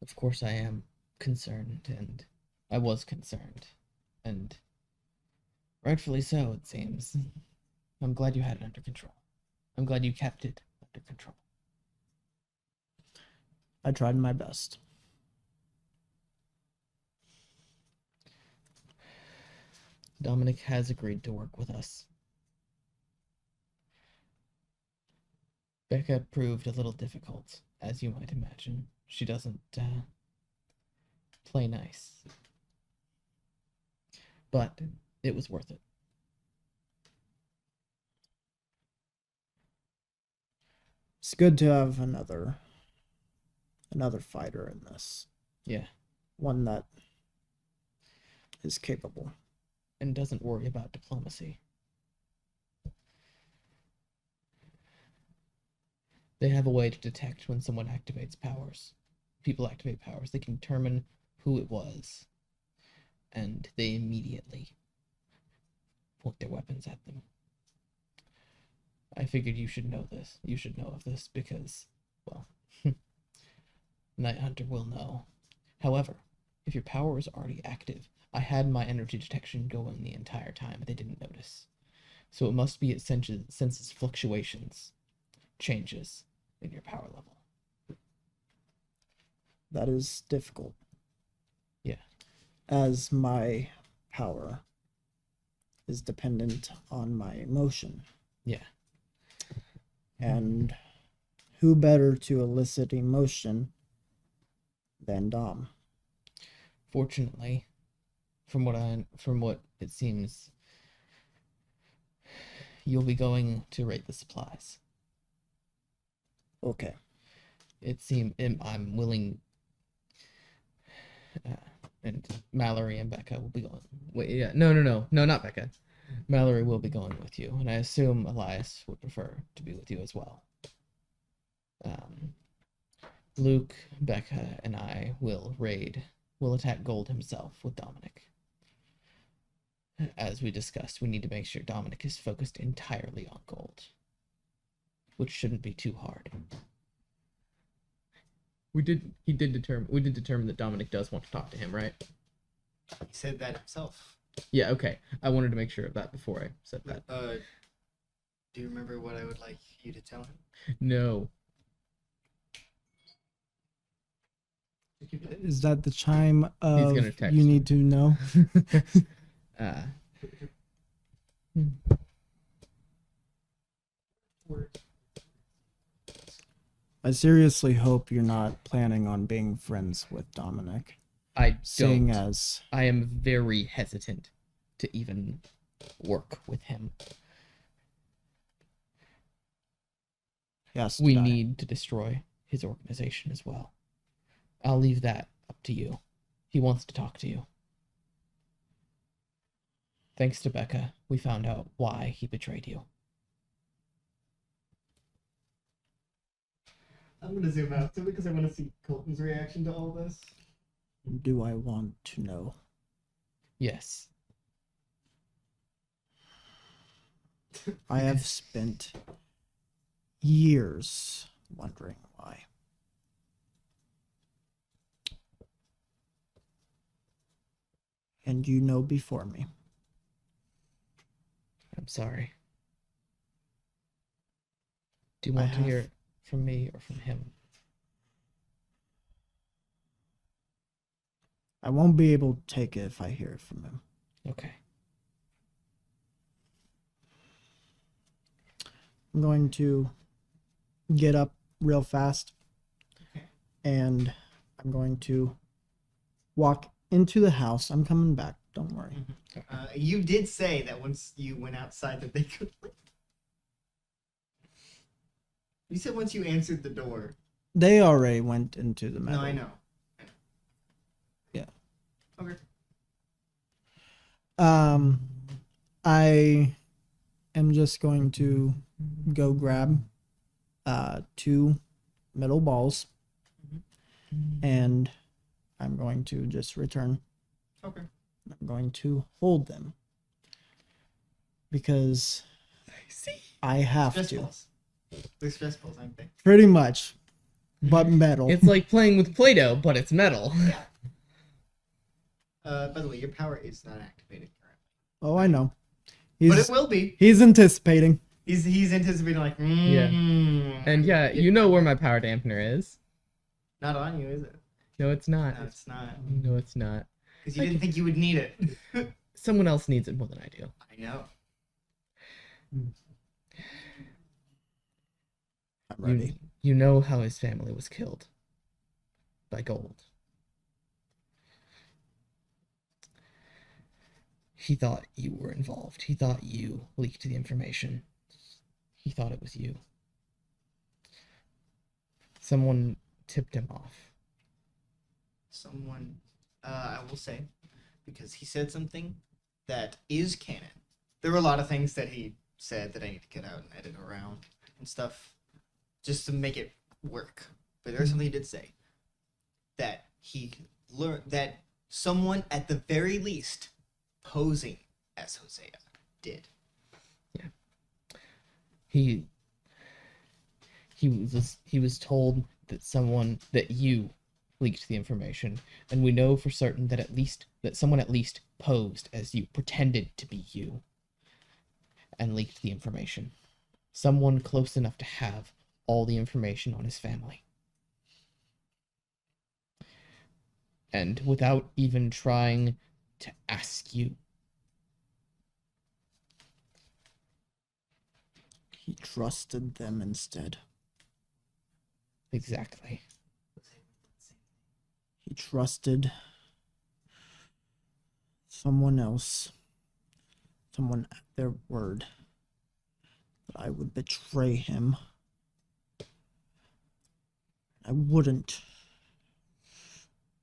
Of course I am concerned, and I was concerned. And rightfully so, it seems. I'm glad you had it under control. I'm glad you kept it under control. I tried my best. Dominic has agreed to work with us. Becca proved a little difficult, as you might imagine. She doesn't play nice. But it was worth it. It's good to have another fighter in this. Yeah. One that is capable. And doesn't worry about diplomacy. They have a way to detect when someone activates powers. People activate powers. They can determine who it was. And they immediately point their weapons at them. I figured you should know this. You should know of this because, well, Night Hunter will know. However, if your power is already active, I had my energy detection going the entire time, but they didn't notice. So it must be it senses fluctuations, changes in your power level. That is difficult. Yeah. As my power is dependent on my emotion. Yeah. And who better to elicit emotion than Dom? Fortunately, from what it seems, you'll be going to rate the supplies. Okay. It seems I'm willing, and Mallory and Becca will be going. Wait, yeah, no, not Becca. Mallory will be going with you, and I assume Elias would prefer to be with you as well. Luke, Becca, and I will attack Gold himself with Dominic. As we discussed, we need to make sure Dominic is focused entirely on Gold, which shouldn't be too hard. We did determine that Dominic does want to talk to him, right? He said that himself. Yeah, okay. I wanted to make sure of that before I said that. Do you remember what I would like you to tell him? No. Is that the chime of gonna text you me. need to know? I seriously hope you're not planning on being friends with Dominic. I Seeing don't. as I am very hesitant to even work with him. he has to We die. need to destroy his organization as well. I'll leave that up to you. He wants to talk to you. Thanks to Becca, we found out why he betrayed you. I'm gonna zoom out too because I want to see Colton's reaction to all this. Do I want to know? Yes. I have spent years wondering why. And you know before me. I'm sorry. Do you I want to have- hear it from me or from him? I won't be able to take it if I hear it from him. Okay. I'm going to get up real fast and I'm going to walk into the house. I'm coming back. Don't worry. You did say that once you went outside that they could. You said once you answered the door. They already went into the meadow. No, I know. Yeah. Okay. I am just going to go grab 2 metal balls and I'm going to just return. Okay. I'm going to hold them because I have Stress to. balls. They're stress balls, aren't they? Pretty much, but metal. It's like playing with Play-Doh, but it's metal. Yeah. By the way, your power is not activated currently. Oh, I know. But it will be. He's anticipating. He's anticipating like, Yeah. And yeah, you know where my power dampener is. Not on you, is it? No, it's not. No, it's not. No, it's not. Because you didn't think you would need it. Someone else needs it more than I do. I know. I'm ready. You know how his family was killed. By gold. He thought you were involved. He thought you leaked the information. He thought it was you. Someone tipped him off. Someone, I will say, because he said something that is canon. There were a lot of things that he said that I need to get out and edit around and stuff just to make it work. But there's something he did say that he learned that someone at the very least posing as Hosea did. He was told that you leaked the information, and we know for certain that someone at least posed as you, pretended to be you, and leaked the information. Someone close enough to have all the information on his family. And without even trying to ask you. He trusted them instead. Exactly. He trusted someone else, someone at their word, that I would betray him. I wouldn't.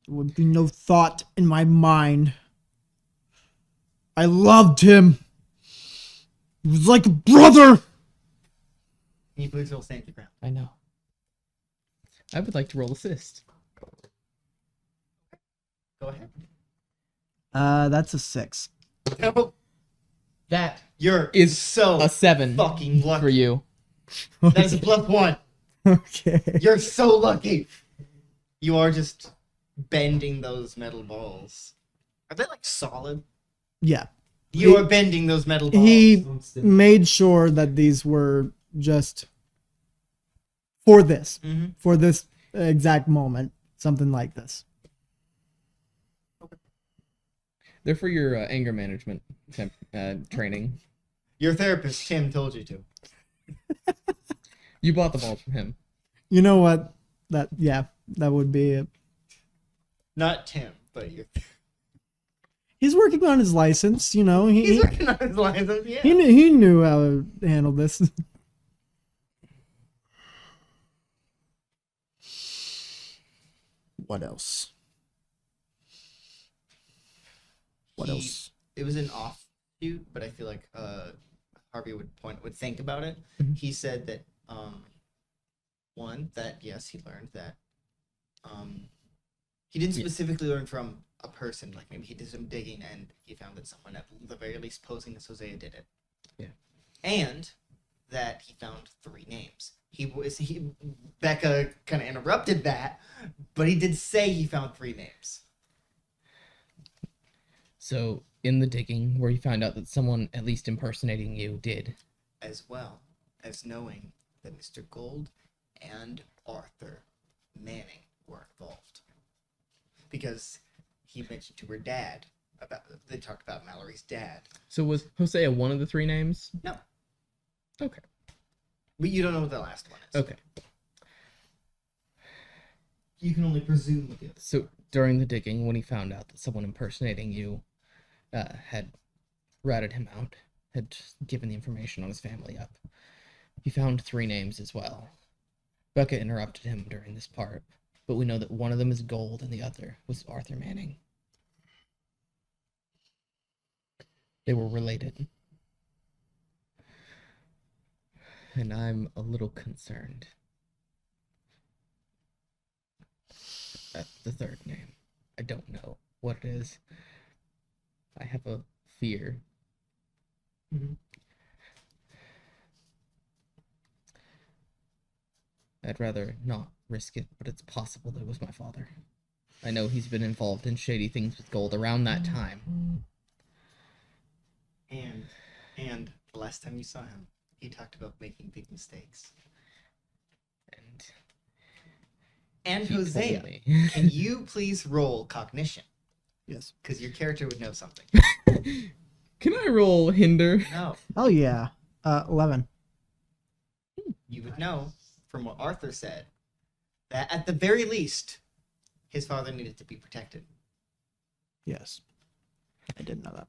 There would be no thought in my mind. I loved him. He was like a brother. Can you please roll stand your ground? I know. I would like to roll assist. Go ahead. That's a 6. No, That you're is so a 7 fucking lucky. for you. That's a +1. Okay. You're so lucky. You are just bending those metal balls. Are they like solid? Yeah. You are bending those metal balls. He made sure that these were just for this, Mhm. for this exact moment, something like this. They're for your anger management training. Your therapist, Tim, told you to. You bought the balls from him. You know what? That would be it. Not Tim, but your. He's working on his license, you know. He's working on his license, yeah. He knew how to handle this. What else? What He- else? It was an offshoot, but I feel like Harvey would think about it. Mhm. He said that one, that yes, he learned that he didn't Yeah. specifically learn from a person, like maybe he did some digging and he found that someone at the very least posing as Hosea did it. Yeah. And that he found 3 names. Becca kind of interrupted that, but he did say he found 3 names. So, in the digging, where you found out that someone at least impersonating you did. As well as knowing that Mr. Gold and Arthur Manning were involved. Because he mentioned to her dad they talked about Mallory's dad. So was Hosea one of the 3 names? No. Okay. But you don't know what the last one is. Okay. You can only presume what the other. So during the digging, when he found out that someone impersonating you had ratted him out, had given the information on his family up, he found 3 names as well. Becca interrupted him during this part, but we know that one of them is Gold and the other was Arthur Manning. They were related. And I'm a little concerned. at the third name. I don't know what it is. I have a fear. Mhm. I'd rather not risk it, but it's possible that it was my father. I know he's been involved in shady things with gold around that time. And the last time you saw him, he talked about making big mistakes. And He told Hosea, me. can you please roll cognition? Yes. Because your character would know something. Can I roll hinder? No, Hell yeah. 11. you would know from what Arthur said that at the very least, his father needed to be protected. Yes. I didn't know that.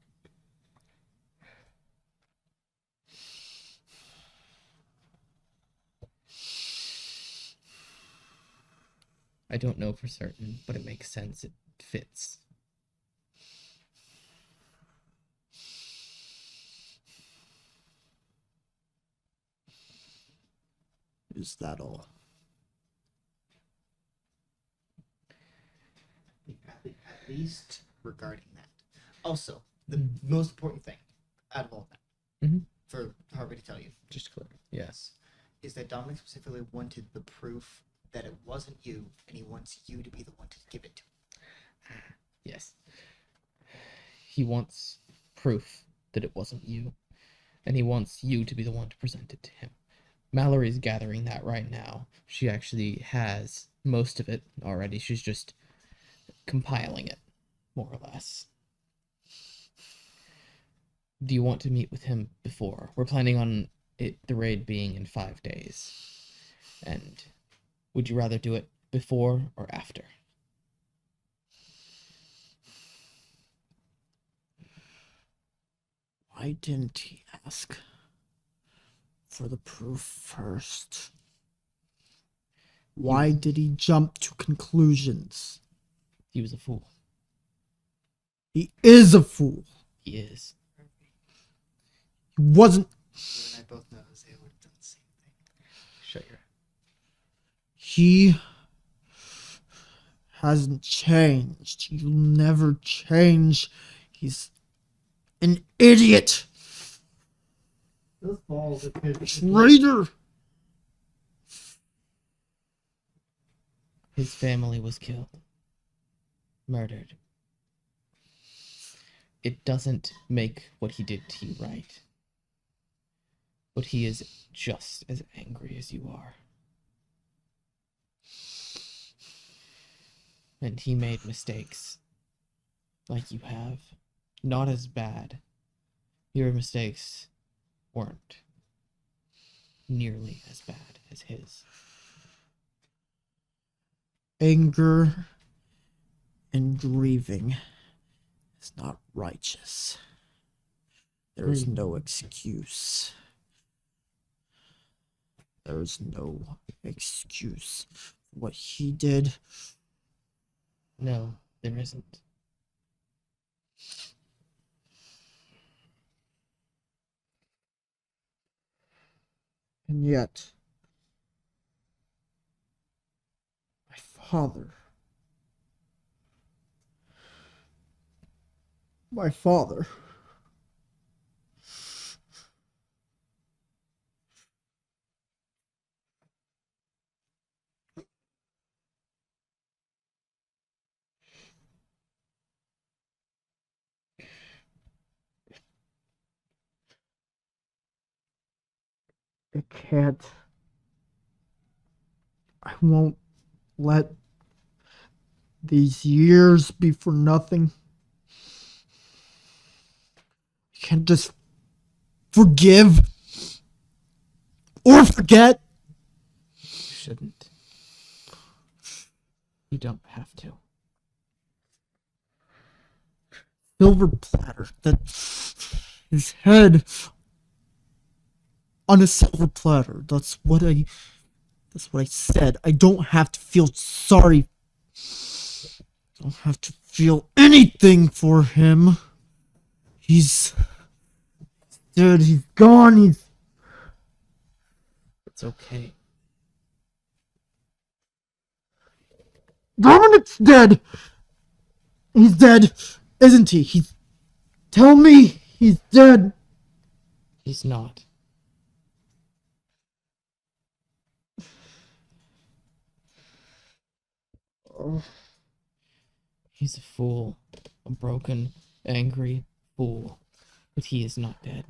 I don't know for certain, but it makes sense. It fits. Is that all? At least regarding that. Also, the most important thing out of all that, Mhm. for Harvey to tell you, Just clear. Yes. is that Dominic specifically wanted the proof that it wasn't you, and he wants you to be the one to give it to him. Yes. He wants proof that it wasn't you, and he wants you to be the one to present it to him. Mallory's gathering that right now. She actually has most of it already. She's just compiling it, more or less. Do you want to meet with him before? We're planning on the raid being in 5 days. And would you rather do it before or after? Why didn't he ask for the proof first? Why did he jump to conclusions? He was a fool. He is a fool. He is. He wasn't. You and I both know Hosea would have done the same thing. Shut your... He hasn't changed. He'll never change. He's an idiot. Those balls are good. Traitor. His family was killed. Murdered. It doesn't make what he did to you right. But he is just as angry as you are. And he made mistakes. Like you have. Not as bad. Your mistakes weren't nearly as bad as his. Anger and grieving is not righteous. There is no excuse. There is no excuse for what he did. No, there isn't. And yet, my father, I can't. I won't let these years be for nothing. I can't just forgive or forget. You shouldn't. You don't have to. Silver platter, that his head on a silver platter. That's what I said. I don't have to feel sorry. I don't have to feel anything for him. He's dead. He's gone. It's okay. Dominic's dead! He's dead, isn't he? Tell me he's dead! He's not. He's a fool. A broken, angry fool. But he is not dead.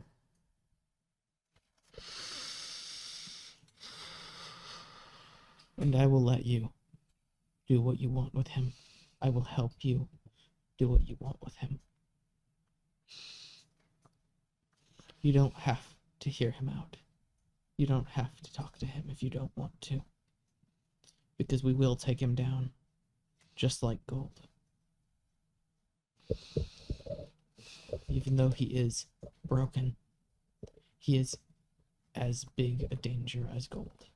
And I will let you do what you want with him. I will help you do what you want with him. You don't have to hear him out. You don't have to talk to him if you don't want to. Because we will take him down. Just like Gold. Even though he is broken, he is as big a danger as Gold.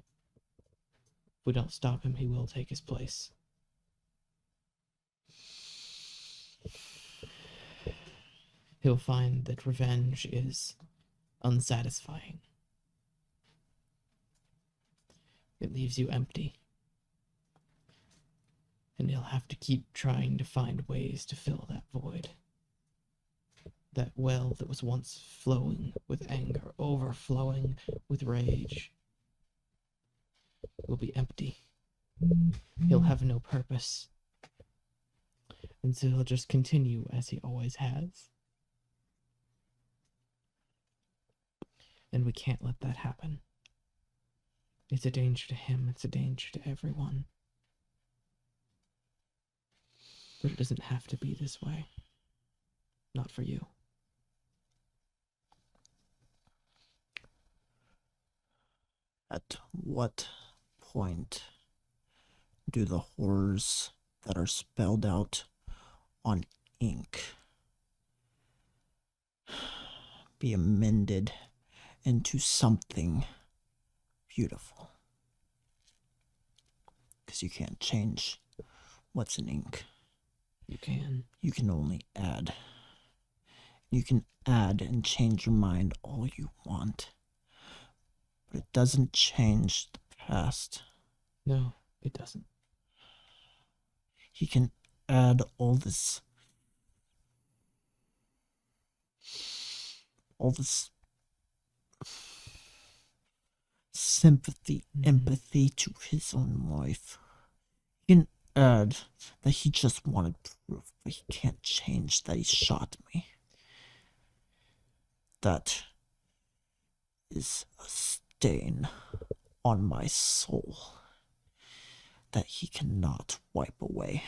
If we don't stop him, he will take his place. He'll find that revenge is unsatisfying. It leaves you empty. And he'll have to keep trying to find ways to fill that void. That well that was once flowing with anger, overflowing with rage, will be empty. He'll have no purpose. And so he'll just continue as he always has. And we can't let that happen. It's a danger to him, it's a danger to everyone. But it doesn't have to be this way. Not for you. At what point do the horrors that are spelled out on ink be amended into something beautiful? Because you can't change what's in ink. You can. You can only add. You can add and change your mind all you want. But it doesn't change the past. No, it doesn't. He can add all this sympathy, empathy to his own life. He can add that he just wanted proof, but he can't change that he shot me. That is a stain on my soul that he cannot wipe away.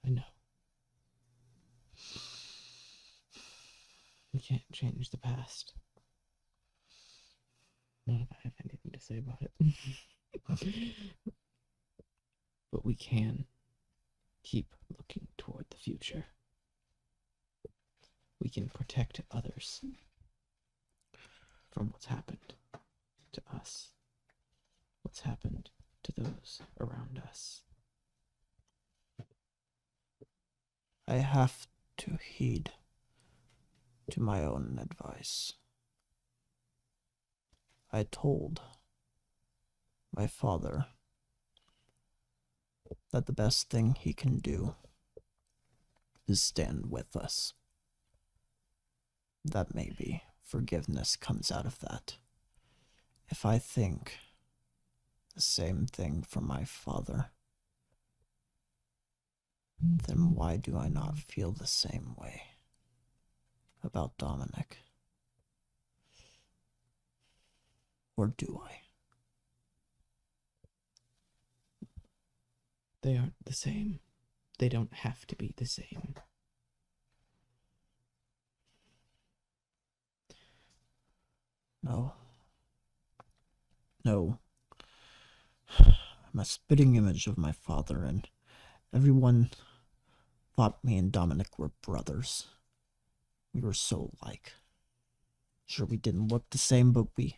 I know. We can't change the past. Not if I have anything to say about it. But we can keep looking toward the future. We can protect others from what's happened to us, what's happened to those around us. I have to heed to my own advice. I told my father that the best thing he can do is stand with us. That maybe forgiveness comes out of that. If I think the same thing for my father, then why do I not feel the same way about Dominic? Or do I? They aren't the same. They don't have to be the same. No. I'm a spitting image of my father, and everyone thought me and Dominic were brothers. We were so alike. Sure, we didn't look the same, but he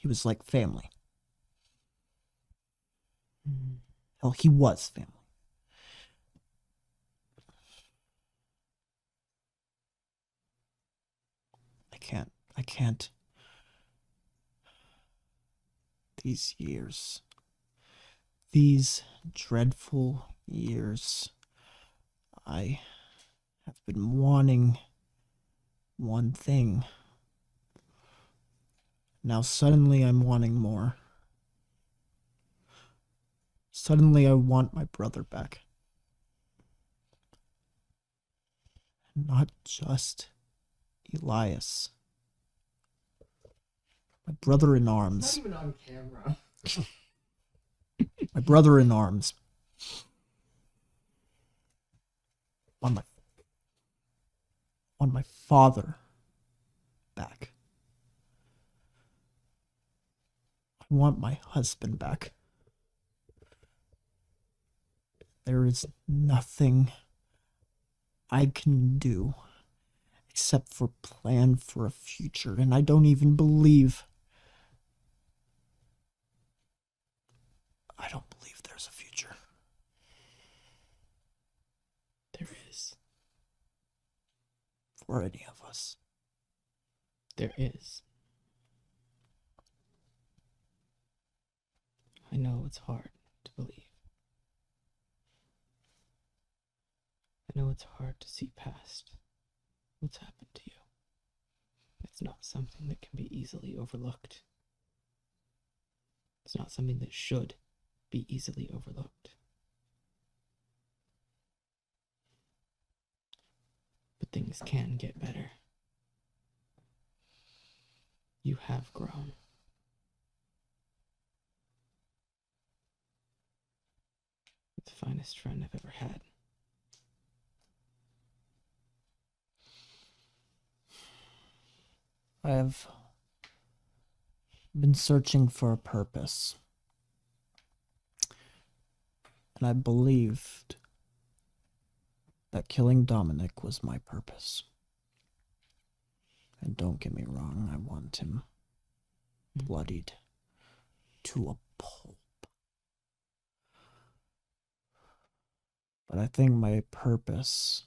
was like family. Hell, he was family. I can't these years. These dreadful years. I have been wanting one thing. Now suddenly I'm wanting more. Suddenly I want my brother back. Not just Elias. My brother in Not arms. even on camera. My brother in arms. Want my father back. I want my husband back. There is nothing I can do except for plan for a future, and I don't even believe. I don't believe there's a future. There is. For any of us. There is. I know it's hard to believe. I know it's hard to see past what's happened to you. It's not something that can be easily overlooked. It's not something that should be easily overlooked. But things can get better. You have grown. You're the finest friend I've ever had. I have been searching for a purpose. And I believed that killing Dominic was my purpose. And don't get me wrong, I want him bloodied to a pulp. But I think my purpose,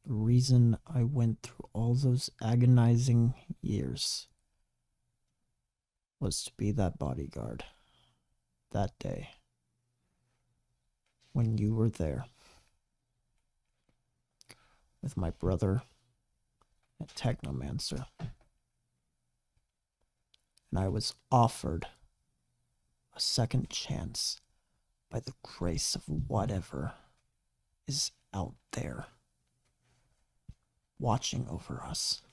the reason I went through all those agonizing years, was to be that bodyguard that day when you were there with my brother and Technomancer. And I was offered a second chance by the grace of whatever is out there watching over us.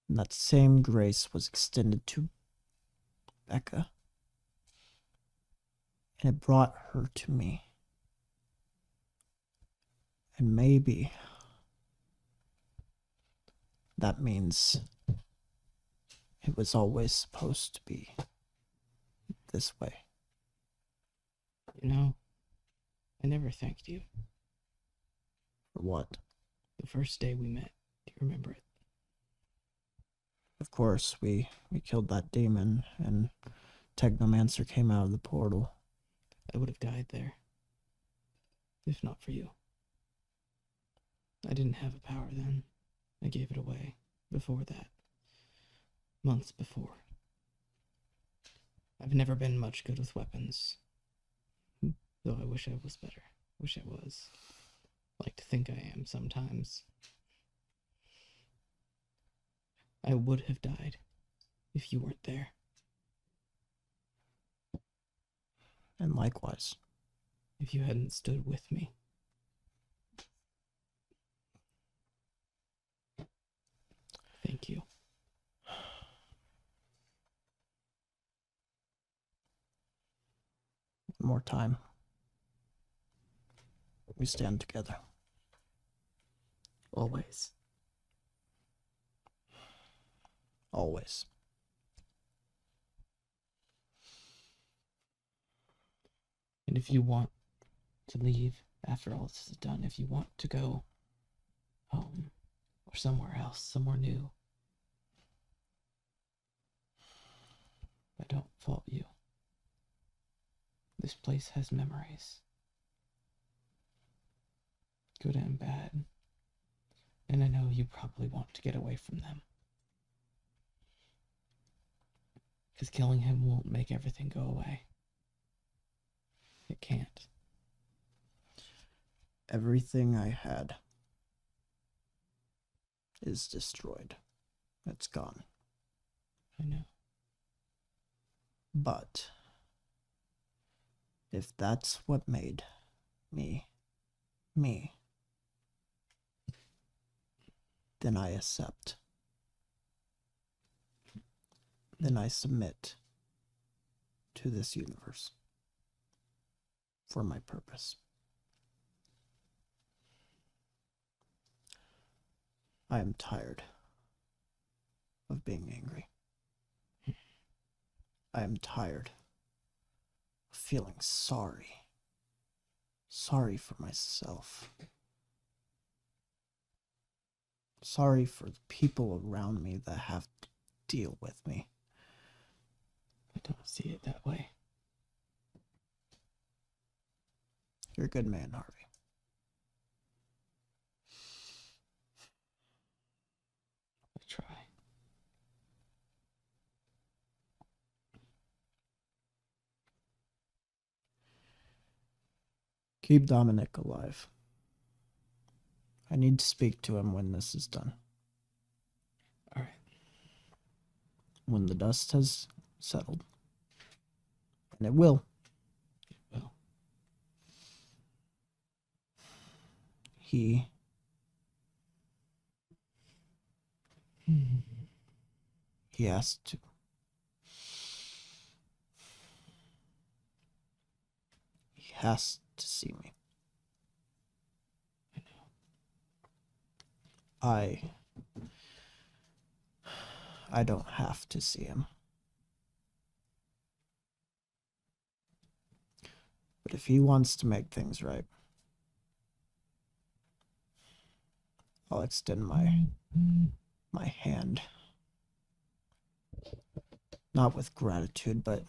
And that same grace was extended to Becca. And it brought her to me. And maybe that means it was always supposed to be this way. You know, I never thanked you. For what? The first day we met, do you remember it? Of course, we killed that demon, and Technomancer came out of the portal. I would have died there. If not for you. I didn't have a power then. I gave it away. Before that. Months before. I've never been much good with weapons. Though I wish I was better. Wish I was. Like to think I am sometimes. I would have died if you weren't there. And likewise. If you hadn't stood with me. Thank you. One more time. We stand together. Always. Always. And if you want to leave after all this is done, if you want to go home or somewhere else, somewhere new, I don't fault you. This place has memories. Good and bad. And I know you probably want to get away from them. Because killing him won't make everything go away. It can't. Everything I had is destroyed. It's gone. I know. But if that's what made me, then I accept. Then I submit to this universe for my purpose. I am tired of being angry. I am tired of feeling sorry. Sorry for myself. Sorry for the people around me that have to deal with me. I don't see it that way. You're a good man, Harvey. I try. Keep Dominic alive. I need to speak to him when this is done. All right. When the dust has settled. And it will. Well, He has to. He has to see me. I don't have to see him. But if he wants to make things right, I'll extend my hand. Not with gratitude, but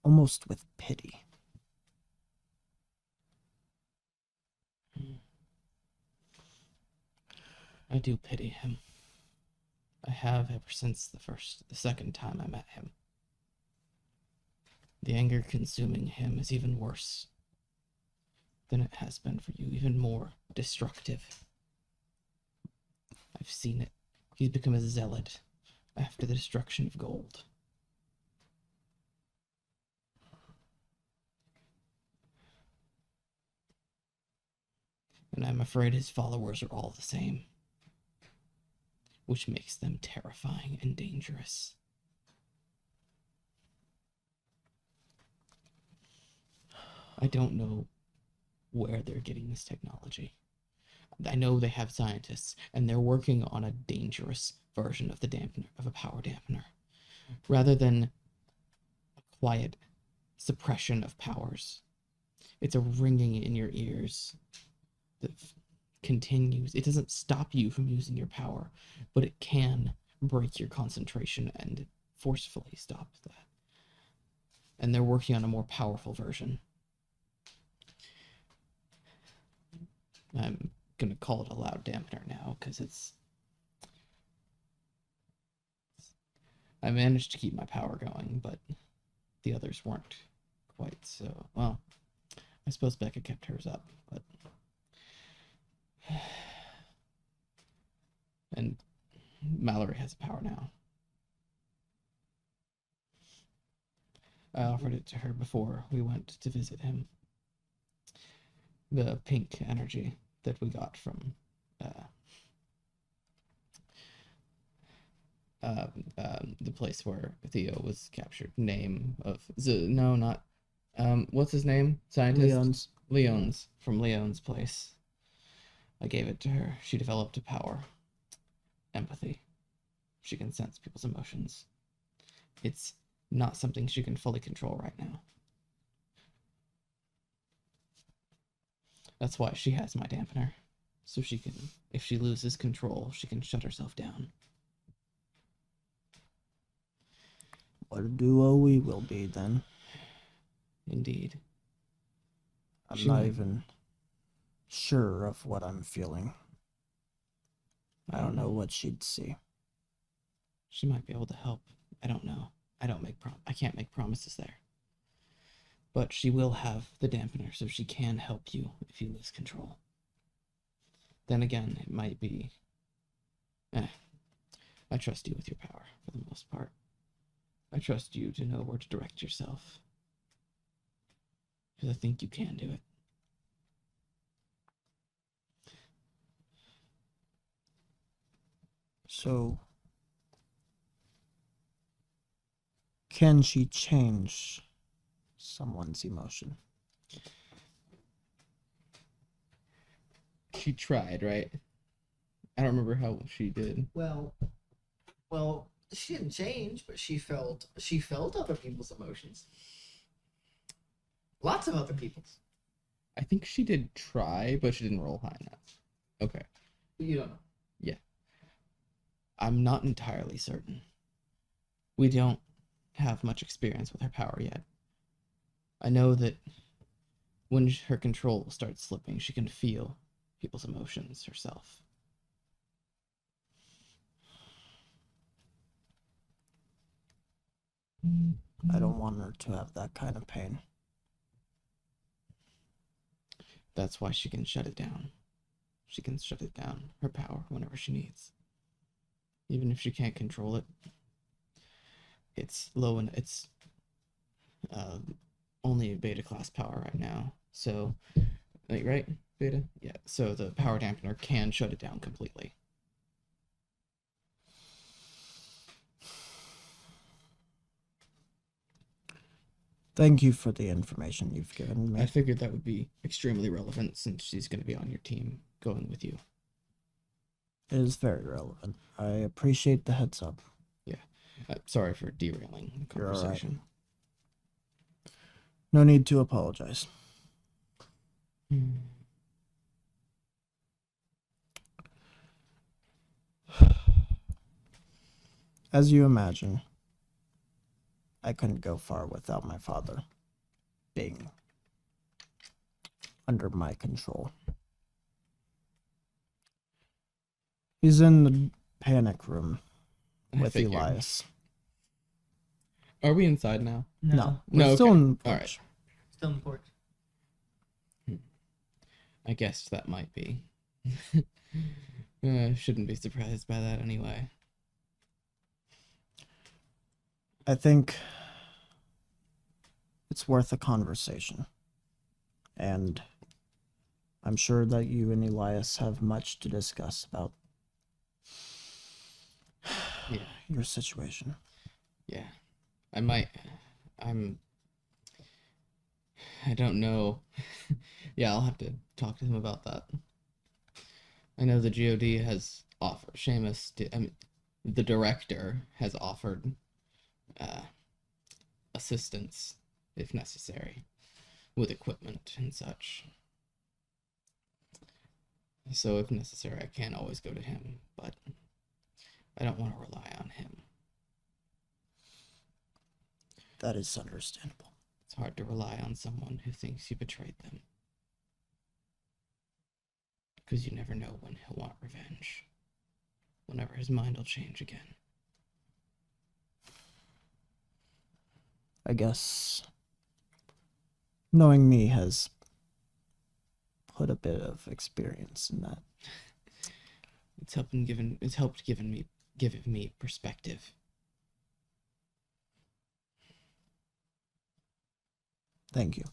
almost with pity. I do pity him. I have ever since the second time I met him. The anger consuming him is even worse than it has been for you, even more destructive. I've seen it. He's become a zealot after the destruction of gold. And I'm afraid his followers are all the same, which makes them terrifying and dangerous. I don't know where they're getting this technology. I know they have scientists, and they're working on a dangerous version of the dampener, of a power dampener, rather than a quiet suppression of powers. It's a ringing in your ears that continues. It doesn't stop you from using your power, but it can break your concentration and forcefully stop that. And they're working on a more powerful version. I'm gonna call it a loud dampener now because I managed to keep my power going, but the others weren't quite so. Well, I suppose Becca kept hers up, but and Mallory has power now. I offered it to her before we went to visit him. The pink energy that we got from the place where Theo was captured. Name of no, not what's his name? Scientist Leon's from Leon's place. I gave it to her. She developed a power. Empathy. She can sense people's emotions. It's not something she can fully control right now. That's why she has my dampener. So she can, if she loses control, she can shut herself down. What a duo we will be then. Indeed. I'm not even sure of what I'm feeling. I don't know what she'd see. She might be able to help. I don't know. I can't make promises there. But she will have the dampener, so she can help you if you lose control. Then again, it might be... I trust you with your power, for the most part. I trust you to know where to direct yourself. Because I think you can do it. So, can she change someone's emotion? She tried, right? I don't remember how she did. Well, she didn't change, but she felt other people's emotions. Lots of other people's. I think she did try, but she didn't roll high enough. Okay. But you don't know. Yeah. I'm not entirely certain. We don't have much experience with her power yet. I know that when her control starts slipping, she can feel people's emotions herself. I don't want her to have that kind of pain. That's why she can shut it down. She can shut it down, her power, whenever she needs. Even if she can't control it, it's low and it's only beta class power right now. So, like, right? Beta? Yeah. So the power dampener can shut it down completely. Thank you for the information you've given me. I figured that would be extremely relevant since she's going to be on your team going with you. It is very relevant. I appreciate the heads up. Sorry for derailing the You're all right. conversation. No need to apologize. As you imagine, I couldn't go far without my father being under my control. He's in the panic room I with figured. Elias. Are we inside now? No, No, we're still okay. in the All porch. Still in the porch. I guessed that might be. Shouldn't be surprised by that anyway. I think it's worth a conversation. And I'm sure that you and Elias have much to discuss about Yeah. your situation. Yeah. I don't know. Yeah, I'll have to talk to him about that. I know the GOD has offered, the director has offered assistance if necessary with equipment and such. So if necessary, I can always go to him, but I don't want to rely on him. That is understandable. It's hard to rely on someone who thinks you betrayed them. Because you never know when he'll want revenge. Whenever his mind will change again. I guess knowing me has put a bit of experience in that. It's helped giving me perspective. Thank you.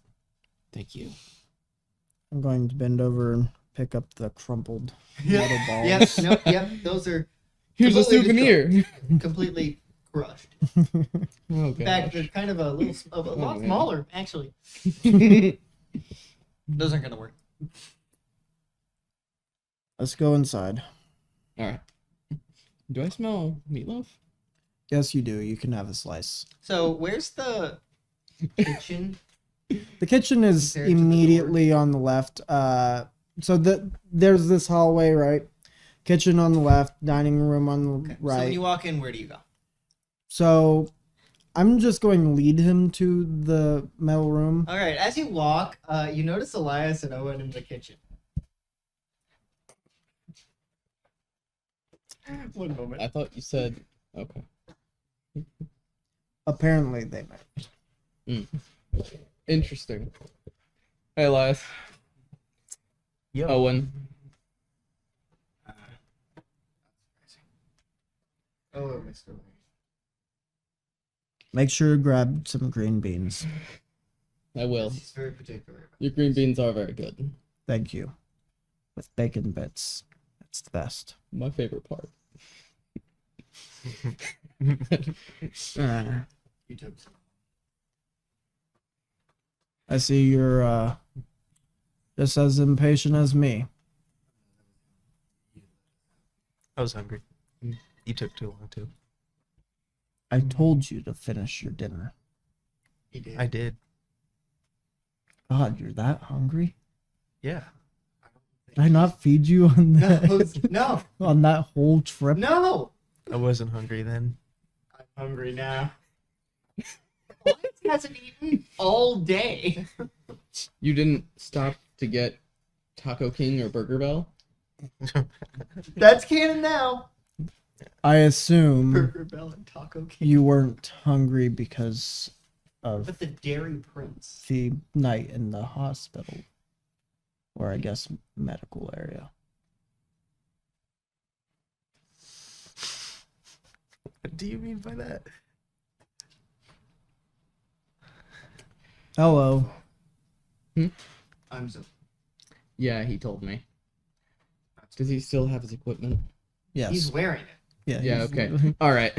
Thank you. I'm going to bend over and pick up the crumpled Yep. metal balls. Yep. Nope. Yep. Those are Here's a completely souvenir. completely crushed. Oh In fact, gosh. they're kind of a lot man. smaller, actually. Those aren't gonna work. Let's go inside. All right. Do I smell meatloaf? Yes, you do. You can have a slice. So, where's the kitchen? The kitchen is Compared to the immediately on the left. There's this hallway, right? Kitchen on the left, dining room on the Okay. So right. when you walk in, where do you go? So I'm just going to lead him to the metal room. All right. As you walk, you notice Elias and Owen in the kitchen. One moment. I thought you said Okay. Apparently they met. Interesting. Hey, Elias. Yo. Owen. Oh, Mr. Wayne. Make sure to grab some green beans. I will. He's very particular. About Your green beans are very good. Thank you. With bacon bits. That's the best. My favorite part. You took some. I see you're just as impatient as me. I was hungry. You took too long too. I told you to finish your dinner. He did. I did. God, you're that hungry? Yeah. Did I not feed you on that No, on that whole trip? no. I wasn't hungry then. I'm hungry now. Elias hasn't eaten all day. You didn't stop to get Taco King or Burger Bell? That's canon now. I assume Burger Bell and Taco King. you weren't hungry because of But the Dairy Prince. the night in the hospital. Or I guess medical area. What do you mean by that? Hello. I'm so. Yeah, he told me. Does he still have his equipment? Yes. He's wearing it. Yeah, Yeah, he's- okay. Alright.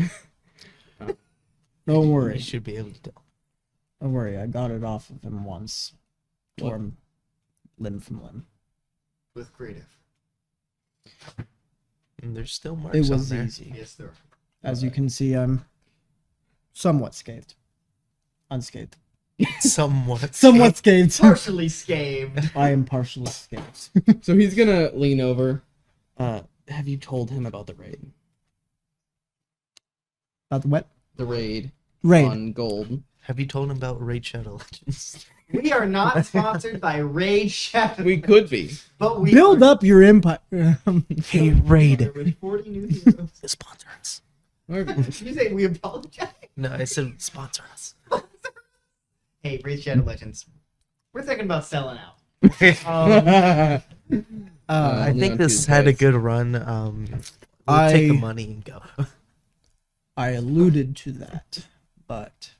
Don't You worry. should be able to tell. Don't worry. I got it off of him once. What? Tore him limb from limb. With creative. And there's still marks It on was there. easy. Yes, there. As you can see, I'm somewhat scathed. Unscathed. Somewhat. Somewhat scathed. Partially scathed. I am partially scathed. So he's gonna lean over. Have you told him about the raid? About the what? The raid Raid. on gold. Have you told him about Raid Shadow Legends? We are not sponsored by Raid Shadow. We could be. But we Build are. up your empire. Hey, Raid. With 40 new heroes. Sponsor us. Did you say we apologize? No, I said sponsor us. Hey, Raid Shadow Legends. We're thinking about selling out. I Only think on this had a Tuesdays. good run. We'll take the I- money and go. I alluded to that, but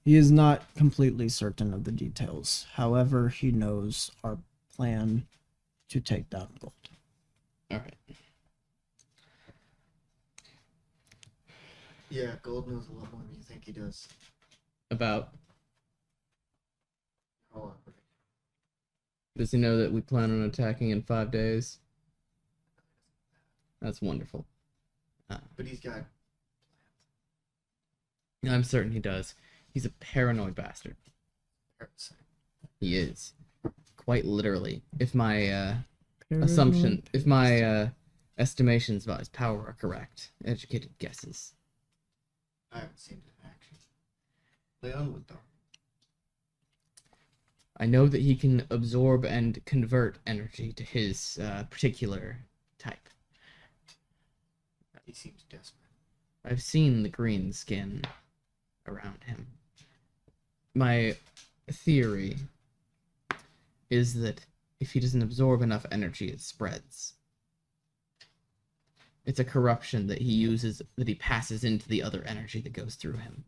he is not completely certain of the details. However, he knows our plan to take down gold. Alright. Yeah, Gold knows a lot more than you think he does. About. Hold on. Does he know that we plan on attacking in 5 days? That's wonderful. But he's got. I'm certain he does. He's a paranoid bastard. He is. Quite literally. If my if my estimations about his power are correct. Educated guesses. I haven't seen it in action. Leon would though. I know that he can absorb and convert energy to his particular type. He seems desperate. I've seen the green skin around him. My theory is that if he doesn't absorb enough energy, it spreads. It's a corruption that he uses, that he passes into the other energy that goes through him.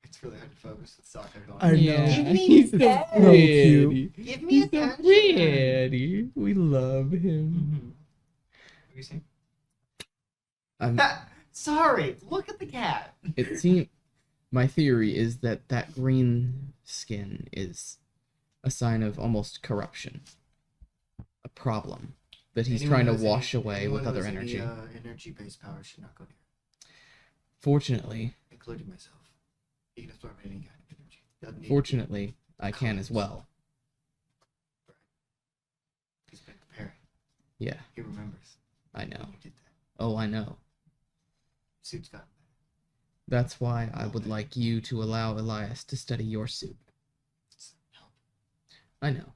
It's really hard to focus with soccer going. I know. Yeah, Give me he's so that. pretty. Give me He's so attention. pretty. We love him. Mm-hmm. What are you saying? I'm, Sorry, look at the cat. it seems my theory is that that green skin is a sign of almost corruption, a problem that he's trying to wash away with other energy. Energy-based power should not go near, Fortunately, including myself. He can absorb any kind of energy. Doesn't need fortunately, I can as well. He's been preparing. Yeah, He remembers. I know. You did that. Oh, I know. Suit's got That's why I would like you to allow Elias to study your suit. I know.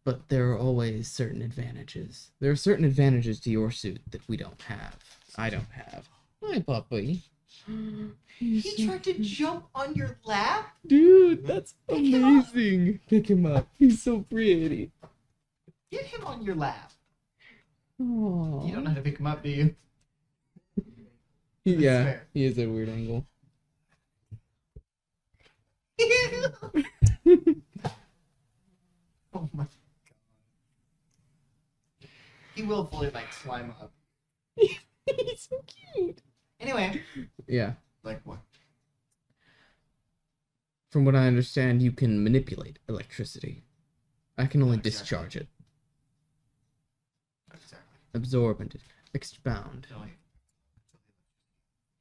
But there are always certain advantages. There are certain advantages to your suit that we don't have. I don't have. Hi, puppy. He tried to jump on your lap? Dude, that's Pick him up. amazing. Pick him up. He's so pretty. Get him on your lap. Aww. You don't know how to pick him up, do you? Yeah, fair. he is a weird angle. Oh my god. He will fully like climb up. He's so cute. Anyway. Yeah. Like what? From what I understand, you can manipulate electricity. I can only Not exactly. discharge it, Not exactly. absorb and expound. No, wait.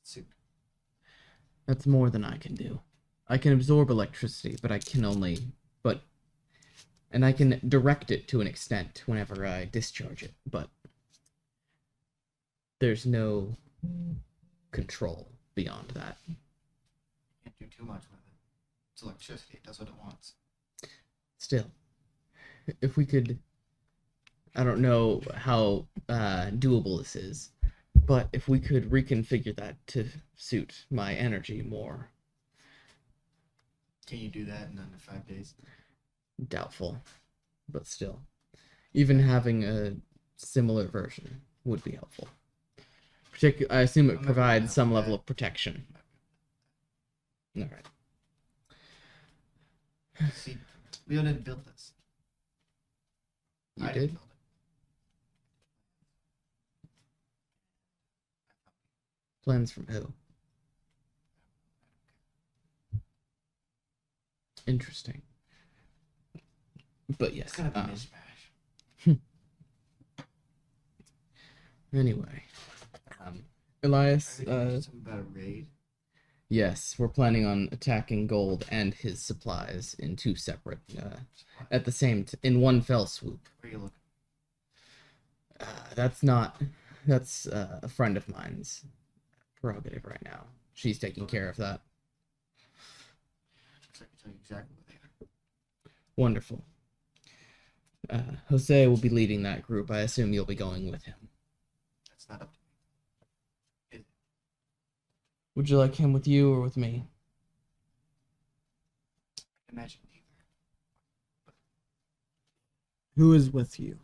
Suit. That's more than I can do. I can absorb electricity, but I can and I can direct it to an extent whenever I discharge it, but there's no control beyond that. Can't do too much with it. It's electricity. It does what it wants. Still, if we could, I don't know how doable this is, but if we could reconfigure that to suit my energy more, Can you do that in under 5 days? doubtful, but still, even having a similar version would be helpful. I assume I'm it not gonna provides help some with level that. of protection. All right. See, Leo didn't build this. You I did? didn't build Plans from who? Interesting. But it. yes. It's gonna be a mishmash. Anyway, Elias. I think something about a raid. Yes, we're planning on attacking Gold and his supplies in two separate, at the same, in one fell swoop. Where are you looking? That's a friend of mine's prerogative right now. She's taking care of that. Looks like I can tell you exactly what they are. Wonderful. Jose will be leading that group. I assume you'll be going with him. That's not up to me. Would you like him with you or with me? Imagine neither. Who is with you?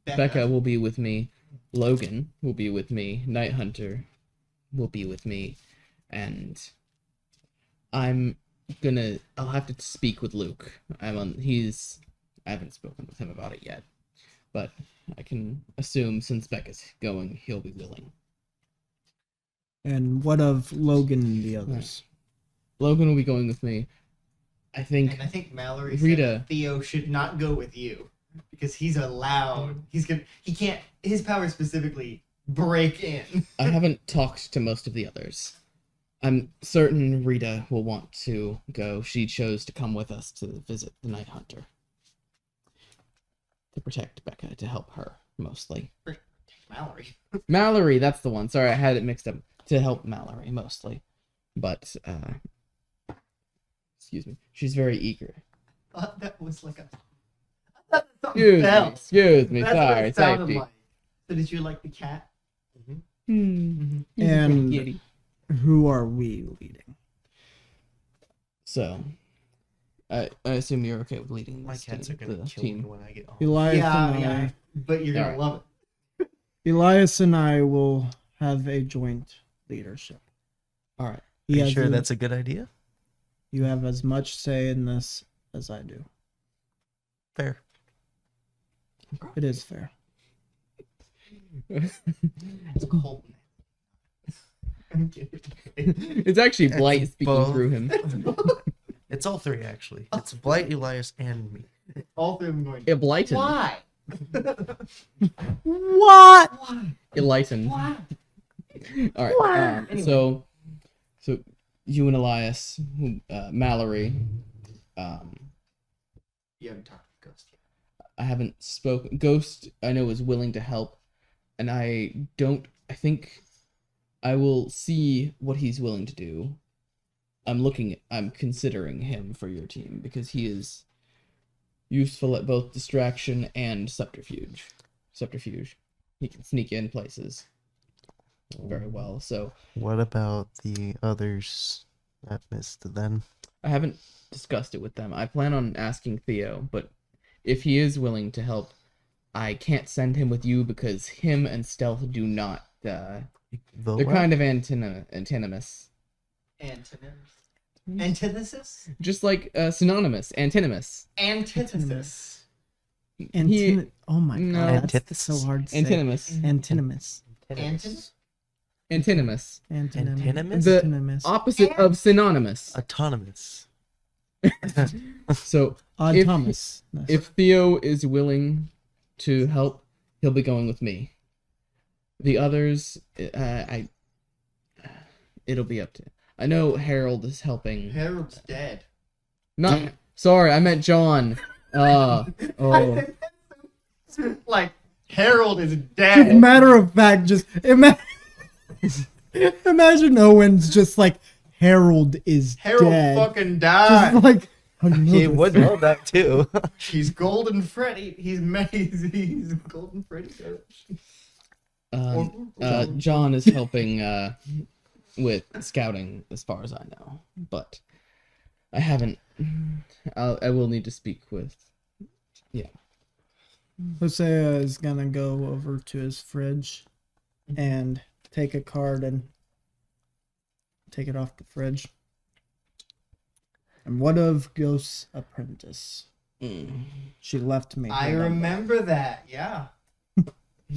Becca will be with me. Logan will be with me. Night Hunter will be with me. And I'll have to speak with Luke. I haven't spoken with him about it yet. But I can assume since Becca's going, he'll be willing. And what of Logan and the others? Logan will be going with me. I think And I think Mallory Rita- said that Theo should not go with you because he's allowed. He can't. His powers specifically break in. I haven't talked to most of the others. I'm certain Rita will want to go. She chose to come with us to visit the Night Hunter. To protect Becca, to help her, mostly. Mallory. Mallory, that's the one. Sorry, I had it mixed up. To help Mallory, mostly. But, excuse me. She's very eager. I thought that was like a. I thought that something Excuse me, fell. excuse me. That's what Sorry, it sounded safety. like. So did you like the cat? Hmm. He's a And- pretty kitty. Who are we leading? So, I assume you're okay with leading My this cats are team, gonna the kill me team. when I get home. Elias Yeah, and yeah. But you're gonna Alright. love it. Elias and I will have a joint leadership. All right. Are He you has sure a- that's a good idea? You have as much say in this as I do. Fair. It is fair. It's cold. I'm kidding. It's actually It's Blight speaking both. through him. It's all three actually. It's Blight, Elias, and me. All three of them going. Yeah, Blighton. Why? What? Why? Enlighten. Why? All right. Anyway. So you and Elias, Mallory. You haven't talked to Ghost yet. I haven't spoken. Ghost, I know, is willing to help, and I think I will see what he's willing to do. I'm considering him for your team because he is useful at both distraction and subterfuge. He can sneak in places very well. So What about the others that missed then? I haven't discussed it with them. I plan on asking Theo, but if he is willing to help, I can't send him with you because him and Stealth do not. They're kind of antinomous. Antithesis? Just like synonymous, antinomous. Antithesis. Oh my No. god, that's Antithesis? so hard to say. Antinomous. Antinomous. Antithesis? Antinomous. Antinomous. The Antinomous. opposite of synonymous. Autonomous. So Autonomous. if Theo is willing to help, he'll be going with me. The others, it'll be up to. I know Harold is helping. Harold's dead. Not sorry, I meant John. Oh. Like, Harold is dead. Matter of fact, just imagine Owen's just like, Harold is Harold dead. fucking died. Just like, how do you know He this? would know that too. He's Golden Freddy. He's Golden Freddy. John is helping with scouting, as far as I know, but I haven't. I will need to speak with. Hosea is gonna go over to his fridge and take a card and take it off the fridge. And what of Ghost's apprentice? She left me. I her number. remember that. Yeah.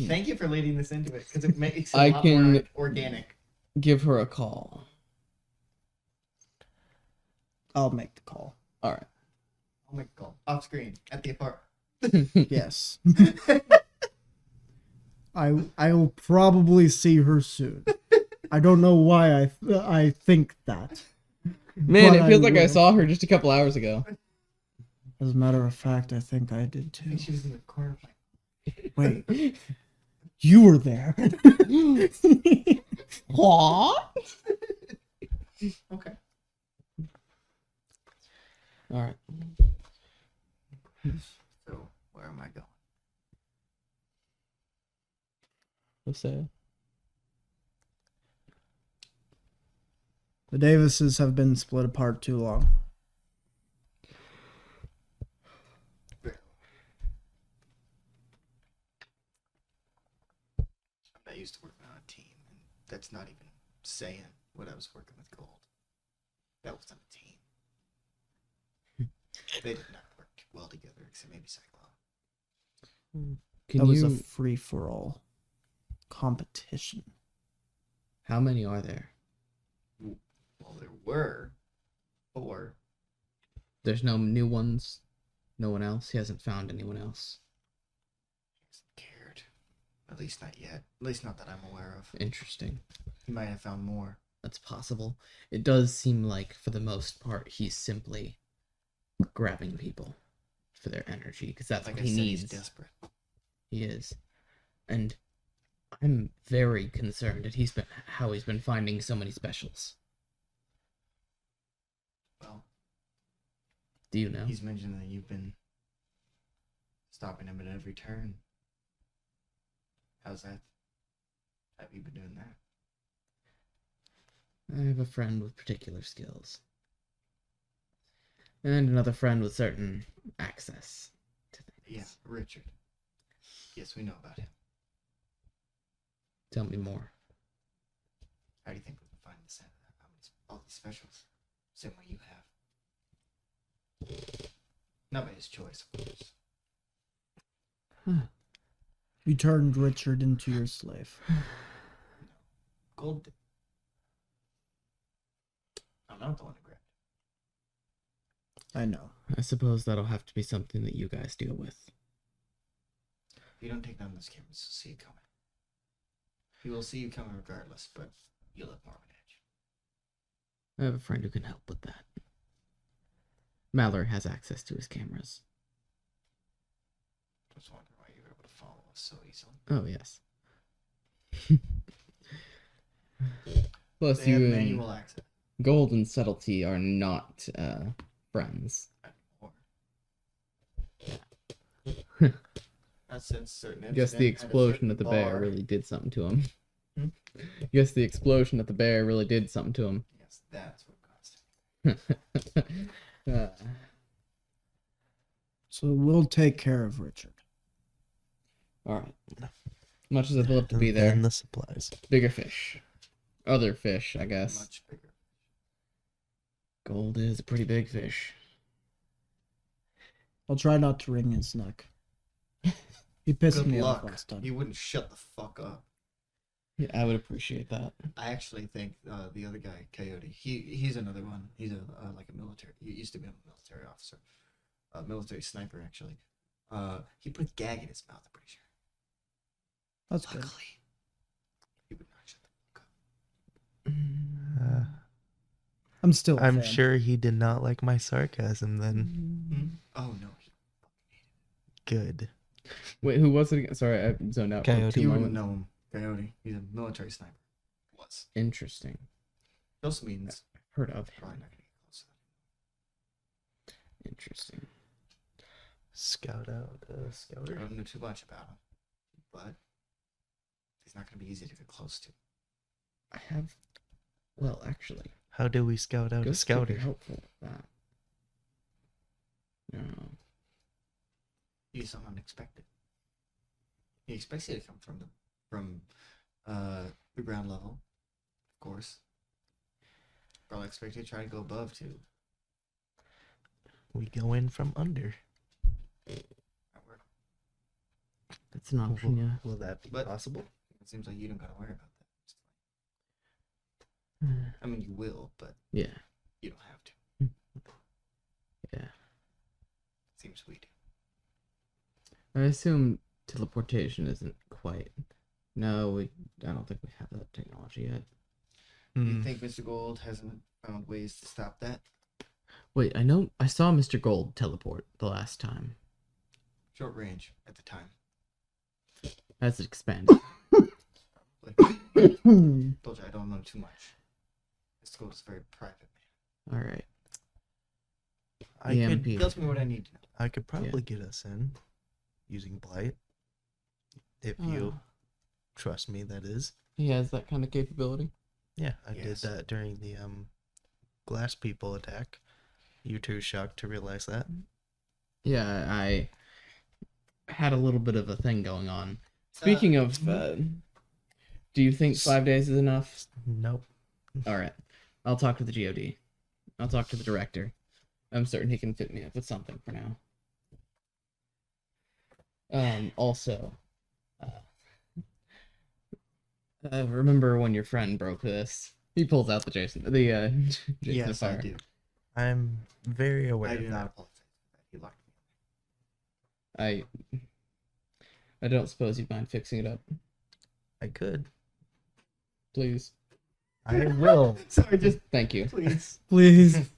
Thank you for leading this into it because it makes it I a lot can- more organic. Give her a call. I'll make the call. All right. Oh my god. Off screen at the apartment. Yes. I will probably see her soon. I don't know why I think that. Man, But it feels like I will. saw her just a couple hours ago. As a matter of fact, I think I did I too. think she was in the corner. Wait, you were there. What? Okay. All right. So where am I going? Hosea. The Davises have been split apart too long. I'm not used to working on a team, and that's not even saying what I was working with Gold. That wasn't a team. They did not work well together, except maybe Cyclone. That was a free-for-all competition. How many are there? Well, there were 4. There's no new ones. No one else. He hasn't found anyone else. Cared. At least not yet. At least not that I'm aware of. Interesting. He might have found more. That's possible. It does seem like, for the most part, he's simply grabbing people for their energy, because that's Like what I he said, needs. he's desperate. He is, and I'm very concerned at how he's been finding so many specials. Well, Do you know? he's mentioned that you've been stopping him at every turn. How's that? Have you been doing that? I have a friend with particular skills, and another friend with certain access to things. Yeah, Richard. Yes, we know about him. Tell me more. How do you think we can find all these specials? Same way you have. Not by his choice, of course. You turned Richard into your slave. Gold. I'm not the one who grabbed I know. I suppose that'll have to be something that you guys deal with. it. If you don't take down those cameras, you'll see it coming. He will see you coming regardless, but you'll have more of an edge. I have a friend who can help with that. Mallory has access to his cameras. Just wondering why you were able to follow us so easily. Oh, yes. Plus, They have you and manual access. Gold and Subtlety are not friends. Or That's a certain Guess the incident explosion a at the certain bear bar. really did something to him. Hmm? Guess the explosion at the bear really did something to him. Yes, that's what caused it. Uh, So we'll take care of Richard. all right. Much as I'd love to be And there, then the supplies. bigger fish, other fish, I guess. Much bigger. Gold is a pretty big fish. I'll try not to wring his neck. He pissed Good me luck. off last time. You wouldn't shut the fuck up. Yeah, I would appreciate that. I actually think the other guy, Coyote, he's another one. He's like a military. He used to be a military officer, a military sniper actually. He put a gag in his mouth. I'm pretty sure. That's good. Luckily, he would not shut the fuck up. I'm still a I'm fan. sure he did not like my sarcasm then. Oh no, Good. Wait, who was it again? Sorry, I zoned out for Coyote. 2 you wouldn't moments. know him. Coyote. He's a military sniper. Was. Interesting. It also means Heard of him. probably not gonna get close to Interesting. Scout out that. I scouter. don't know too much about him, but he's not gonna be easy to get close to. I have. Well, actually, How do we scout out a Ghost could be scouter? helpful with that. No. He's something unexpected. He expects you to come from the ground level, of course. Probably expect you to try to go above too. We go in from under. That work. That's an option, yeah. Will that be But- possible? It seems like you don't gotta worry about that. Hmm. I mean, you will, but Yeah. you don't have to. Yeah. Seems we do. I assume teleportation isn't quite. No, I don't think we have that technology yet. You think Mr. Gold hasn't found ways to stop that? Wait, I saw Mr. Gold teleport the last time. Short range at the time. Has it expanded? Like, Hmm. told you I don't know too much. Mr. Gold is a very private man. All right. I Yeah, could MP. He tells me what I need to know. I could probably get us in using blight. If you trust me, that is. He has that kind of capability. Yeah, I Yes. did that during the glass people attack. You too shocked to realize that? Yeah, I had a little bit of a thing going on. Speaking of, do you think 5 days is enough? Nope. All right, I'll talk to the GOD. I'll talk to the director. I'm certain he can fit me up with something for now. Also, remember when your friend broke this? He pulls out the Jason Jason Yes, I Fire. do. I'm very aware I of do not that. apologize for that. He locked me. I don't suppose you'd mind fixing it up, I could. please. I will. Sorry, just Thank you. please. Please.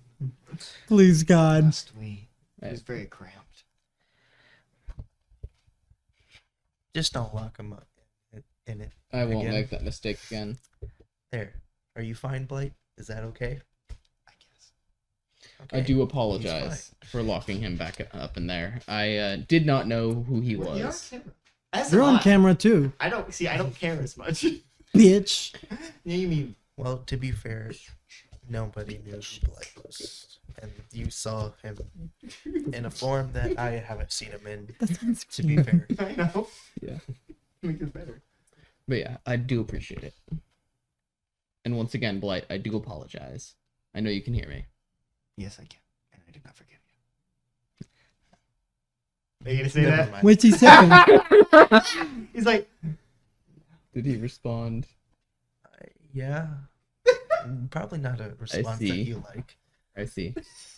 Please, God. Trust me. It was very cramped. Just don't lock him up in it. I won't Again? make that mistake again. There. Are you fine, Blight? Is that okay? I guess. I Okay. do apologize for locking him back up in there. I did not know who he Well, you're on was. camera. That's You're a on lot. camera too, I don't see. I don't care as much. bitch. Yeah, you mean Well, to be fair, nobody knew who Blight was. And you saw him in a form that I haven't seen him in, to be fair. I know. Yeah. Make it better. But yeah, I do appreciate it. And once again, Blight, I do apologize. I know you can hear me. Yes, I can, and I did not forgive you. Are you gonna say Never that? mind. What's he saying? He's like, Did he respond? Yeah. Probably not a response that see. you like. I see.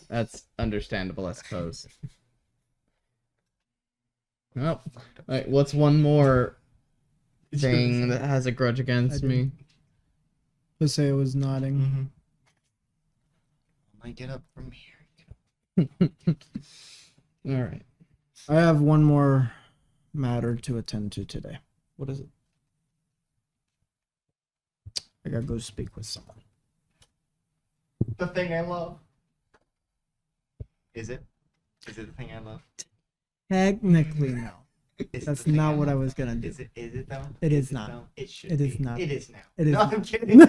That's understandable, I suppose. Well, alright, what's one more thing that has a grudge against I me? Hosea was nodding. mm-hmm. I might get up from here. Alright. I have one more matter to attend to today. What is it? I gotta go speak with someone. The thing I love. Is it? Is it the thing I love? Technically, no. Is it That's the thing not what I have? was gonna do. Is it though? It is it not. though? It should It is be. not. It is now. It is No, not. I'm kidding. No,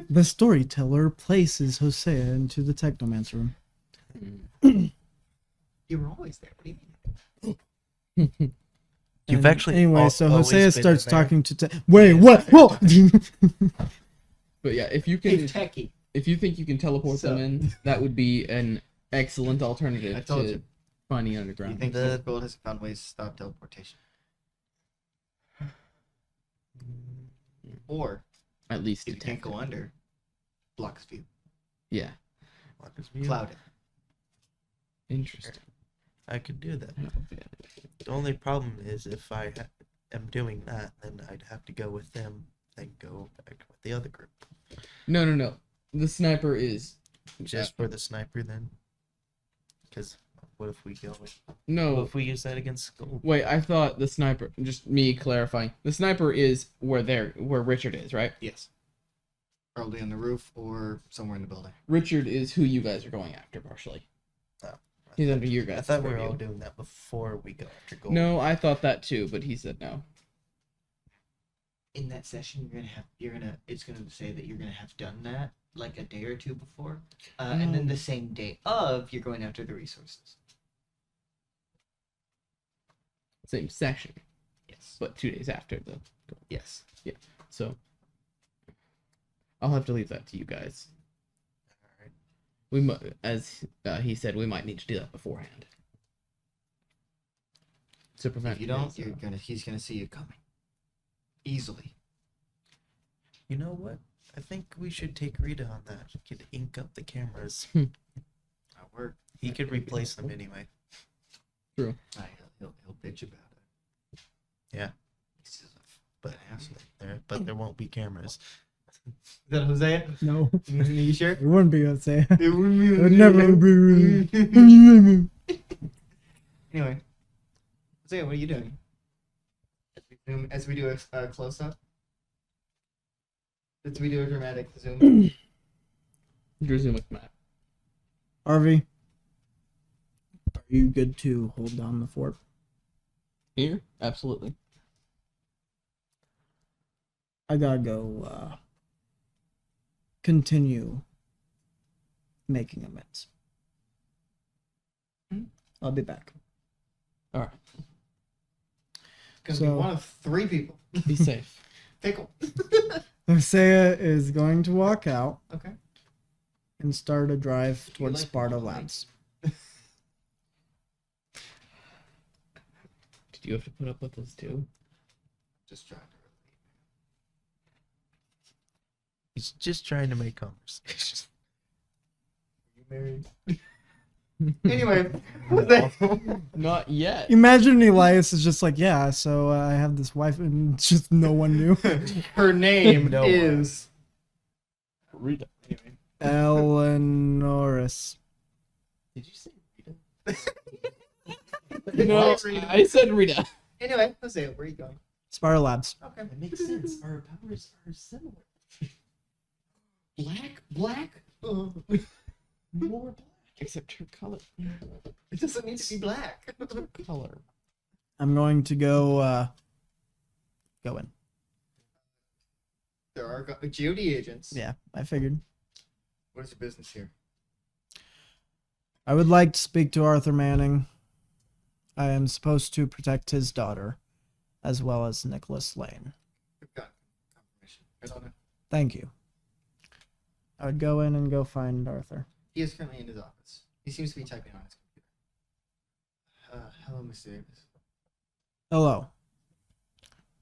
the storyteller places Hosea into the technomancer room. You were always there. What do you mean? You've And actually anyway. So always Hosea been starts in there. talking to. Wait, what? Whoa! But yeah, if you Hey, can, techie. if you think you can teleport them So- in, that would be an excellent I alternative told to you. finding You underground. think the world has found ways to stop teleportation? Or At least if you can't detect go it. under, block his view, Yeah, cloud it. interesting. I could do that. The only problem is if I am doing that, then I'd have to go with them, then go back with the other group. No. The sniper is Just for the sniper, then. Because what if we go with? What no. if we use that against Gold? Wait, I thought the sniper. Just me clarifying. The sniper is where Richard is, right? Yes. Probably on the roof or somewhere in the building. Richard is who you guys are going after, partially. Oh, He's under your I guys' thought we were purview. all doing that before we go after Gold. No, I thought that too, but he said no. In that session, it's gonna say that you're gonna have done that like a day or two before, and then the same day of you're going after the resources. Same session, Yes. but 2 days after the. Yes. So I'll have to leave that to you guys. Alright. We as he said, we might need to do that beforehand. To prevent. If you don't, his, he's gonna see you coming. Easily. You know what? I think we should take Rita on that. We could ink up the cameras. That work. He could replace them anyway. He'll bitch about it. Yeah. He's just But an asshole. there won't be cameras. Is that Hosea? No, You sure? it wouldn't be Hosea. It It would never be. Anyway, Hosea, what are you doing? As we do a close up. As we do a dramatic zoom. Resume with Matt. Harvey, are you good to hold down the fort? Here, absolutely. I gotta go continue making amends. I'll be back. All right. Gonna be So- one of 3 people. Be safe. Pickle. Hosea is going to walk out Okay. and start a drive You towards like Sparta walking? Labs. Did you have to put up with this too? Just trying to. He's just trying to make conversation. You married? Anyway, Hosea. Not yet. Imagine Elias is just like, yeah, so I have this wife and just no one knew. Her name No one. is. Rita. Anyway. Eleanorus. Did you say Rita? No, I said Rita. Anyway, Hosea, where are you going? Sparta Labs. Okay. That makes sense. Our powers are similar. Black. More black, except her color. It doesn't need to be black. Color. I'm going to go in. There are GOD agents. Yeah, I figured. What is your business here? I would like to speak to Arthur Manning. I am supposed to protect his daughter, as well as Nicholas Lane. We've got confirmation. I don't know. Thank you. I would go in and go find Arthur. He is currently in his office. He seems to be typing on his computer. Hello, Mr. Davis. Hello.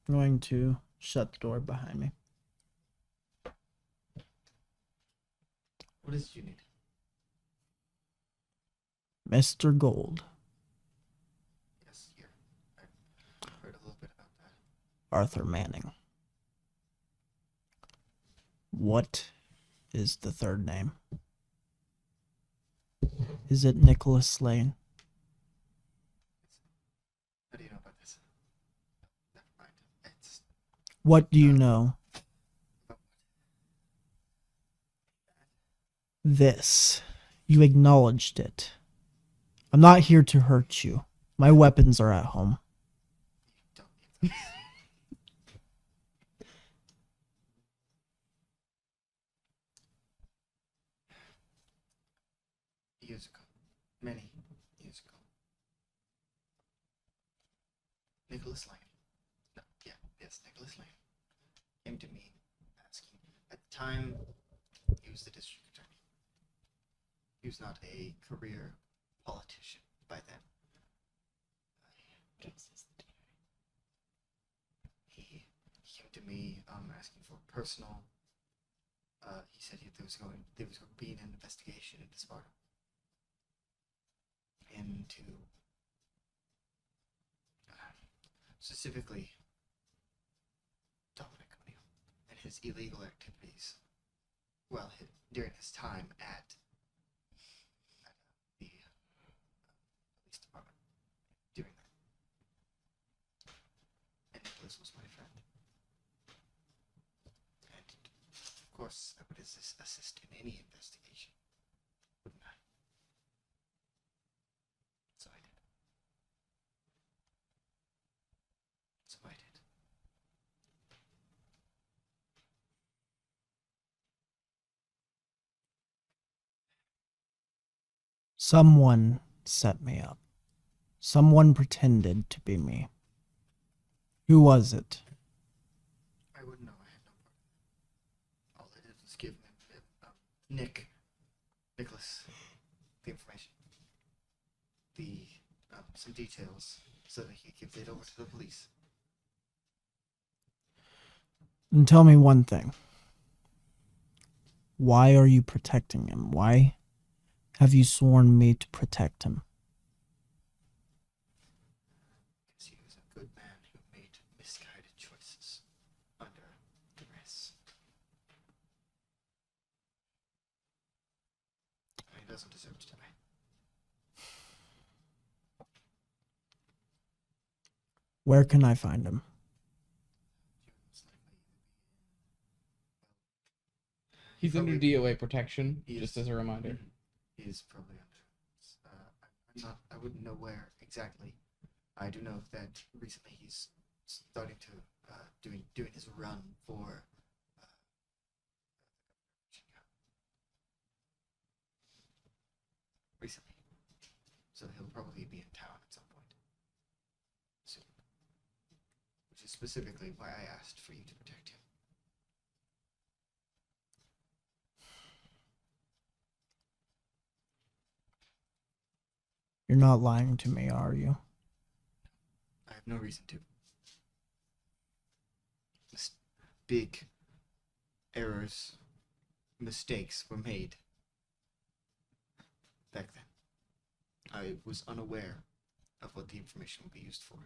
I'm going to shut the door behind me. What is it you need? Mr. Gold, Yes, here. I've heard a little bit about that. Arthur Manning. What is the third name? Is it Nicholas Lane? How do you know about this? Never mind. It's What do you know? This. You acknowledged it. I'm not here to hurt you. My weapons are at home. Don't need those. Years ago, many years ago, Nicholas Lane, no, yeah, yes, Nicholas Lane, came to me asking. At the time, he was the district attorney. He was not a career politician by then. He came to me asking for personal. He said there was going to be an investigation into Sparta, into specifically Dominic O'Neill and his illegal activities. Well, during his time at the police department, doing that. And Nicholas was my friend. And of course, I would assist in any investigation, wouldn't I? So I did. So I did. Someone set me up. Someone pretended to be me. Who was it? I wouldn't know. I had no part in it. All I did was give Nicholas, the information, some details, so that he could give it over to the police. And tell me one thing. Why are you protecting him? Why have you sworn me to protect him? Because he was a good man who made misguided choices under duress. He doesn't deserve to die. Where can I find him? He's under Probably- DOA protection, He just is. as a reminder. He's probably under. I wouldn't know where exactly. I do know that recently he's starting to doing his run for. Recently, so he'll probably be in town at some point soon. Which is specifically why I asked for you to protect him. You're not lying to me, are you? I have no reason to. Big errors, mistakes were made back then. I was unaware of what the information would be used for.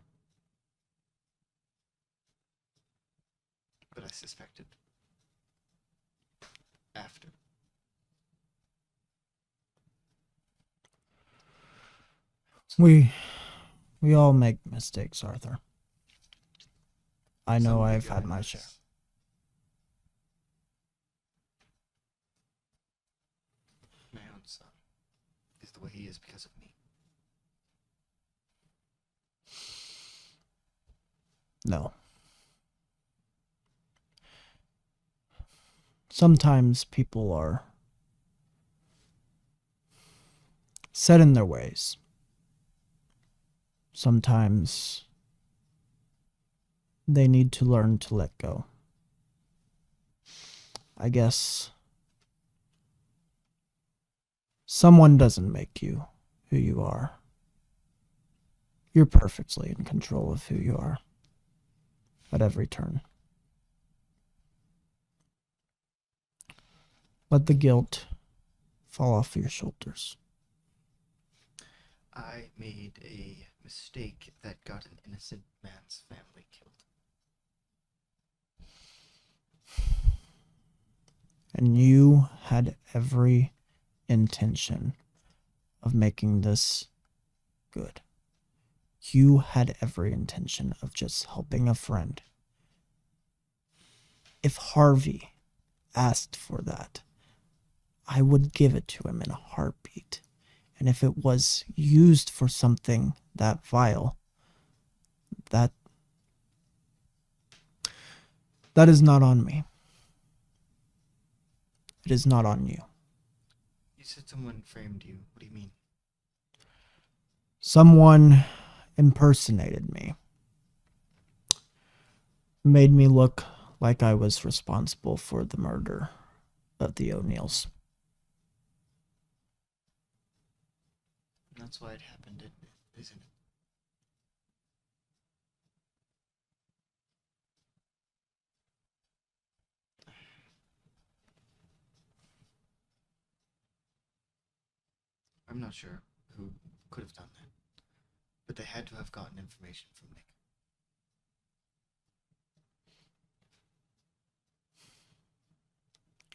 But I suspected after. We all make mistakes, Arthur. I know Some I've big had my errors. share. My own son is the way he is because of me. No. Sometimes people are set in their ways. Sometimes they need to learn to let go. I guess someone doesn't make you who you are. You're perfectly in control of who you are at every turn. Let the guilt fall off your shoulders. I made a mistake that got an innocent man's family killed. And you had every intention of making this good. You had every intention of just helping a friend. If Harvey asked for that, I would give it to him in a heartbeat. And if it was used for something that vile, that is not on me. It is not on you. You said someone framed you. What do you mean? Someone impersonated me. Made me look like I was responsible for the murder of the O'Neills. That's why it happened, isn't it? I'm not sure who could have done that, but they had to have gotten information from Nick.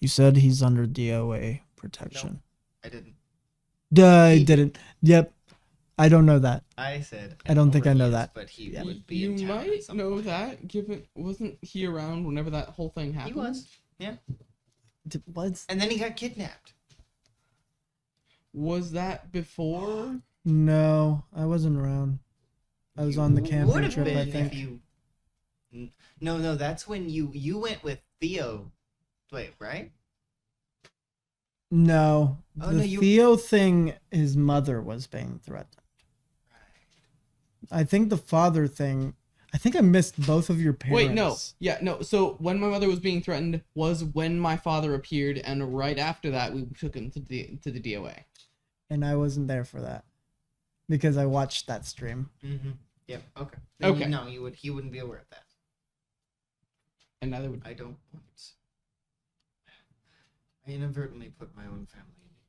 You said he's under DOA protection. I didn't. I He- didn't. Yep. I don't know that. I said. I don't think where I he know is, that. But he Yeah. would be You in town at might some know point. that, given wasn't he around whenever that whole thing He happened? was. Yeah. What? And then he got kidnapped. Was that before? No, I wasn't around. I was on the camping Would have trip, I been think. if you. No, that's when you went with Theo. Wait, right? No. Oh, The no, you- Theo thing, his mother was being threatened. I think the father thing, I think I missed both of your parents. Wait, no. Yeah, no. So when my mother was being threatened was when my father appeared, and right after that we took him to the DOA. And I wasn't there for that. Because I watched that stream. Mm-hmm. Yep. Okay. Okay. No, he wouldn't be aware of that. And neither would I don't want. I inadvertently put my own family in danger.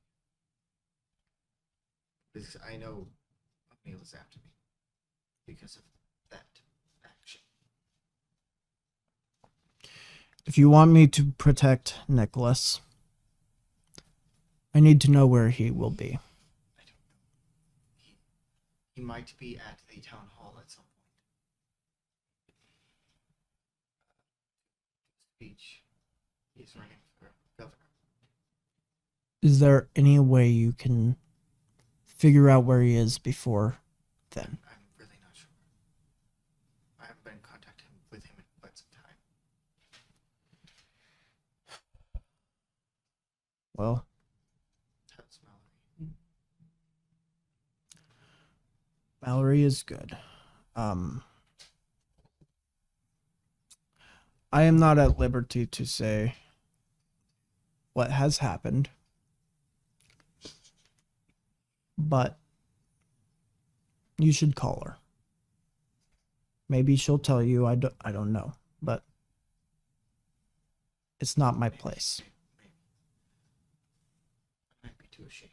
Because I know O'Neill is after me. Because of that action. If you want me to protect Nicholas, I need to know where he will be. I don't know. He might be at the town hall at some point. Speech. He's running for governor. Is there any way you can figure out where he is before then? I'm really not sure. I haven't been in contact with him in quite some time. Well, How's Mallory? Mallory is good. I am not at liberty to say what has happened, but you should call her. Maybe she'll tell you. I don't know, but it's not my place. Maybe. I might be too ashamed.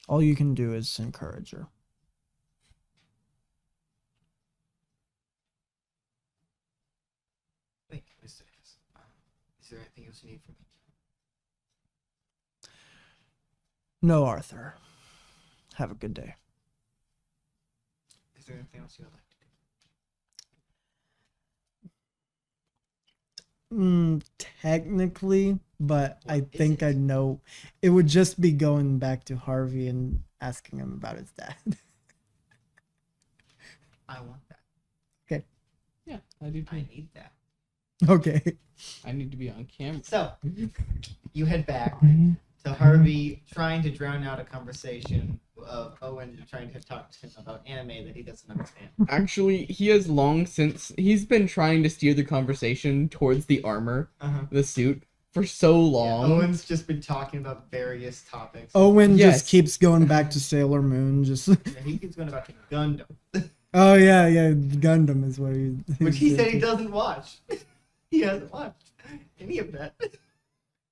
All you can do is encourage her. Thank you, Mr. Davis. Is there anything else you need from me? No, Arthur. Have a good day. Is there anything else you would like to do? Technically, but I What is think it? I know. It would just be going back to Harvey and asking him about his dad. I want that. Yeah, I do too. I need that. Okay. I need to be on camera. So, you head back to Harvey trying to drown out a conversation of Owen trying to talk to him about anime that he doesn't understand. Actually, he has long since he's been trying to steer the conversation towards the armor, Uh-huh. the suit, for so Yeah, long. Owen's just been talking about various topics. Owen Yes. just keeps going back to Sailor Moon. Just Yeah, he keeps going about to Gundam, oh yeah, Gundam is what he. which he said he doesn't watch. He hasn't watched any of that.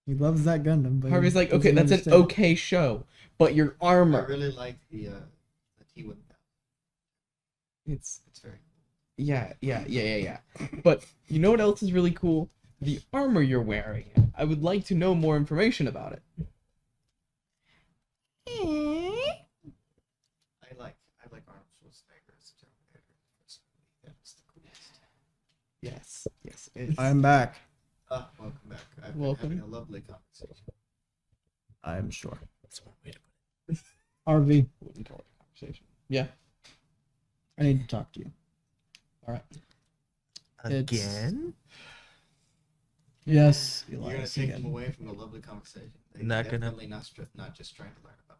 He loves that Gundam, but Harvey's he like, okay, doesn't that's understand. an okay show, but your I armor, really like the T-1000. it's It's very yeah. But you know what else is really cool? The armor you're wearing. I would like to know more information about it. I like Arnold Schwarzenegger as a Terminator. That's the coolest. Yes. I'm back. Welcome back. I've been Welcome. having a lovely conversation. I am sure. That's one way to put RV, Wouldn't call it a conversation. Yeah. I need to talk to you. All right. it. It's- Again? Yes, You're gonna Elias, take again. them away from the lovely conversation. They're Not gonna- definitely not just trying to learn about.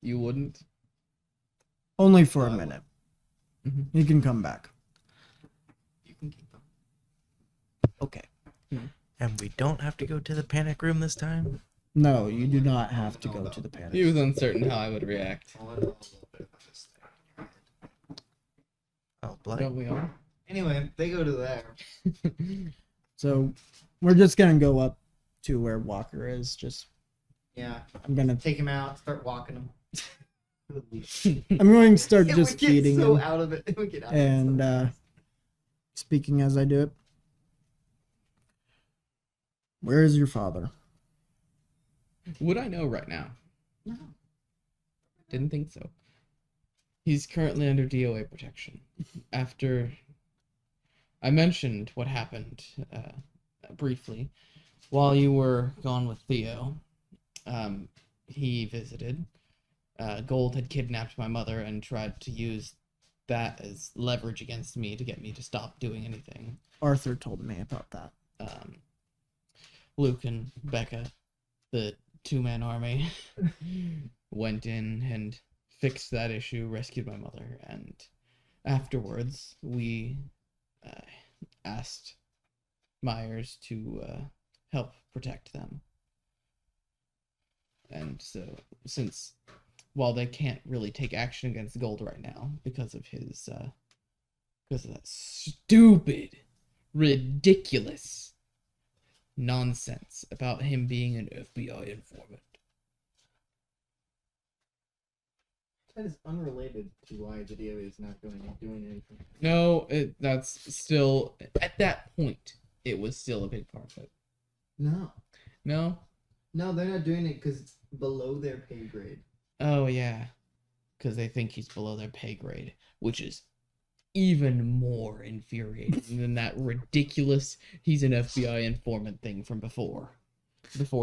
You wouldn't? Only for a I minute. Mhm. You can come back. You can keep them. Okay. And we don't have to go to the panic room this time? No, you do not have to go to the panic. He was uncertain how I would react. I'll let a little bit about this thing. Oh, blood. Don't we all? Anyway, they go to there. So we're just gonna go up to where Walker is. Just Yeah, I'm gonna take him out. Start walking him. I'm going to start Yeah, just we get feeding so him out of it. We get out and of it. speaking as I do it. Where is your father? Would I know right now? No. Didn't think so. He's currently under DOA protection. After I mentioned what happened briefly while you were gone with Theo, he visited. Gold had kidnapped my mother and tried to use that as leverage against me to get me to stop doing anything. Arthur told me about that. Luke and Becca, the two-man army, went in and fixed that issue, rescued my mother, and afterwards we asked Myers to help protect them. And so, since while they can't really take action against Gold right now because of his because of that stupid, ridiculous nonsense about him being an FBI informant. That is unrelated to why the DOA is not doing anything. No, that's still at that point. It was still a big part of it. No. No. No, they're not doing it because it's below their pay grade. Oh yeah, because they think he's below their pay grade, which is even more infuriating than that ridiculous he's an FBI informant thing from before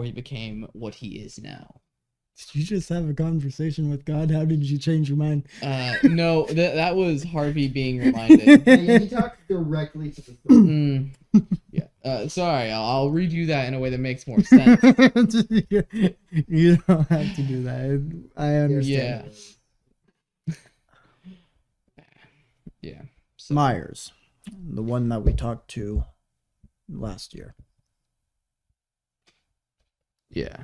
he became what he is now. Did you just have a conversation with God? How did you change your mind? No, that was Harvey being reminded. Yeah, he talks directly to the Mm, yeah. Sorry, I'll read you that in a way that makes more sense. You don't have to do that. I understand. Yeah. Yeah. So, Myers, the one that we talked to last year. yeah,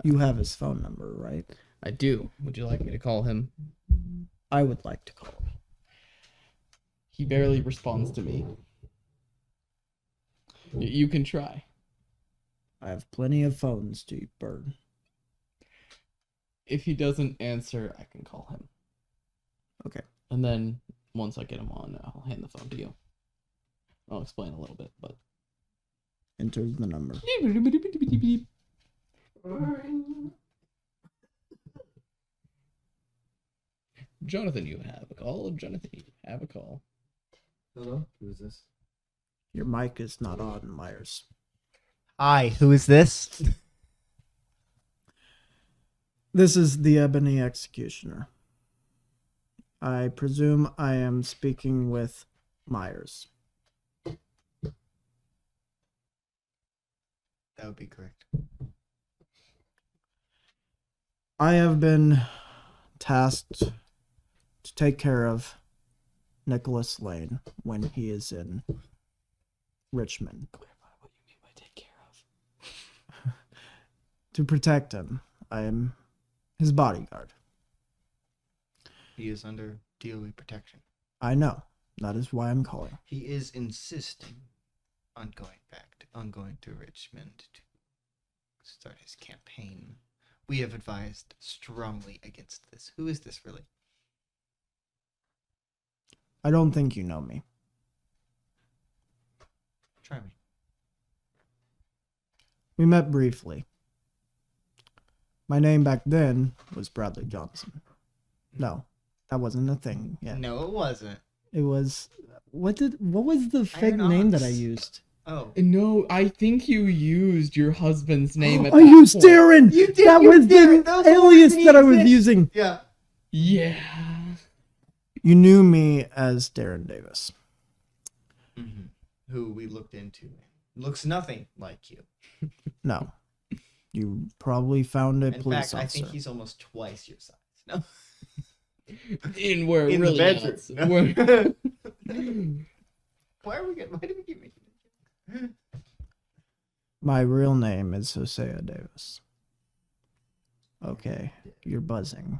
You have his phone number, right? I do. Would you like me to call him? I would like to call him. He barely responds to me. You can try. I have plenty of phones to burn. If he doesn't answer, I can call him. Okay. And then once I get him on, I'll hand the phone to you. I'll explain a little bit, but Enter the number. Jonathan, you have a call. Jonathan, you have a call. Hello? Who is this? Your mic is not on, Myers. Hi, who is this? This is the Ebony Executioner. I presume I am speaking with Myers. That would be correct. I have been tasked to take care of Nicholas Lane when he is in Richmond. Clarify what you mean by take care of. To protect him, I am his bodyguard. He is under DOA protection. I know. That is why I'm calling. He is insisting on going to Richmond to start his campaign. We have advised strongly against this. Who is this really? I don't think you know me. Try me. We met briefly. My name back then was Bradley Johnson. No, that wasn't a thing yet. No, it wasn't. It was what was the fake Iron name that I Ox. used? Oh. No, I think you used your husband's name at I that used point. Darren. You did That use was Darren. the Those words alias didn't that I was exist. using. Yeah. Yeah. You knew me as Darren Davis. Who we looked into. Looks nothing like you. No, you probably found a In police fact, I officer. think he's almost twice your size. No. In where it In really the bedroom. counts. No. Where- Why do we keep making it? My real name is Hosea Davis. Okay, you're buzzing.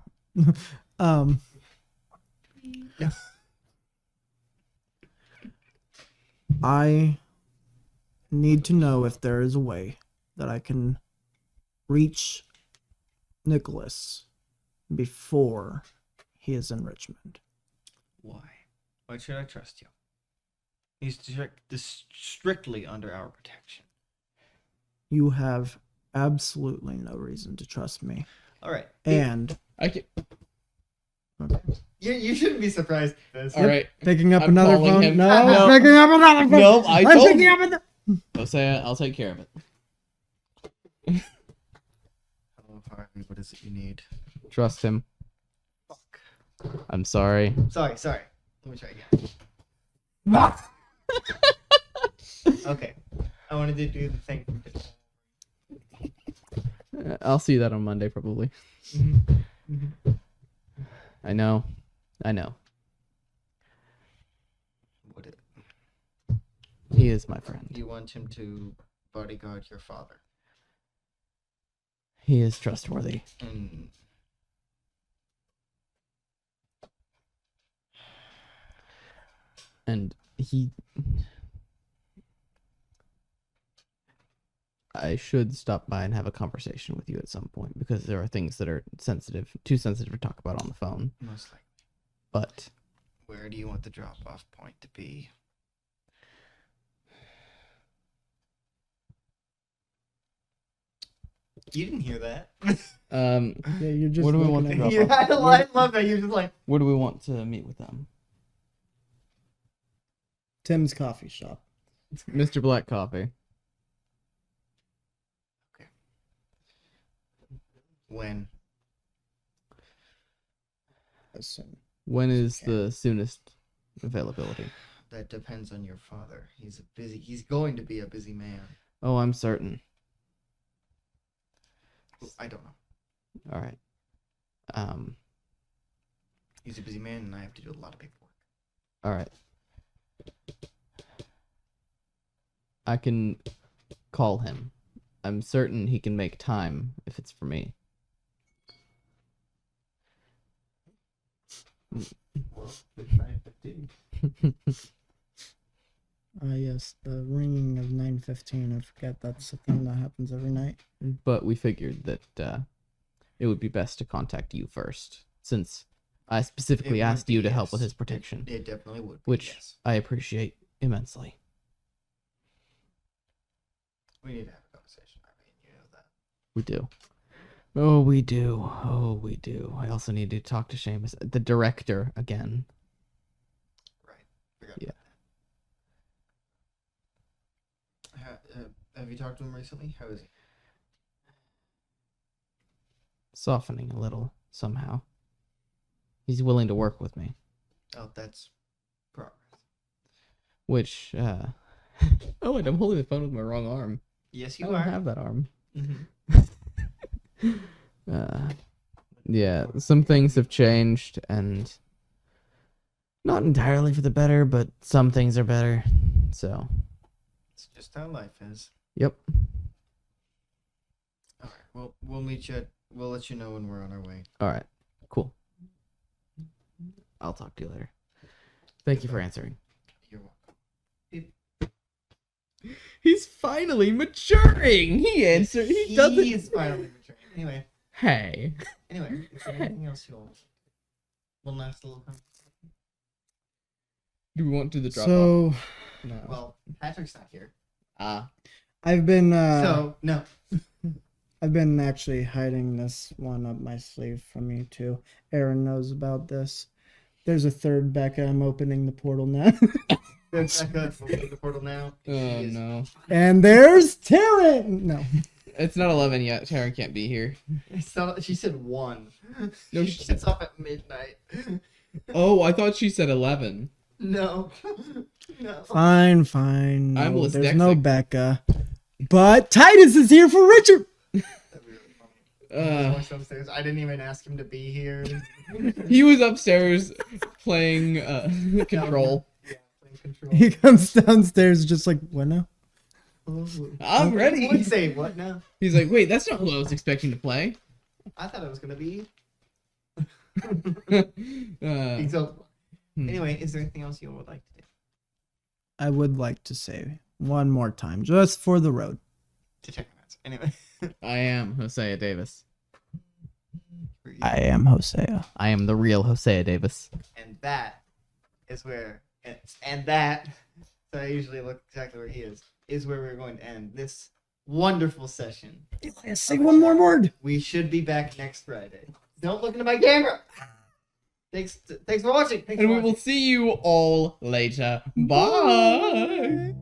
um, I need to know if there is a way that I can reach Nicholas before he is in Richmond. Why? Why should I trust you? He's strictly under our protection. You have absolutely no reason to trust me. All right. And I can. You shouldn't be surprised at this. All right. picking up I'm another calling phone. him. No, No. picking up another phone. No, I I'm told picking you. up another. Hosea, I'll take care of it. Hello, Harvey. What is it you need? Trust him. I'm sorry. Sorry. Let me try again. Okay. I wanted to do the thing. I'll see that on Monday, probably. I know. What it, He is my friend. you want him to bodyguard your father? He is trustworthy. Mm. And I should stop by and have a conversation with you at some point because there are things that are too sensitive to talk about on the phone. Most likely. But Where do you want the drop-off point to be? You didn't hear that. Yeah, you're just. Where do we looking want at to me. drop You, off? I love that. You're just like, Where do we want to meet with them? Tim's coffee shop. Mr. Black Coffee. when? As soon. When is the soonest availability? That depends on your father. He's going to be a busy man. Oh, I'm certain. I don't know. All right. He's a busy man, and I have to do a lot of paperwork. All right. I can call him. I'm certain he can make time if it's for me. Yes, the ringing of 9:15. I forget that's the thing that happens every night. But we figured that it would be best to contact you first, since I specifically It would asked you be, to help with yes. his protection, It definitely would. Be, which yes. I appreciate immensely. We need to have a conversation. I mean, you know that. We do. Oh, we do. Oh, we do. I also need to talk to Seamus, the director, again. Right. Forgot Yeah. about that. Have you talked to him recently? How is he? Softening a little, somehow. He's willing to work with me, Oh, that's progress. which, oh, and I'm holding the phone with my wrong arm. Yes, I you don't are. have that arm. Mm-hmm. Yeah, some things have changed, and not entirely for the better, but some things are better. So, It's just how life is. yep. All right. Well, we'll meet you. We'll let you know when we're on our way. All right, cool. I'll talk to you later. Thank you for answering. You're welcome. He's finally maturing. He answered. He doesn't. He's finally maturing. Anyway, Hey. is there anything else you'll? One last little conversation. Do we want to do the drop So off? No. Well, Patrick's not here, I've been so no. I've been actually hiding this one up my sleeve from you too. Aaron knows about this. There's a third Becca. I'm opening the portal now. There's Becca. Open the portal now. Oh no. And there's Taryn. No. It's not 11 yet. Tara can't be here. She said 1. No, she gets off at midnight. Oh, I thought she said 11. No. No. Fine. No, I'm there's no dyslexic. Becca. But Titus is here for Richard. That'd be really funny. He was upstairs. I didn't even ask him to be here. He was upstairs playing Control. Yeah, playing Control. He comes downstairs just like, what now? I'm ready. What say? What now? He's like, wait, that's not who I was expecting to play. I thought it was gonna be. uh, So, hmm. anyway, is there anything else you would like to do? I would like to say one more time, just for the road. To check my answer. Anyway. I am Hosea Davis. I am Hosea. I am the real Hosea Davis. And that is where. And that. So I usually look exactly where he is where we're going to end this wonderful session. Elias, say one more word. We should be back next Friday. Don't look into my camera. Thanks for watching. And we will see you all later. Bye.